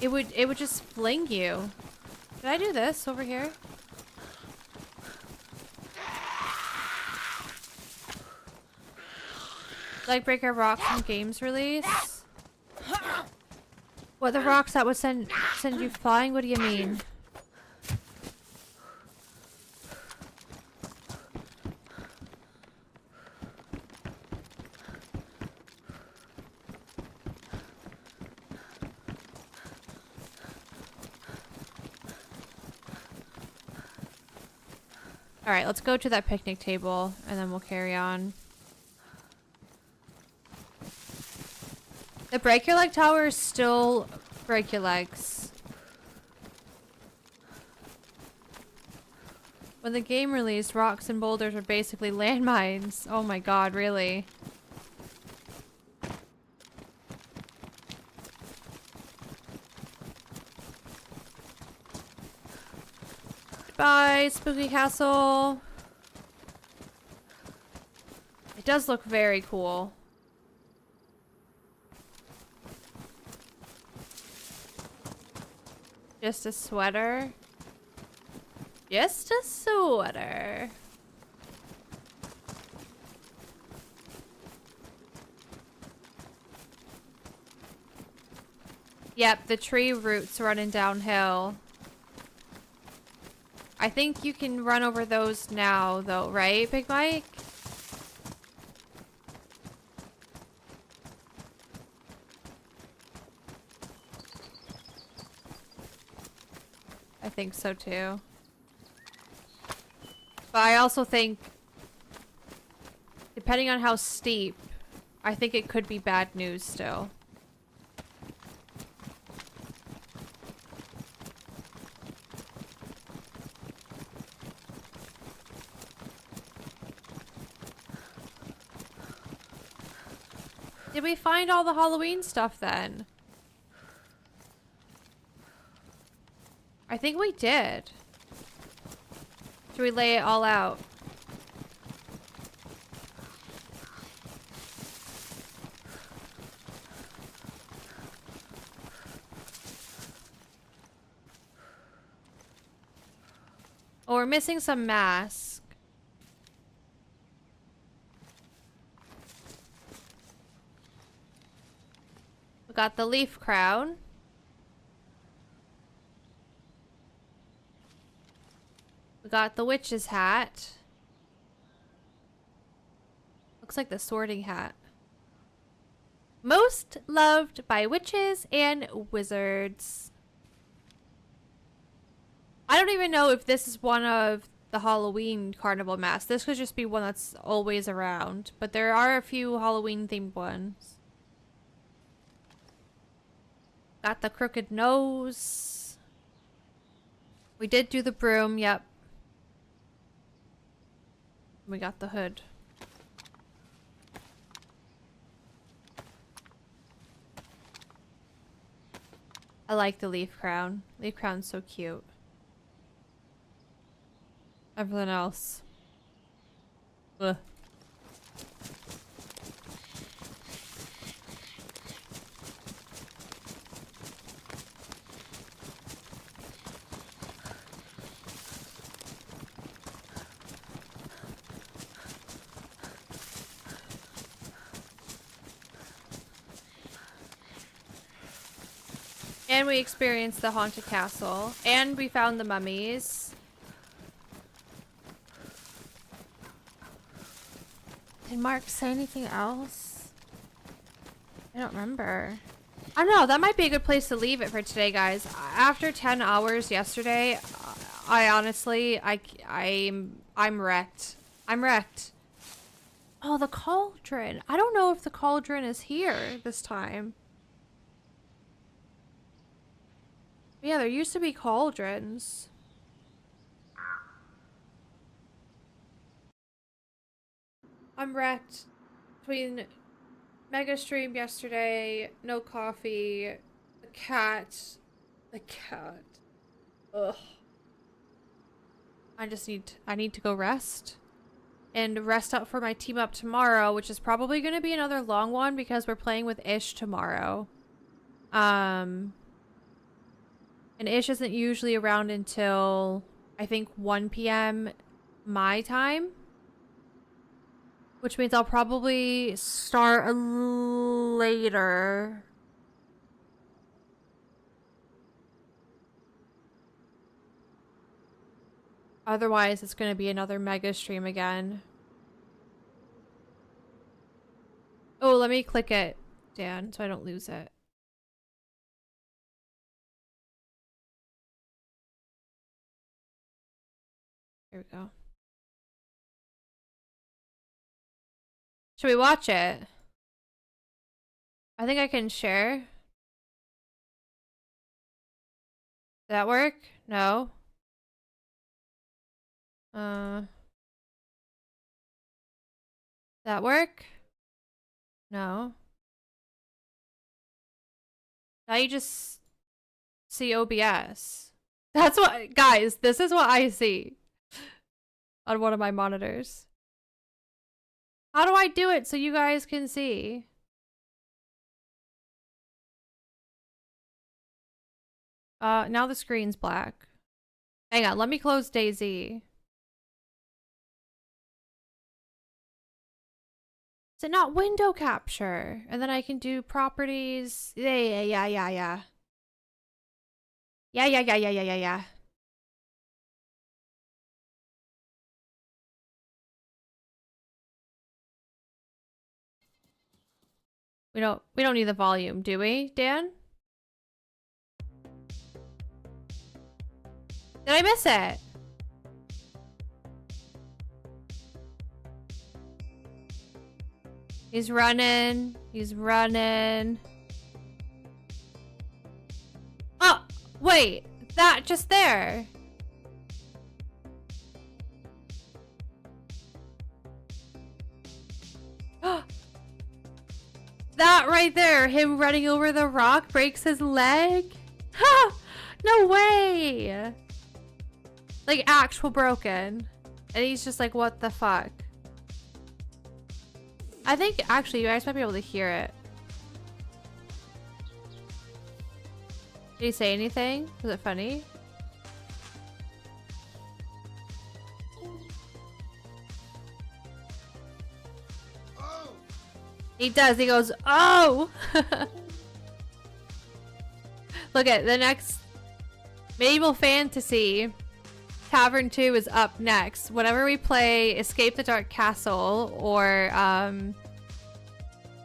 It would just fling you. Did I do this over here? Like breaker rocks from games release? What, the rocks that would send you flying? What do you mean? Alright, let's go to that picnic table and then we'll carry on. The break your leg tower is still break your legs. When the game released, rocks and boulders were basically landmines. Oh my god, really? Bye, Spooky Castle. It does look very cool. Just a sweater. Just a sweater. Yep, the tree roots running downhill. I think you can run over those now, though, right, Big Mike? I think so, too. But I also think, depending on how steep, I think it could be bad news still. Did we find all the Halloween stuff then? I think we did. Should we lay it all out? Oh, we're missing some masks. We got the leaf crown. We got the witch's hat. Looks like the sorting hat. Most loved by witches and wizards. I don't even know if this is one of the Halloween carnival masks. This could just be one that's always around. But there are a few Halloween themed ones. Got the crooked nose. We did do the broom, yep. We got the hood. I like the leaf crown. Leaf crown's so cute. Everything else. Ugh. And we experienced the haunted castle. And we found the mummies. Did Mark say anything else? I don't remember. I don't know. That might be a good place to leave it for today, guys. After 10 hours yesterday, I honestly, I'm wrecked. I'm wrecked. Oh, the cauldron. I don't know if the cauldron is here this time. Yeah, there used to be cauldrons. I'm wrecked. Between mega stream yesterday, no coffee, the cat. Ugh. I need to go rest. And rest up for my team up tomorrow, which is probably going to be another long one because we're playing with Ish tomorrow. And Ish isn't usually around until, I think, 1 p.m. my time. Which means I'll probably start later. Otherwise, it's going to be another mega stream again. Oh, let me click it, Dan, so I don't lose it. Here we go. Should we watch it? I think I can share. Did that work? No. That work? No. Now you just see OBS. That's what, guys, this is what I see on one of my monitors. How do I do it so you guys can see? Now the screen's black. Hang on, let me close DayZ. Is it not window capture? And then I can do properties. Yeah. Yeah. We don't need the volume, do we, Dan? Did I miss it? He's running. He's running. Oh, wait. That just there. That right there, him running over the rock breaks his leg. Ha! No way. Like actual broken. And he's just like, what the fuck? I think actually you guys might be able to hear it. Did he say anything? Was it funny? Oh! He does. He goes, oh! Look at the next Medieval Fantasy. Tavern 2 is up next. Whenever we play Escape the Dark Castle or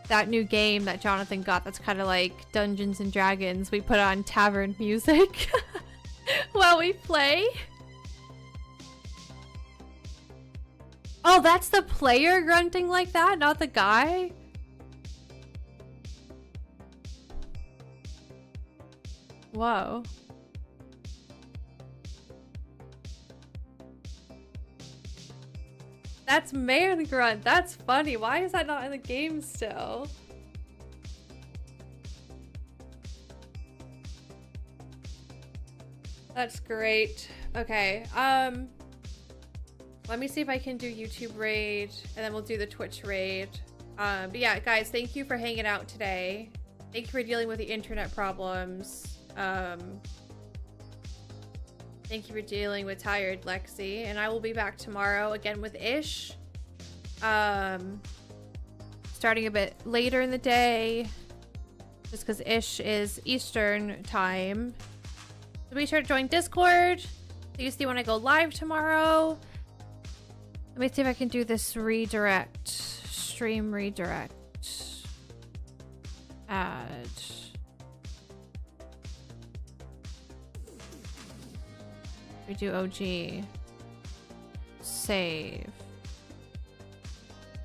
that new game that Jonathan got that's kind of like Dungeons and Dragons, we put on tavern music while we play. Oh, that's the player grunting like that, not the guy? Whoa. That's man grunt. That's funny. Why is that not in the game still? That's great. Okay. Let me see if I can do YouTube raid and then we'll do the Twitch raid. But yeah, guys, thank you for hanging out today. Thank you for dealing with the internet problems. Thank you for dealing with tired Lexi, and I will be back tomorrow again with Ish. Starting a bit later in the day, just because Ish is Eastern time. So be sure to join Discord so you see when I go live tomorrow. Let me see if I can do this redirect, stream redirect. Add. We do OG, save,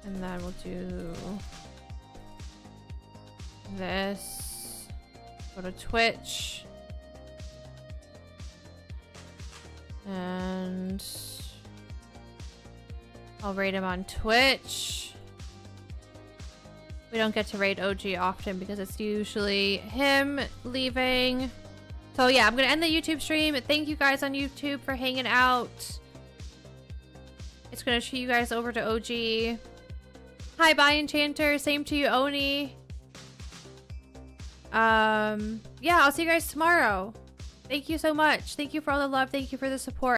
and then we'll do this, go to Twitch, and I'll raid him on Twitch. We don't get to raid OG often because it's usually him leaving. So yeah, I'm gonna end the YouTube stream. Thank you guys on YouTube for hanging out. It's gonna shoot you guys over to OG. Hi, bye Enchanter. Same to you, Oni. Yeah, I'll see you guys tomorrow. Thank you so much. Thank you for all the love. Thank you for the support.